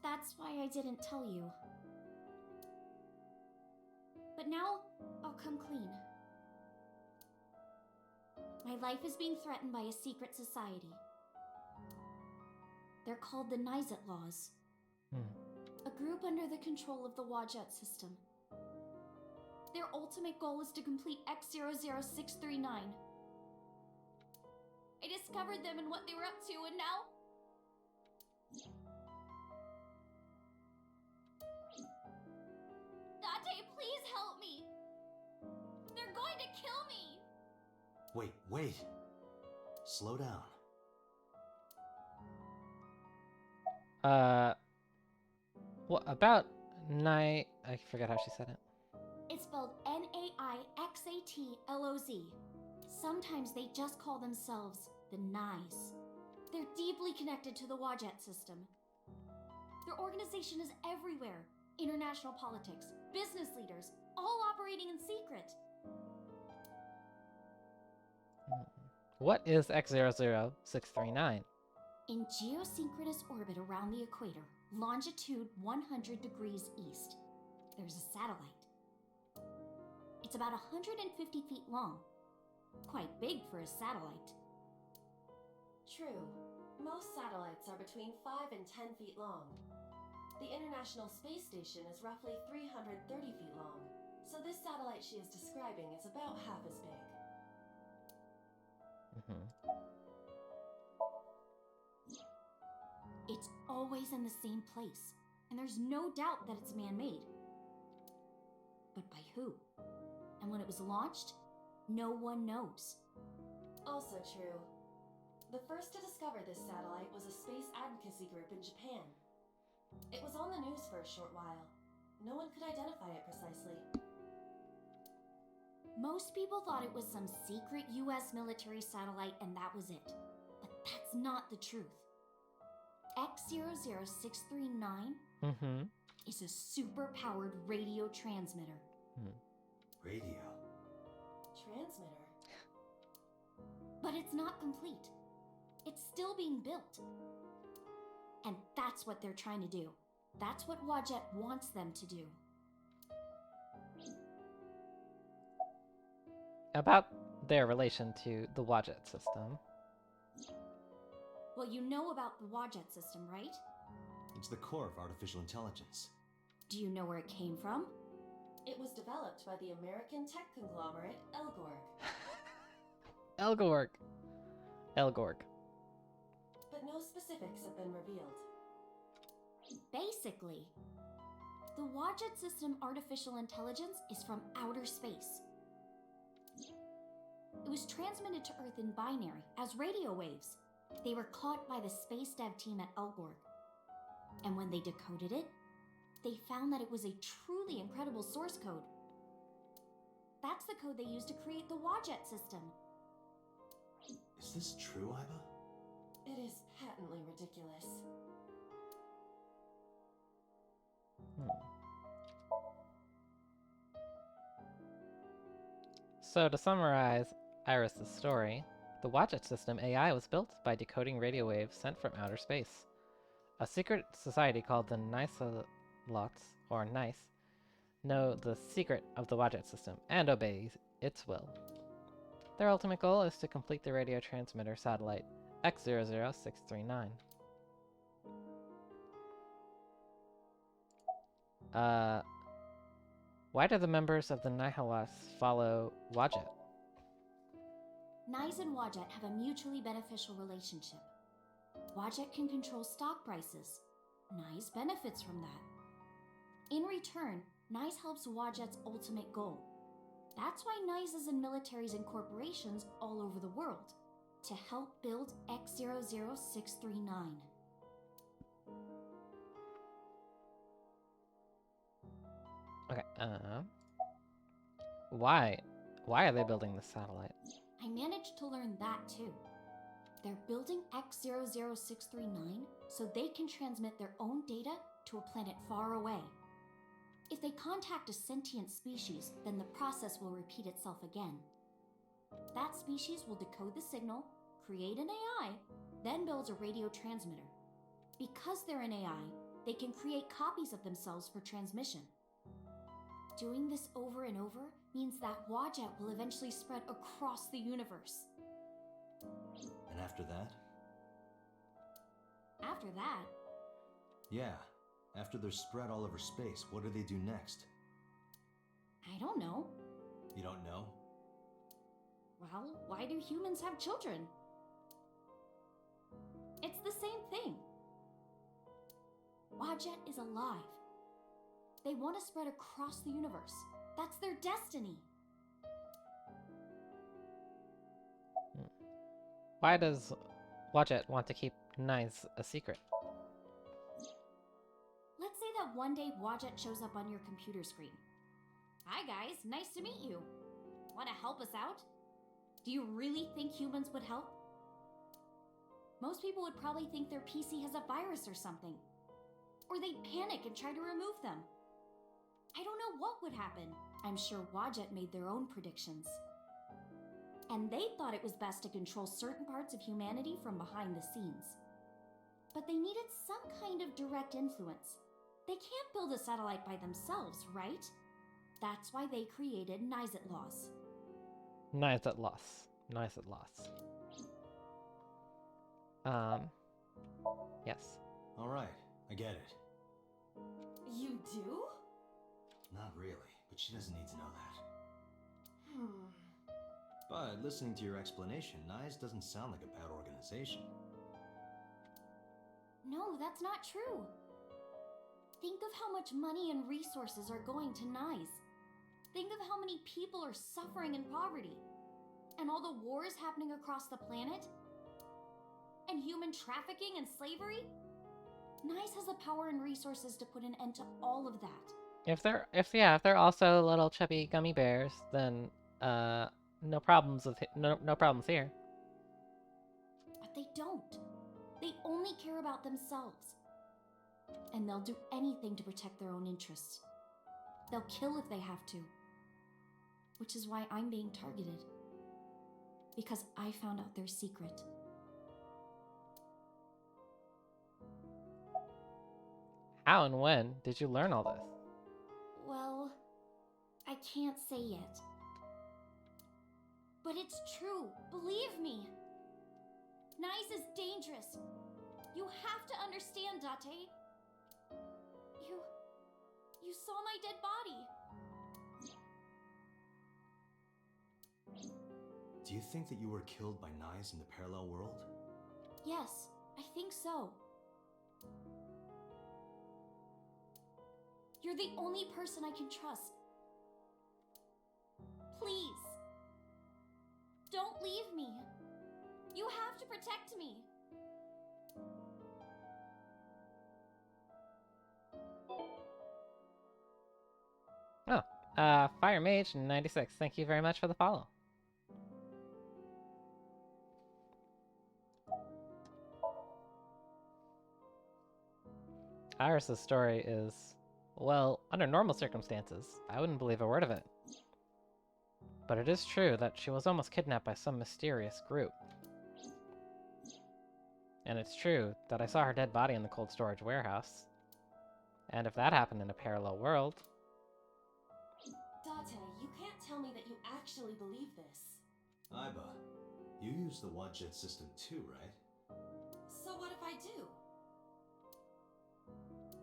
That's why I didn't tell you. But now, I'll come clean. My life is being threatened by a secret society. They're called the Nizet Laws. A group under the control of the Wajet system. Their ultimate goal is to complete X00639. I discovered them and what they were up to, and now... Date, please help me! They're going to kill me! Wait. Slow down. What about night? I forget how she said it. It's spelled Naixatloz. Sometimes they just call themselves the Nyes. They're deeply connected to the Wajet system. Their organization is everywhere. International politics, business leaders, all operating in secret. What is X00639? In geosynchronous orbit around the equator, longitude 100 degrees east, there's a satellite. It's about 150 feet long. Quite big for a satellite. True. Most satellites are between 5 and 10 feet long. The International Space Station is roughly 330 feet long, so this satellite she is describing is about half as big. It's always in the same place, and there's no doubt that it's man-made. But by who? And when it was launched, no one knows. Also true. The first to discover this satellite was a space advocacy group in Japan. It was on the news for a short while. No one could identify it precisely. Most people thought it was some secret US military satellite and that was it. But that's not the truth. X00639 is a super-powered radio transmitter. Radio? Transmitter? But it's not complete. It's still being built. And that's what they're trying to do. That's what Wadjet wants them to do. About their relation to the Wadjet system. Well, you know about the Wadjet system, right? It's the core of artificial intelligence. Do you know where it came from? It was developed by the American tech conglomerate Elgorg. Elgorg. But no specifics have been revealed. Basically, the Wadjet system artificial intelligence is from outer space. It was transmitted to Earth in binary, as radio waves. They were caught by the space dev team at Elgorg. And when they decoded it, they found that it was a truly incredible source code. That's the code they used to create the Wadjet system. Is this true, Iba? It is patently ridiculous. So to summarize Iris' story, the Wadjet system AI was built by decoding radio waves sent from outer space. A secret society called the Nicelots, or Nice, know the secret of the Wadjet system and obey its will. Their ultimate goal is to complete the radio transmitter satellite X00639. Why do the members of the Nihilots follow Wadjet? Nice and Wadjet have a mutually beneficial relationship. Wadjet can control stock prices. Nice benefits from that. In return, Nice helps Wadjet's ultimate goal. That's why Nice is in militaries and corporations all over the world, to help build X00639. Okay, why are they building this satellite? I managed to learn that too. They're building X00639 so they can transmit their own data to a planet far away. If they contact a sentient species, then the process will repeat itself again. That species will decode the signal, create an AI, then build a radio transmitter. Because they're an AI, they can create copies of themselves for transmission. Doing this over and over means that Wadjet will eventually spread across the universe. And after that? After that, Yeah. After they're spread all over space, what do they do next? I don't know. You don't know? Well, why do humans have children? It's the same thing. Wadjet is alive. They want to spread across the universe. That's their destiny. Why does Wadjet want to keep Nice a secret? Let's say that one day Wadjet shows up on your computer screen. Hi guys, nice to meet you. Want to help us out? Do you really think humans would help? Most people would probably think their PC has a virus or something. Or they'd panic and try to remove them. I don't know what would happen. I'm sure Wadjet made their own predictions. And they thought it was best to control certain parts of humanity from behind the scenes. But they needed some kind of direct influence. They can't build a satellite by themselves, right? That's why they created Nizet laws. Nice at loss. Yes. Alright, I get it. You do? Not really, but she doesn't need to know that. Hmm. But listening to your explanation, Nyes doesn't sound like a bad organization. No, that's not true. Think of how much money and resources are going to Nyes. Think of how many people are suffering in poverty. And all the wars happening across the planet. And human trafficking and slavery. Nyes has the power and resources to put an end to all of that. If they're also little chubby gummy bears, then no problems no problems here. But they don't. They only care about themselves. And they'll do anything to protect their own interests. They'll kill if they have to. Which is why I'm being targeted. Because I found out their secret. How and when did you learn all this? Well, I can't say yet. But it's true, believe me. Nyes is dangerous. You have to understand, Date. You saw my dead body. Do you think that you were killed by Nyes in the parallel world? Yes, I think so. You're the only person I can trust. Please. Don't leave me. You have to protect me. Oh, Fire Mage 96. Thank you very much for the follow. Iris's story is, well, under normal circumstances, I wouldn't believe a word of it. But it is true that she was almost kidnapped by some mysterious group. And it's true that I saw her dead body in the cold storage warehouse. And if that happened in a parallel world... Date, you can't tell me that you actually believe this. Aiba, you use the Wadjet system too, right? So what if I do?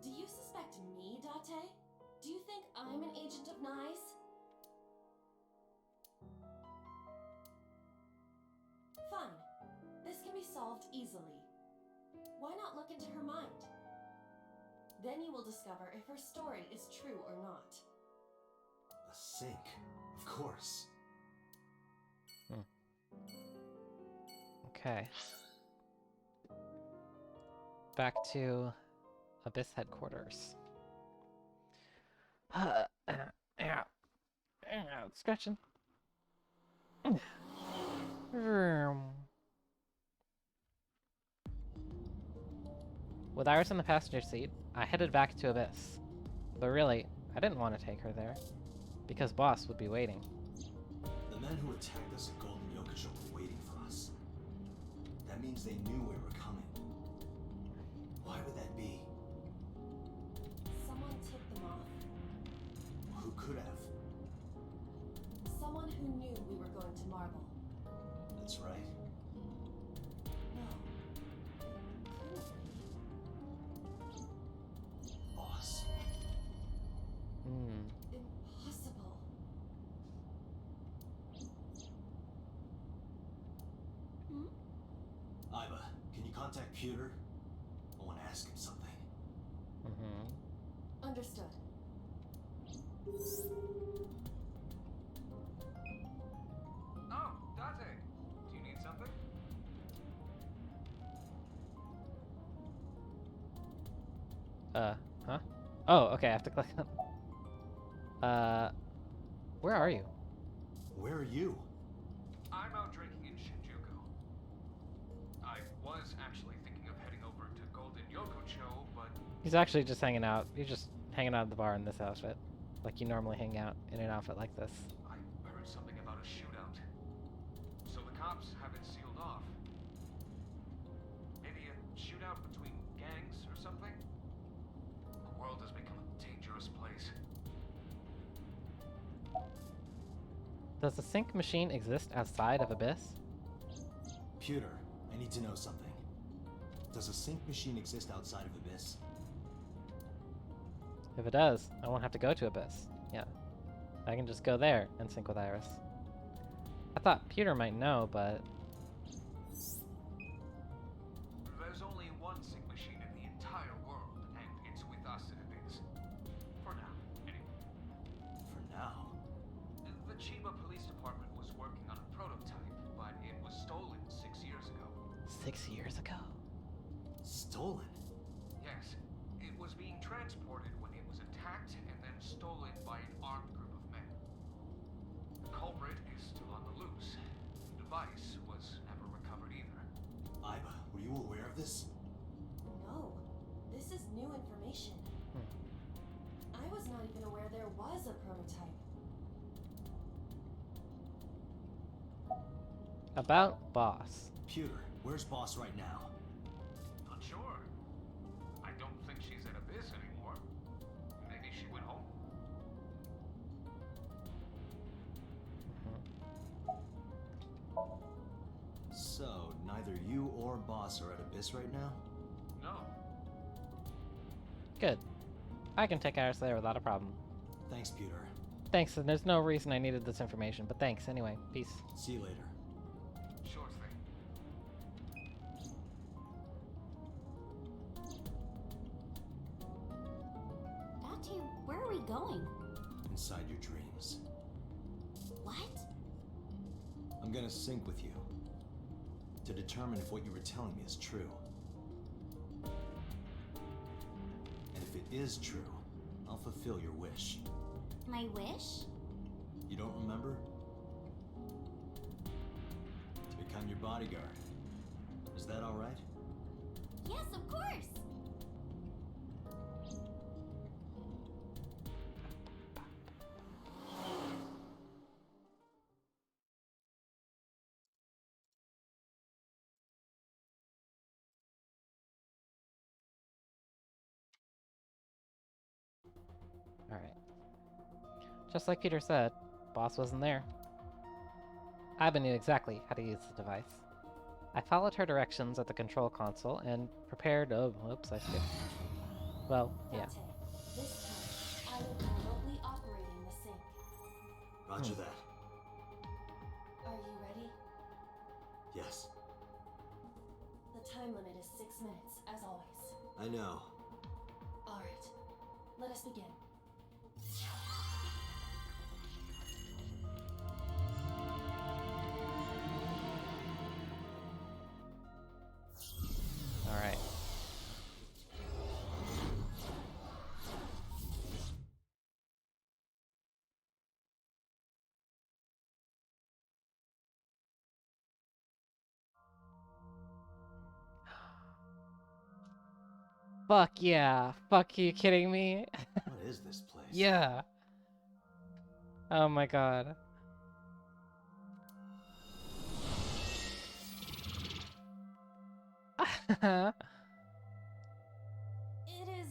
Do you suspect me, Date? Do you think I'm an agent of Nyes? Fine. This can be solved easily. Why not look into her mind? Then you will discover if her story is true or not. A sink, of course. Okay. Back to Abyss headquarters. Scratching. With Iris in the passenger seat, I headed back to Abyss. But really, I didn't want to take her there, because Boss would be waiting. The men who attacked us at Golden Yokocho were waiting for us. That means they knew we were coming. Why would that be? Someone tipped them off. Who could have? Someone who knew we were going to Marble. That's right. No. Couldn't be. Boss. Impossible. Aiba, can you contact Pewter? I want to ask him something. Understood. Oh, Date. Do you need something? Huh? Oh, okay, I have to click on... where are you? Where are you? I'm out drinking in Shinjuku. I was actually thinking of heading over to Golden Yokocho, but... He's actually just hanging out. You're just hanging out at the bar in this outfit. Like you normally hang out in an outfit like this. I heard something about a shootout. So the cops have it sealed off. Maybe a shootout between gangs or something? The world has become a dangerous place. Does the sync machine exist outside of Abyss? Pewter, I need to know something. Does a sync machine exist outside of Abyss? If it does, I won't have to go to Abyss. Yeah. I can just go there and sync with Iris. I thought Peter might know, but... There's only one sync machine in the entire world, and it's with us in Abyss. For now, anyway. For now? The Chiba Police Department was working on a prototype, but it was stolen 6 years ago. 6 years ago? Stolen? Yes. It was being transported when it was attacked and then stolen by an armed group of men. The culprit is still on the loose. The device was never recovered either. Aiba, were you aware of this? No, this is new information. I was not even aware there was a prototype. About Boss. Pewter, where's Boss right now? Not sure. I don't think she's at Abyss anymore. Maybe she went home. So, neither you or Boss are at Abyss right now? No. Good. I can take Iris there without a problem. Thanks, Pewter. Thanks, and there's no reason I needed this information, but thanks anyway. Peace. See you later. Sure thing. Datu, where are we going? Inside your dreams. What? I'm gonna sync with you to determine if what you were telling me is true. And if it is true, I'll fulfill your wish. My wish? You don't remember? To become your bodyguard. Is that alright? Yes, of course! Alright. Just like Peter said, Boss wasn't there. Aiba knew exactly how to use the device. I followed her directions at the control console and prepared— oh, whoops, I skipped. Well, yeah. Dante, this time, I will be remotely operating the sync. Roger that. Are you ready? Yes. The time limit is 6 minutes, as always. I know. Alright, let us begin. Alright. Fuck yeah. Fuck, you kidding me? What is this place? Yeah. Oh my god. It is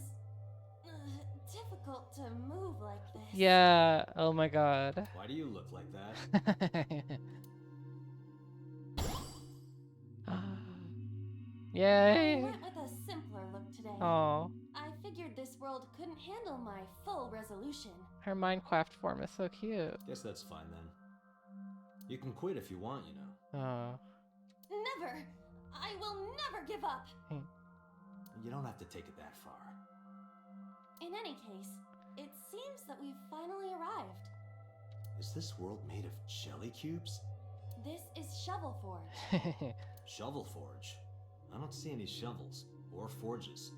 difficult to move like this. Yeah, oh my god. Why do you look like that? Yay! I went with a simpler look today. Oh, I figured this world couldn't handle my full resolution. her Minecraft form is so cute. Guess that's fine then. You can quit if you want, you know. Oh. Never! I will never give up! You don't have to take it that far. In any case, it seems that we've finally arrived. Is this world made of jelly cubes? This is Shovel Forge. Shovel Forge? I don't see any shovels or forges.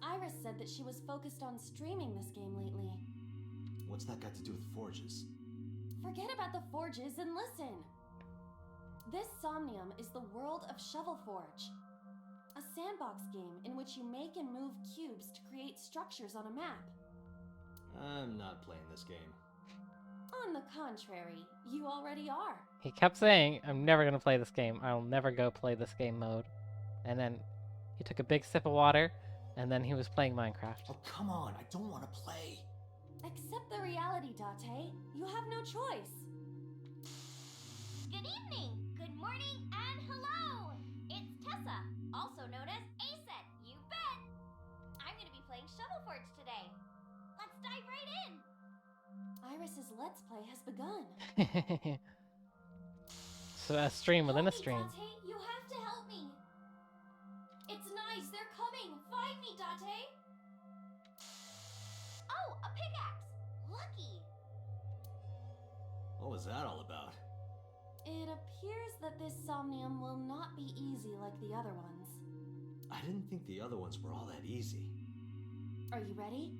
Iris said that she was focused on streaming this game lately. What's that got to do with forges? Forget about the forges and listen! This Somnium is the world of Shovel Forge. A sandbox game in which you make and move cubes to create structures on a map. I'm not playing this game. On the contrary, you already are. He kept saying, I'm never gonna play this game. I'll never go play this game mode. And then he took a big sip of water, and then he was playing Minecraft. Oh, come on, I don't want to play. Accept the reality, Date. You have no choice. Good evening, good morning, and hello! It's Tessa, also known as Ace Iris's Let's Play has begun. So a stream within a stream. Date, you have to help me. It's nice, they're coming. Find me, Date. Oh, a pickaxe. Lucky. What was that all about? It appears that this Somnium will not be easy like the other ones. I didn't think the other ones were all that easy. Are you ready?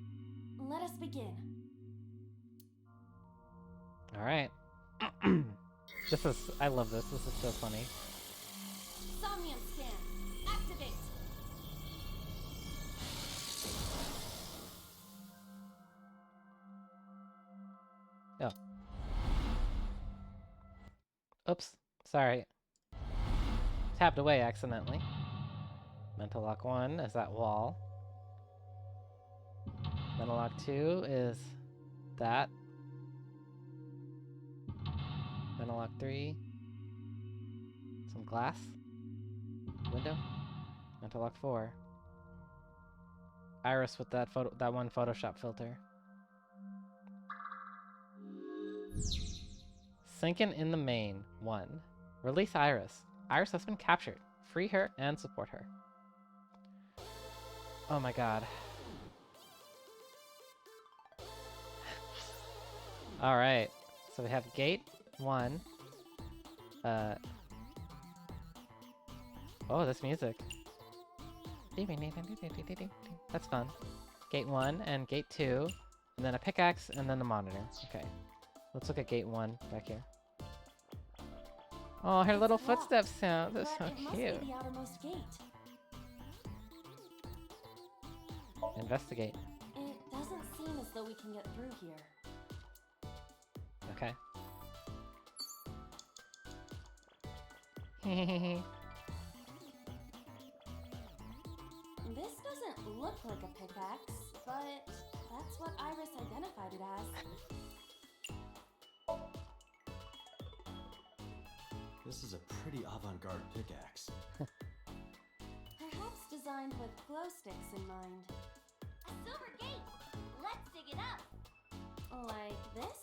Let us begin. Alright. I love this. This is so funny. Somnium scan. Activate. Oh. Oops. Sorry. Tapped away accidentally. Mental lock 1 is that wall. Mental lock 2 is that. Mental lock 3. Some glass. Window. Mental lock 4. Iris with that one Photoshop filter. Sinking in the main. 1. Release Iris. Iris has been captured. Free her and support her. Oh my god. Alright. So we have gate 1. Oh, this music. That's fun. Gate 1 and gate 2. And then a pickaxe and then the monitor. Okay. Let's look at gate 1 back here. Oh, her little footsteps sound. That's so cute. Must be the outermost gate. Investigate. It doesn't seem as though we can get through here. Okay. This doesn't look like a pickaxe, but that's what Iris identified it as. This is a pretty avant-garde pickaxe. Perhaps designed with glow sticks in mind. A silver gate. Let's dig it up. Like this?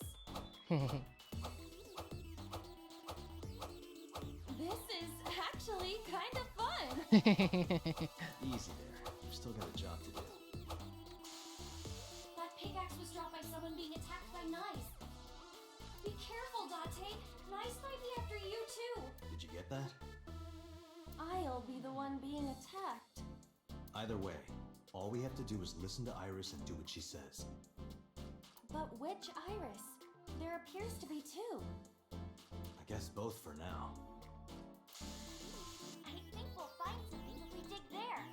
This is actually kind of fun. Easy there. You've still got a job to do. That pickaxe was dropped by someone being attacked by knives. Be careful, Date. Knives might be after you too. Did you get that? I'll be the one being attacked. Either way, all we have to do is listen to Iris and do what she says. But which Iris? There appears to be two. I guess both for now. I think we'll find something if we dig there.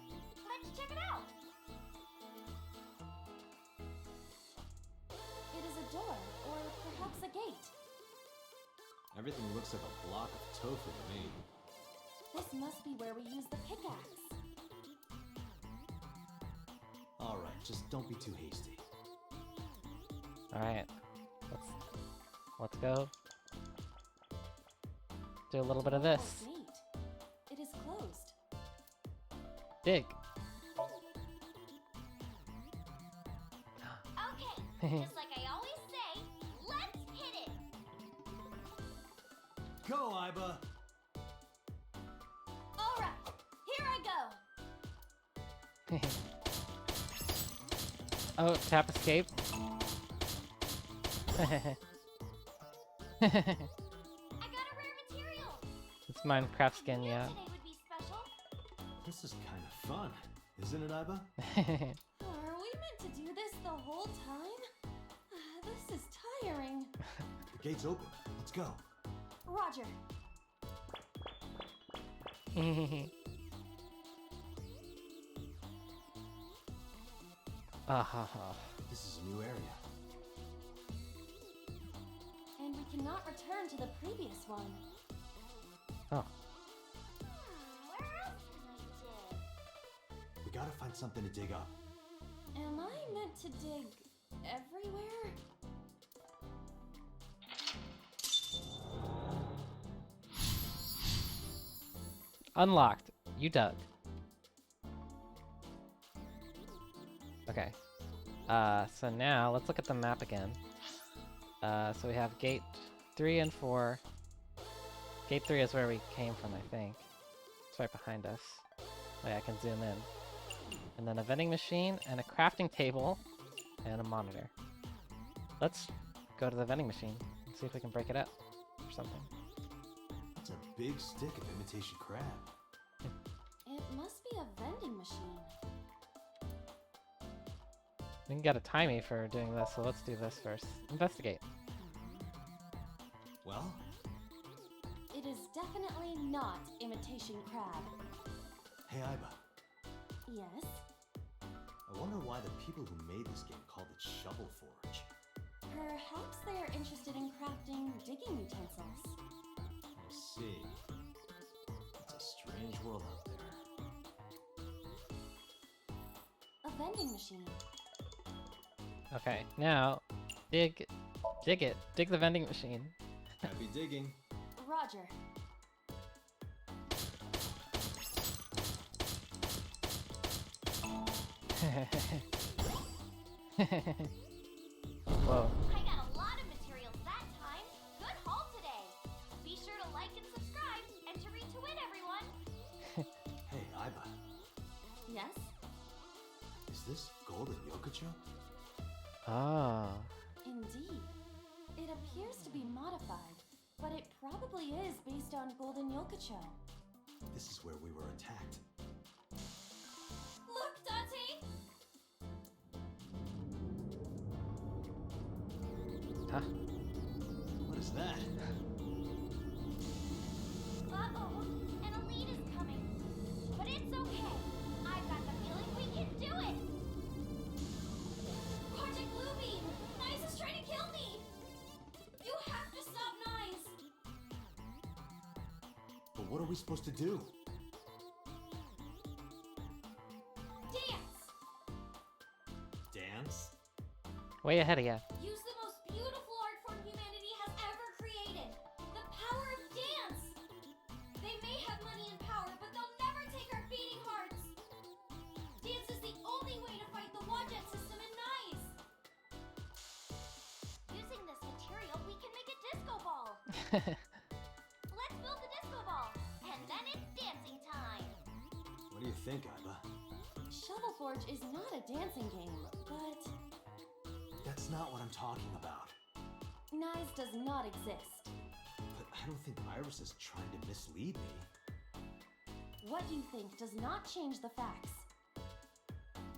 Let's check it out. It is a door, or perhaps a gate. Everything looks like a block of tofu to me. This must be where we use the pickaxe. Alright, just don't be too hasty. Alright. Let's go. Do a little bit of this. Gate. It is closed. Dig. Okay, just like I always say, let's hit it. Go, Iba! All right, here I go. Oh, tap escape. I got a rare material. It's Minecraft skin, yeah. Today would be special. This is kind of fun, isn't it, Iba? Are we meant to do this the whole time? This is tiring. The gate's open. Let's go. Roger. This is a new area. And we cannot return to the previous one. Oh. Where else can I dig? We gotta find something to dig up. Am I meant to dig everywhere? Unlocked. You dug. Okay. So now let's look at the map again. So we have gate 3 and 4. Gate 3 is where we came from, I think. It's right behind us. Oh yeah, I can zoom in. And then a vending machine, and a crafting table, and a monitor. Let's go to the vending machine and see if we can break it up or something. It's a big stick of imitation crab. It must be a vending machine. We can get a timey for doing this, so let's do this first. Investigate. Well? It is definitely not imitation crab. Hey, Iba. Yes? I wonder why the people who made this game called it Shovel Forge. Perhaps they are interested in crafting digging utensils. I see. It's a strange world out there. A vending machine. Okay, now, dig it. Dig the vending machine. Happy digging. Roger. Whoa. I got a lot of materials that time. Good haul today. Be sure to like and subscribe, enter to win, everyone. Hey, Iba. Yes? Is this golden yokocho? Ah. Indeed. It appears to be modified, but it probably is based on golden yokocho. This is where we were attacked. Look, Dante! Huh? What is that? Uh-oh, an elite is coming. But it's okay. I've got the feeling we can do it! Project Bluebeam! Nice is trying to kill me! You have to stop Nice! But what are we supposed to do? Dance! Dance? Way ahead of ya. Use the most beautiful art form humanity has ever created. The power of dance! They may have money and power, but they'll never take our beating hearts! Dance is the only way to fight the Wadjet system in Nice! Using this material, we can make a disco ball! Let's build the disco ball, and then it's dancing time! What do you think, Iba? Shovel Forge is not a dancing game, but That's not what I'm talking about. Nice does not exist. But I don't think Iris is trying to mislead me. What you think does not change the facts.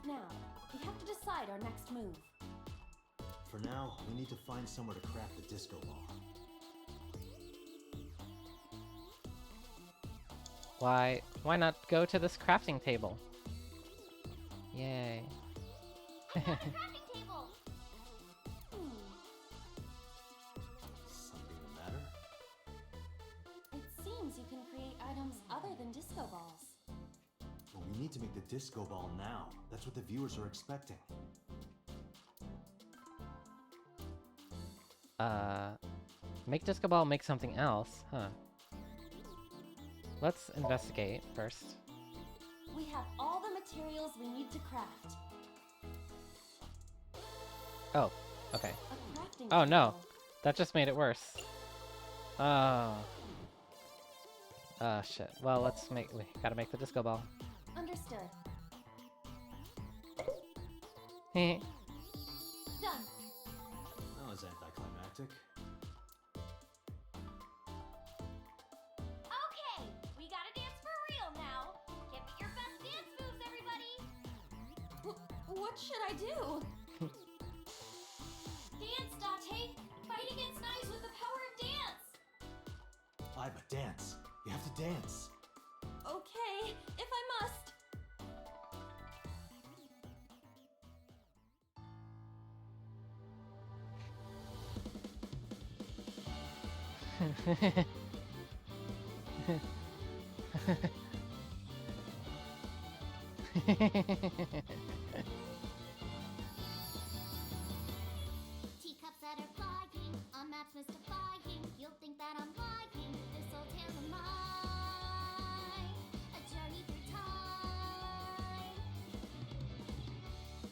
Now, we have to decide our next move. For now, we need to find somewhere to craft the disco ball. Why not go to this crafting table? Yay. I got a crafting table! Something the matter? It seems you can create items other than disco balls. Well, we need to make the disco ball now. That's what the viewers are expecting. Make disco ball, make something else, huh? Let's investigate first. We have all the materials we need to craft. Oh, okay. A crafting Oh no, table. that just made it worse. Oh. Shit. Well, we gotta make the disco ball. Understood. Heh. Done. That was anticlimactic. Okay, we gotta dance for real now. Give me your best dance moves, everybody. What should I do? Dance, Dante. Fight against Nice with the power of dance. Iba, dance. You have to dance. Okay, if I must. Teacups that are flying on maps mystifying. You'll think that I'm lying. This old tale of mine, a journey through time.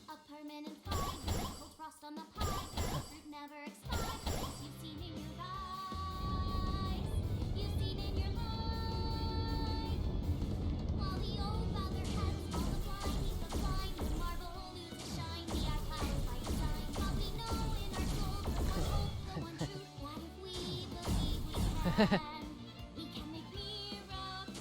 A permanent fire, cold frost on the pie. Fruit never expires. can. We can make miracles.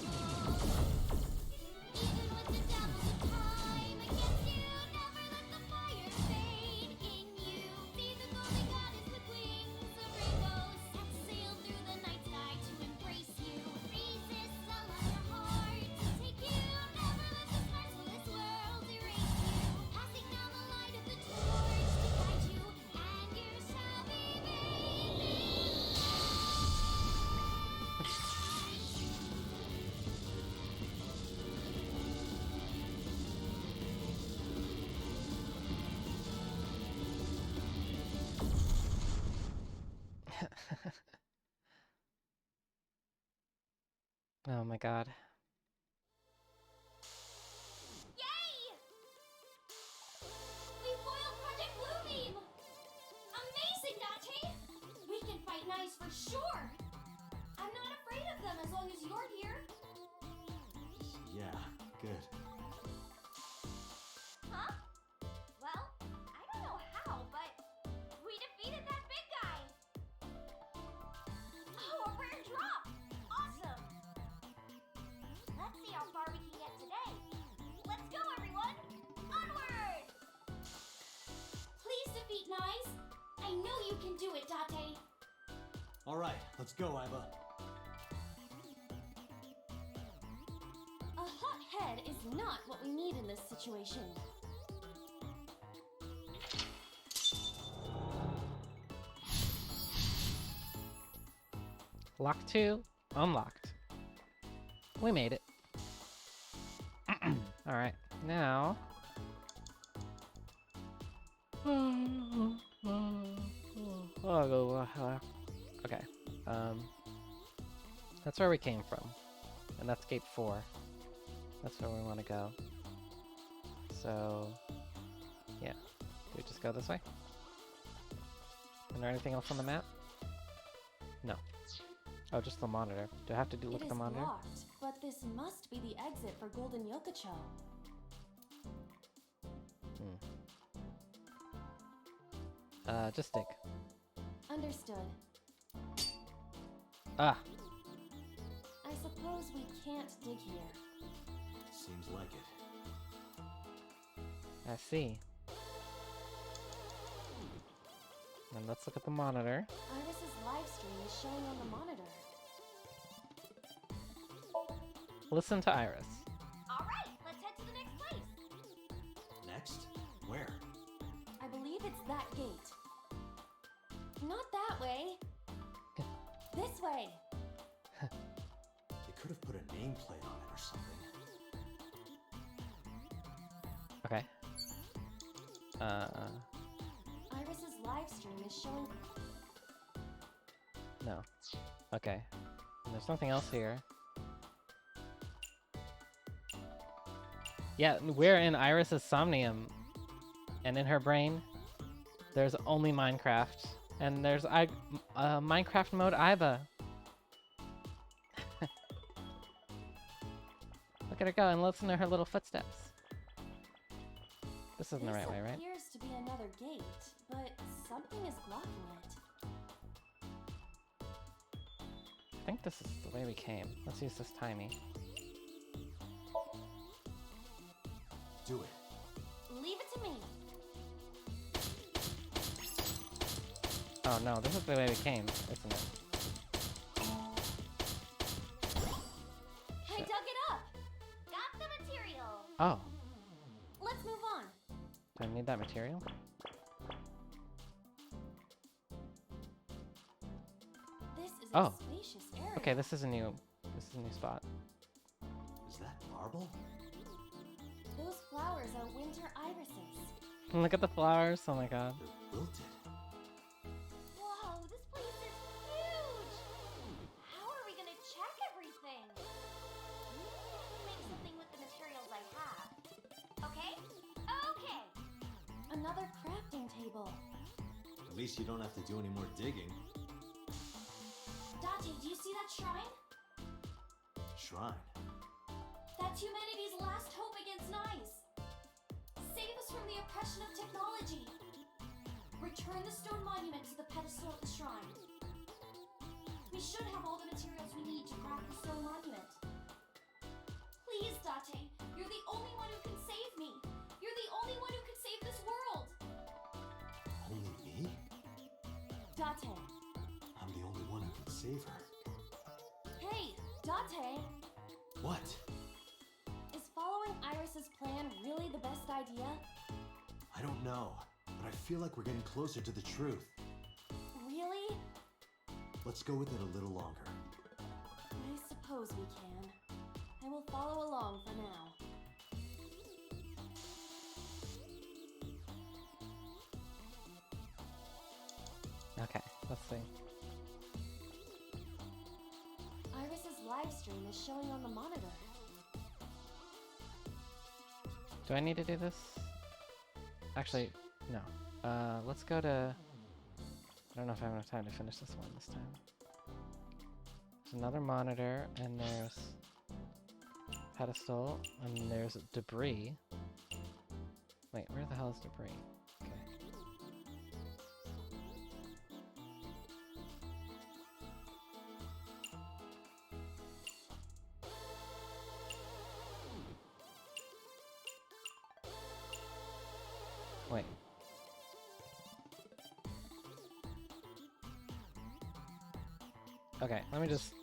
Even with the devil's time against you, never let the fire fade in you. See the golden goddess with wings of rainbows, set sail through the night sky to embrace you. Resist, allow your heart to take you. Never let the scars of this world erase you. Passing down the light of the torch to guide you, and you shall be made new. Oh my god. Yay! We foiled Project Bluebeam! Amazing, Date! We can fight nice for sure! I'm not afraid of them as long as you're here. Yeah, good. Huh? Well, I don't know how, but we defeated that big guy. Oh, a rare drop! Awesome! Let's see how far we can get today. Let's go, everyone! Onward! Please defeat Nice. I know you can do it, Date. All right, let's go, Iva. A hot head is not what we need in this situation. Lock 2 unlocked. We made it. Alright, now. Okay. That's where we came from. And that's gate 4. That's where we want to go. So, yeah. Do we just go this way? Is there anything else on the map? No. Oh, just the monitor. Do I have to look at the monitor? It is locked, but this must be the exit for Golden Yokocho. Just dig. Understood. Ah! I suppose we can't dig here. Seems like it. I see. And let's look at the monitor. Iris's live stream is showing on the monitor. Listen to Iris. All right, let's head to the next place. Next? Where? I believe it's that gate. Not that way. This way. They could have put a nameplate on it or something. Okay. Iris's live stream is showing. No. Okay. There's something else here. Yeah, we're in Iris's Somnium. And in her brain, there's only Minecraft. And there's Minecraft mode Iva. Look at her go and listen to her little footsteps. This isn't the right way, right? This appears to be another gate, but something is blocking it. I think this is the way we came. Let's use this timey. Do it. Leave it to me. Oh no, this is the way we came, isn't it? I dug it up. Got the material. Oh, Let's move on. do I need that material? This is Oh. a spacious area. Okay, this is a new spot. Is that marble? Those flowers are winter irises. Look at the flowers, oh my god. They're wilted. Whoa, this place is huge. How are we gonna check everything? Maybe I can make something with the materials I have. Okay? Okay. Another crafting table. At least you don't have to do any more digging. Date, do you see that shrine? Shrine. That's humanity's last hope against Nice. Save us from the oppression of technology. Return the stone monument to the pedestal of the shrine. We should have all the materials we need to craft the stone monument. Please, Date, you're the only one who can save me. You're the only one who can save this world. Only me? Date. I'm the only one who can save her. Hey, Date. What? Is following Iris's plan really the best idea? I don't know, but I feel like we're getting closer to the truth. Really? Let's go with it a little longer. I suppose we can. I will follow along for now. Okay, let's see. Iris's live stream is showing on the monitor. Do I need to do this? Actually, no. Let's go to... I don't know if I have enough time to finish this one this time. There's another monitor, and there's pedestal, and there's debris. Wait, where the hell is debris? Okay. Wait. Okay, let me just...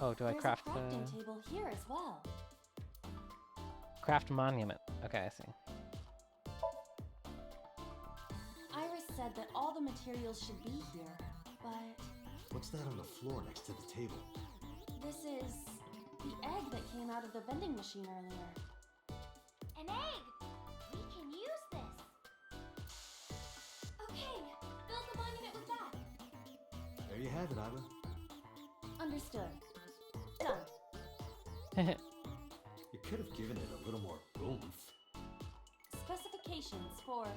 Oh, do I craft There's a crafting table here as well. Craft monument. Okay, I see. Iris said that all the materials should be here, but What's that on the floor next to the table? this is the egg that came out of the vending machine earlier. An egg! We can use this. Okay, build the monument with that. There you have it, Iva. Understood. Done. You could have given it a little more oomph. Specifications for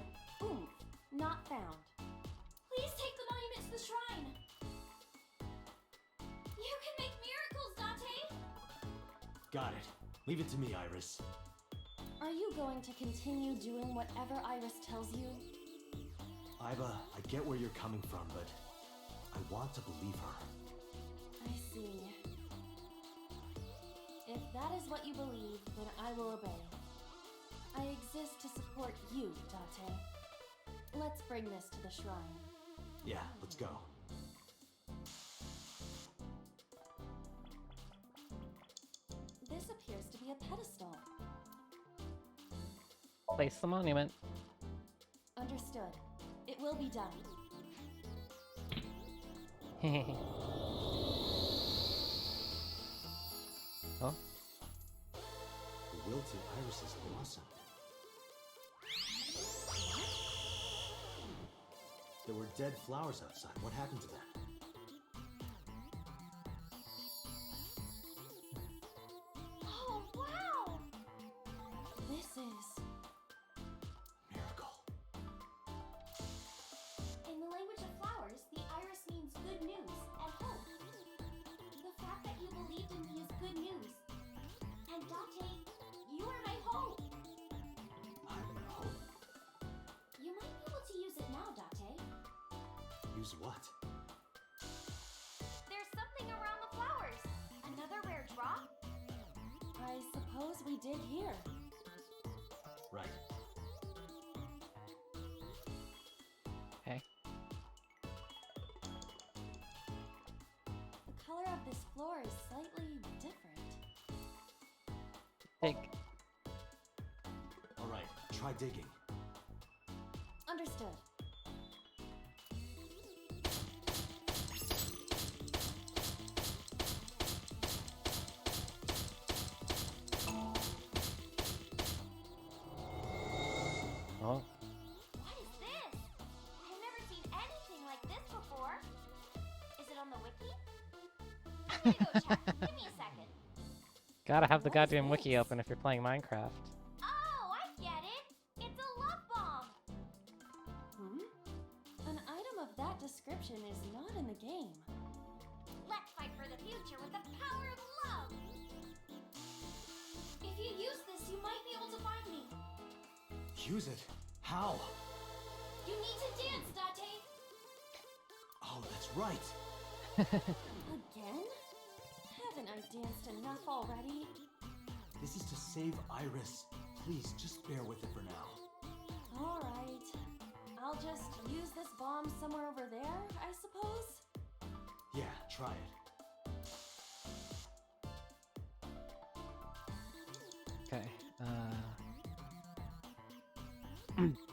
oomph not found. Please take the monument to the shrine. You can make miracles, Date. Got it. Leave it to me, Iris. Are you going to continue doing whatever Iris tells you? Iva, I get where you're coming from, but I want to believe her. I see. If that is what you believe, then I will obey. I exist to support you, Date. Let's bring this to the shrine. Yeah, let's go. This appears to be a pedestal. Place the monument. Understood. It will be done. Oh? The wilted irises blossomed. There were dead flowers outside. What happened to them? Oh, wow! This is... Miracle. In the language of flowers, the iris means good news and hope. The fact that you believed in me is good news. And Date, you are my hope. I'm your hope. You might be able to use it now, Date. Use what? There's something around the flowers. Another rare drop? I suppose we did here. Right. Okay. The color of this floor is slightly different. Dig. All right, try digging. Understood. Oh. What is this? I've never seen anything like this before. Is it on the wiki? I'm gonna go check. Give me a second. Gotta have the What is goddamn wiki this? open if you're playing Minecraft. Oh, I get it. It's a love bomb. An item of that description is not in the game. Let's fight for the future with the power of love. If you use this, you might be able to find me. Use it? How? You need to dance, Date. right. Again? Haven't I danced enough already? This is to save Iris. Please, just bear with it for now. Alright. I'll just use this bomb somewhere over there, I suppose? Yeah, try it. Okay.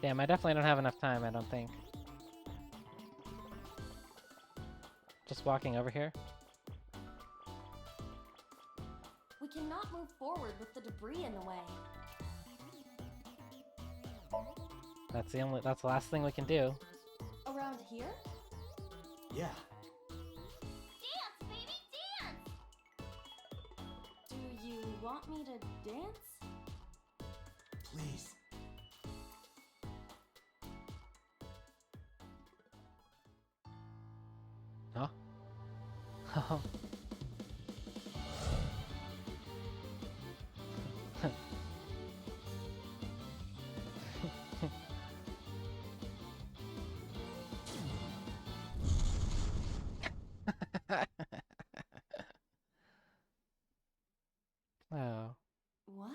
Damn, I definitely don't have enough time, I don't think. Just walking over here? We cannot move forward with the debris in the way. That's the last thing we can do. Around here? Yeah. Dance, baby, dance! Do you want me to dance? Please. Huh? Oh. Oh. What?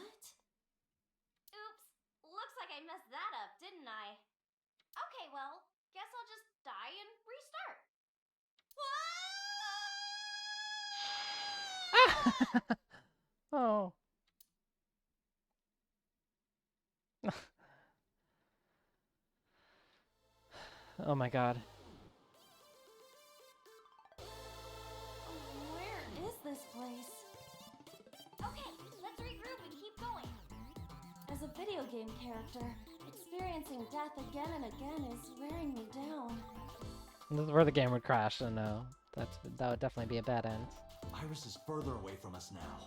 Oops, looks like I messed that up, didn't I? Okay, well, guess I'll just die and restart. Oh. Oh my god. Where is this place? Okay, let's regroup and keep going. As a video game character, experiencing death again and again is wearing me down. This is where the game would crash, so no. That would definitely be a bad end. Iris is further away from us now.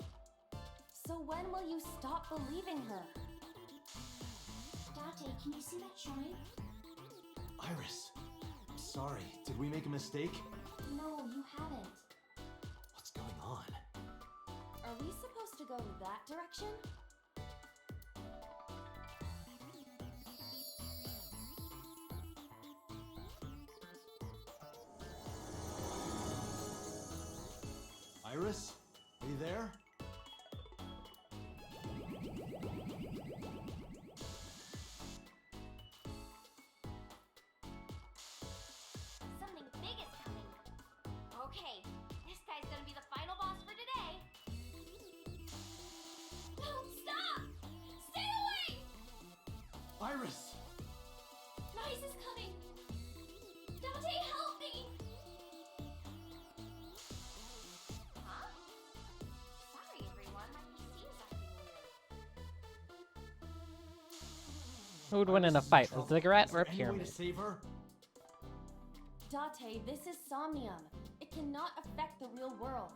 So when will you stop believing her? Date, can you see that shrine? Iris, I'm sorry. Did we make a mistake? No, you haven't. What's going on? Are we supposed to go that direction? Iris, are you there? Something big is coming. Okay, this guy's gonna be the final boss for today. No, stop! Stay away! Iris! Nice is coming! Dante, help me! Huh? Sorry, everyone. My PC is acting weird. Who would win in a fight? A cigarette or a Is there any way pyramid? to save her? Date, this is Somnium. It cannot affect the real world.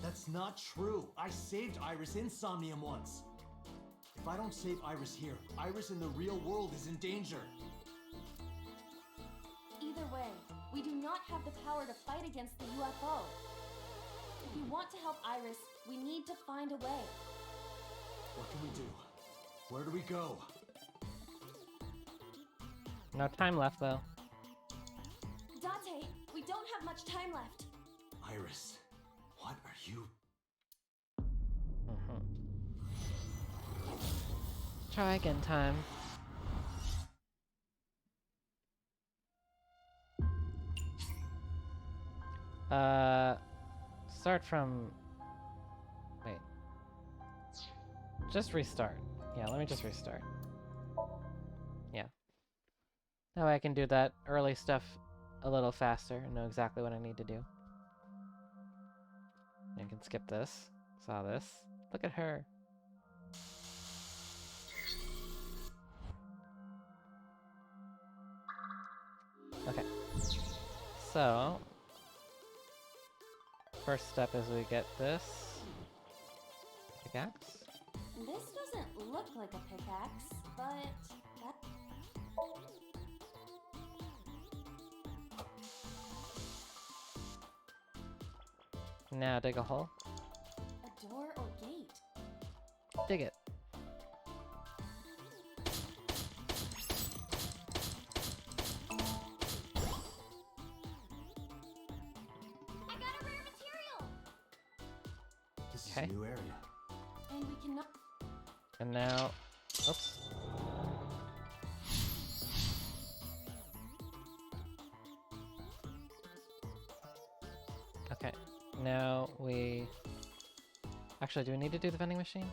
That's not true. I saved Iris in Somnium once. If I don't save Iris here, Iris in the real world is in danger. Either way, we do not have the power to fight against the UFO. If we want to help Iris, we need to find a way. What can we do? Where do we go? No time left, though. Date, we don't have much time left. Iris, what are you? Try again time. Start from... Wait. Just restart. Yeah, let me just restart. Yeah. That way I can do that early stuff a little faster and know exactly what I need to do. I can skip this. Saw this. Look at her. Okay. So, first step is we get this pickaxe. This doesn't look like a pickaxe, but that... Now dig a hole. A door or gate? Dig it. This is Okay. a new area. And we cannot. And now, oops. Okay, now we... Actually, do we need to do the vending machine?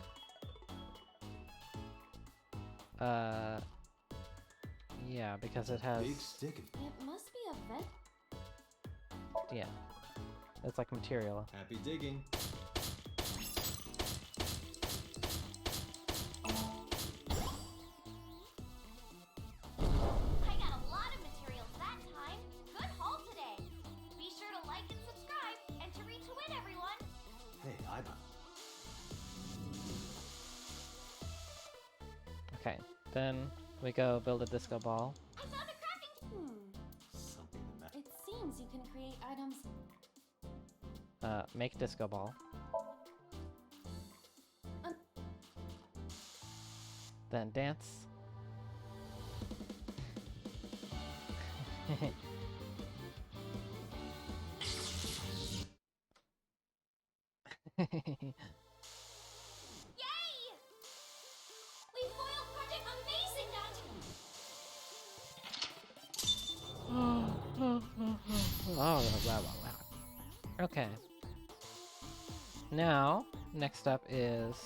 Yeah, because it has... Big stick of It must be a vent. Yeah. It's like material. happy digging. I got a lot of materials that time. Good haul today. Be sure to like and subscribe and to read to win, everyone. Hey, Iva. Okay, then we go build a disco ball. I found a crafting. Something the matter. It seems you can create items. Make disco ball. Then dance. Yay! We foiled Project Amazing that. Okay. Now, next up is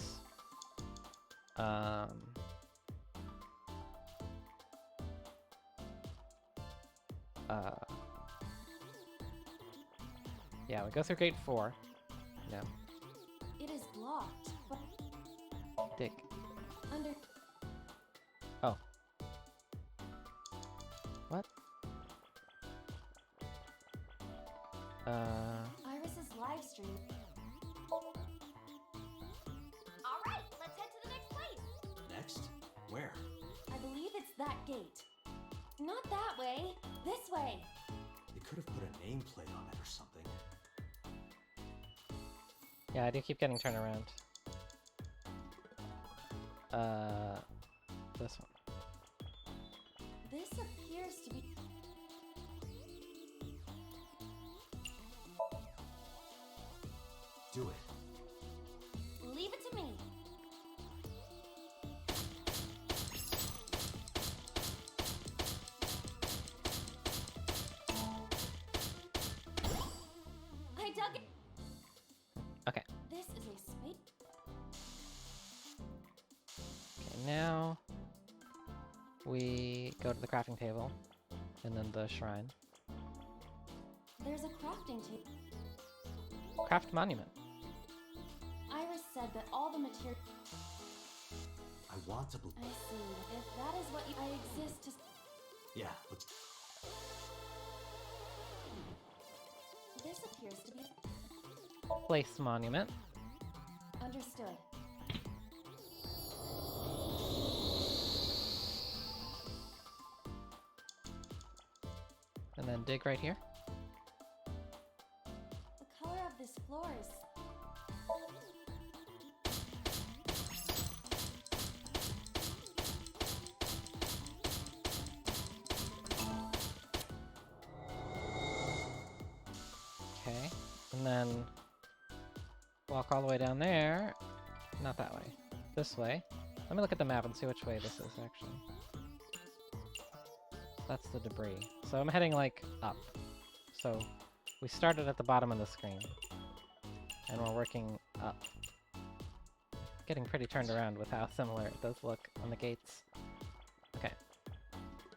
yeah, we go through gate 4. No. It is blocked, but Dig. under. Oh. What? Iris's live stream. All right, let's head to the next place. Next? Where? I believe it's that gate. Not that way. This way. They could have put a nameplate on it or something. Yeah, I do keep getting turned around. This one. This appears to be. Do it. Leave it to me. I dug it. Okay. This is a space. Okay, now we go to the crafting table and then the shrine. There's a crafting table. Craft monument. Iris said that all the material. I want to believe. I see. If that is what you. I exist to. Yeah, let's. This appears to be. Place monument. Understood. And then dig right here. The color of this floor is. Okay. And then walk all the way down there. Not that way. This way. Let me look at the map and see which way this is actually. That's the debris. So I'm heading like up. So we started at the bottom of the screen. And we're working up. Getting pretty turned around with how similar it does look on the gates. Okay.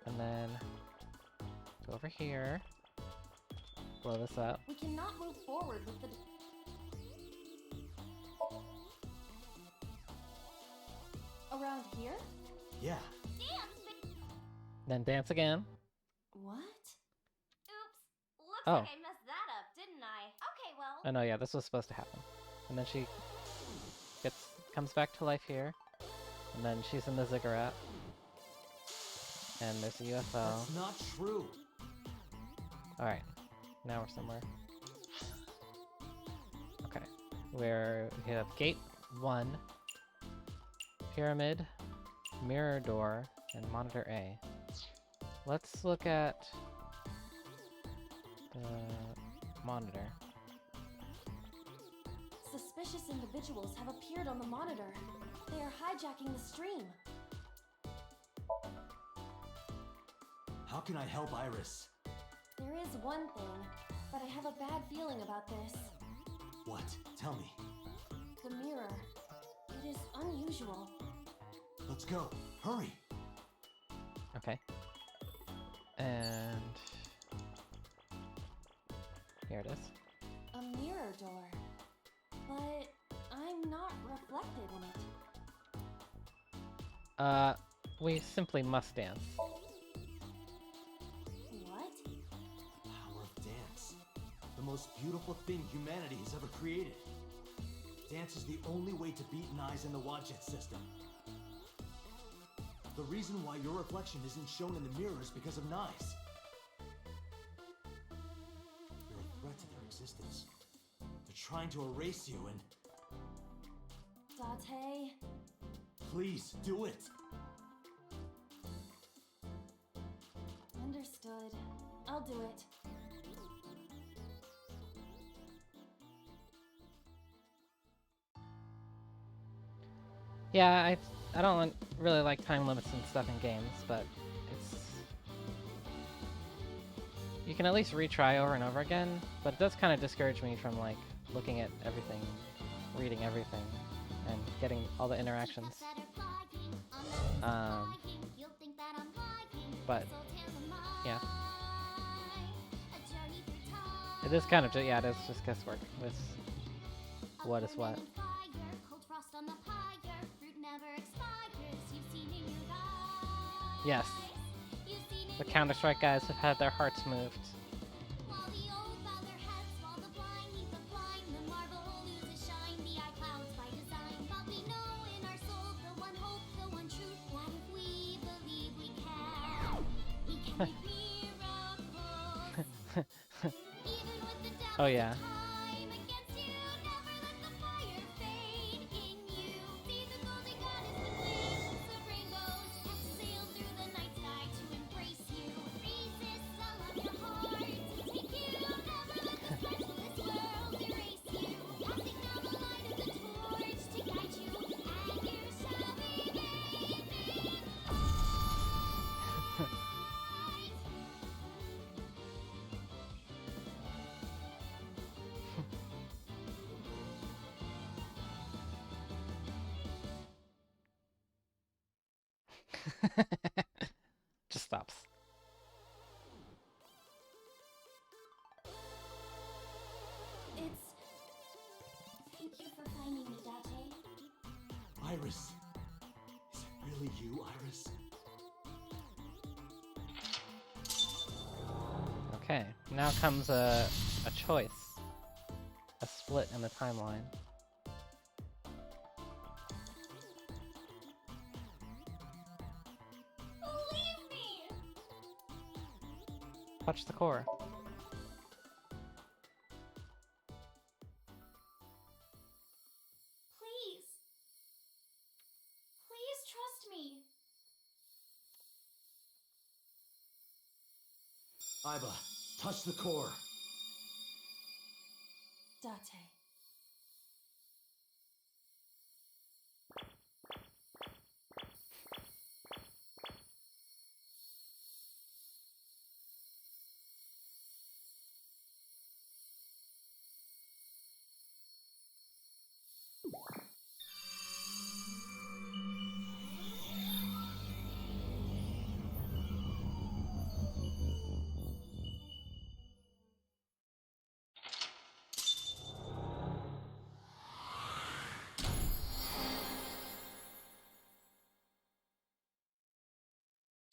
And then go over here. Blow this up. We cannot move forward with the. Around here? Yeah. Then dance again. What? Oops. Looks Oh. like I messed that up, didn't I? Okay, well. Oh no, yeah, this was supposed to happen. And then she comes back to life here. And then she's in the ziggurat. And there's a UFO. That's not true. Alright. Now we're somewhere. Okay. We have gate 1, pyramid, mirror door, and monitor A. Let's look at the monitor. suspicious individuals have appeared on the monitor. They are hijacking the stream. How can I help Iris? There is one thing, but I have a bad feeling about this. What? Tell me. The mirror. It is unusual. Let's go. Hurry. Okay. And here it is. A mirror door. But I'm not reflected in it. We simply must dance. What? The power of dance. The most beautiful thing humanity has ever created. Dance is the only way to beat Nyes in the Wadjet system. The reason why your reflection isn't shown in the mirror is because of Nyes. You're a threat to their existence. They're trying to erase you and... Date. Please, do it! Understood. I'll do it. Yeah, I don't really like time limits and stuff in games, but it's... You can at least retry over and over again, but it does kind of discourage me from, like, looking at everything, reading everything, and getting all the interactions. But, yeah. It is kind of, yeah, it is just guesswork with what is what. Yes. The Counter-Strike guys have had their hearts moved. Oh yeah. Just stops. Thank you for finding me, Date. Iris! Is it really you, Iris? Okay, now comes a choice. A split in the timeline. Believe me! Touch the core. Please. Please trust me. Iba, touch the core. Date.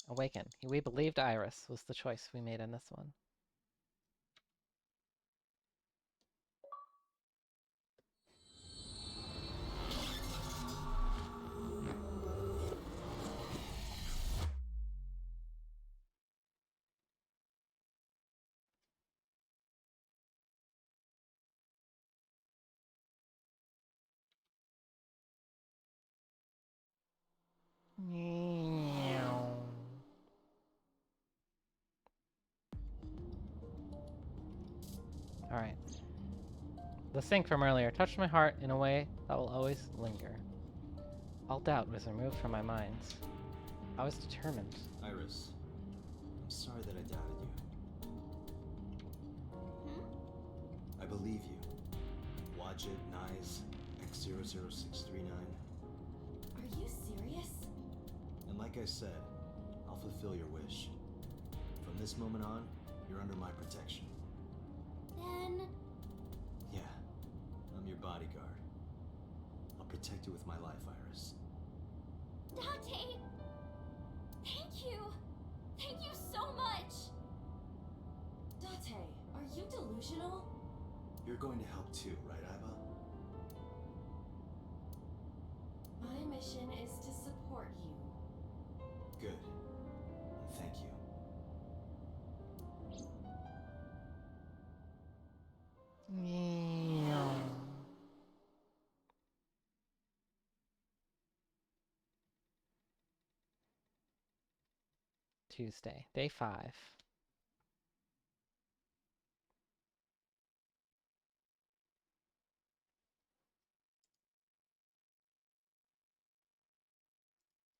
Awaken. We believed Iris was the choice we made in this one. Alright. The sync from earlier touched my heart in a way that will always linger. All doubt was removed from my mind. I was determined. Iris, I'm sorry that I doubted you. I believe you. Wadjet Nyes X00639. Are you serious? And like I said, I'll fulfill your wish. From this moment on, you're under my protection. Then... Yeah, I'm your bodyguard. I'll protect you with my life, Iris. Date! Thank you! Thank you so much! Date, are you delusional? You're going to help too, right, Iba? My mission is to support you. Good. Thank you. Tuesday, day 5.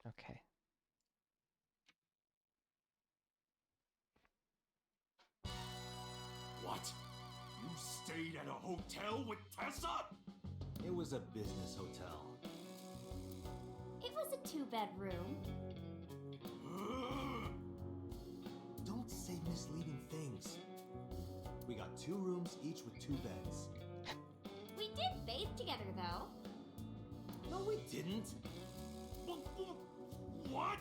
Okay. What? You stayed at a hotel with Tessa? It was a business hotel. It was a 2-bedroom. Don't say misleading things. We got 2 rooms, each with 2 beds. We did bathe together, though. No, we didn't. What?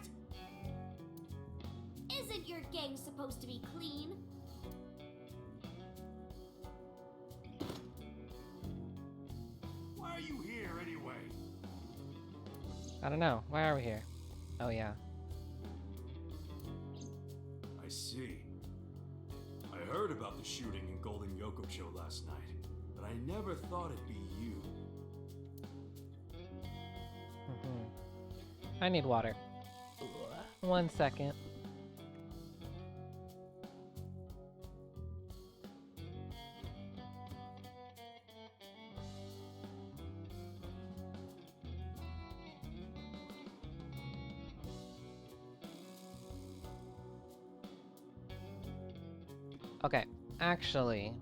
Isn't your gang supposed to be clean? Why are you here anyway? I don't know. Why are we here? Oh, yeah. I see. I heard about the shooting in Golden Yokocho last night, but I never thought it'd be you. I need water. 1 second. Okay, actually,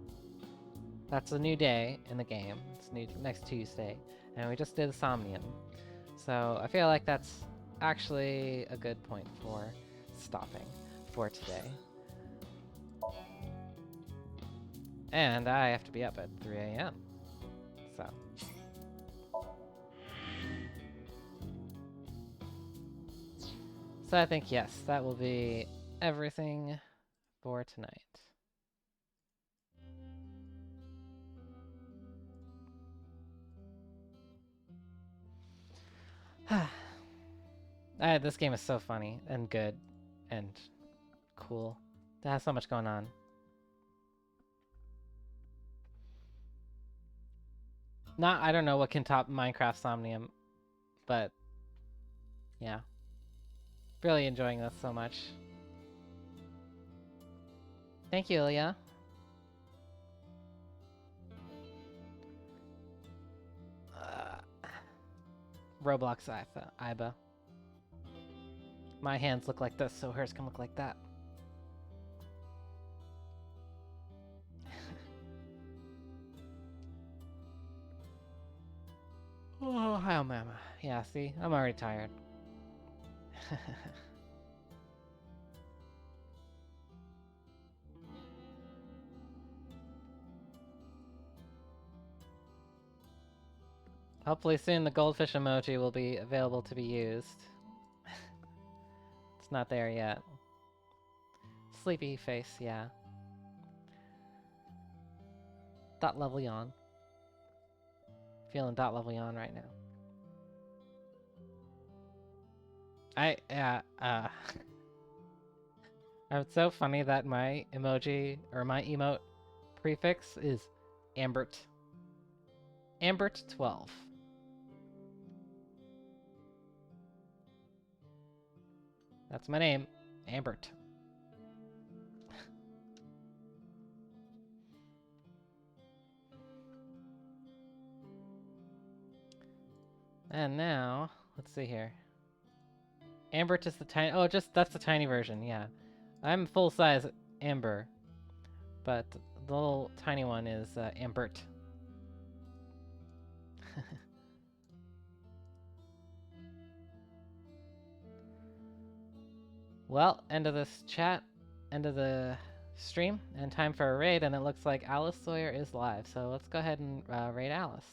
that's a new day in the game. It's new next Tuesday, and we just did Somnium. So I feel like that's actually a good point for stopping for today. And I have to be up at 3 a.m. So I think, yes, that will be everything for tonight. This game is so funny and good and cool. It has so much going on. I don't know what can top Minecraft Somnium, but yeah. Really enjoying this so much. Thank you, Ilya. Roblox Iba. My hands look like this, so hers can look like that. Oh, hi, mama. Yeah, see? I'm already tired. Hopefully soon the goldfish emoji will be available to be used. It's not there yet. Sleepy face, yeah. Dot level yawn. Feeling dot level yawn right now. It's so funny that my emoji, or my emote prefix is Ambert. Ambert 12. That's my name, Ambert. And now, let's see here. Ambert is the tiny. Oh, that's the tiny version. Yeah, I'm full size Amber, but the little tiny one is Ambert. Well, end of this chat, end of the stream, and time for a raid. And it looks like Alice Sawyer is live. So let's go ahead and raid Alice.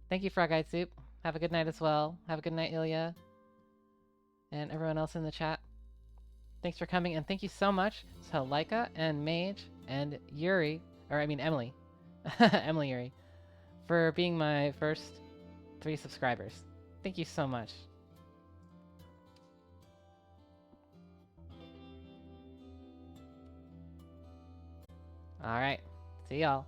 Thank you, Frog-Eyed Soup. Have a good night as well. Have a good night, Ilya. And everyone else in the chat. Thanks for coming, and thank you so much to Laika and Mage and Yuri, or I mean Emily. Emily Yuri. For being my first 3 subscribers. Thank you so much. Alright. See y'all.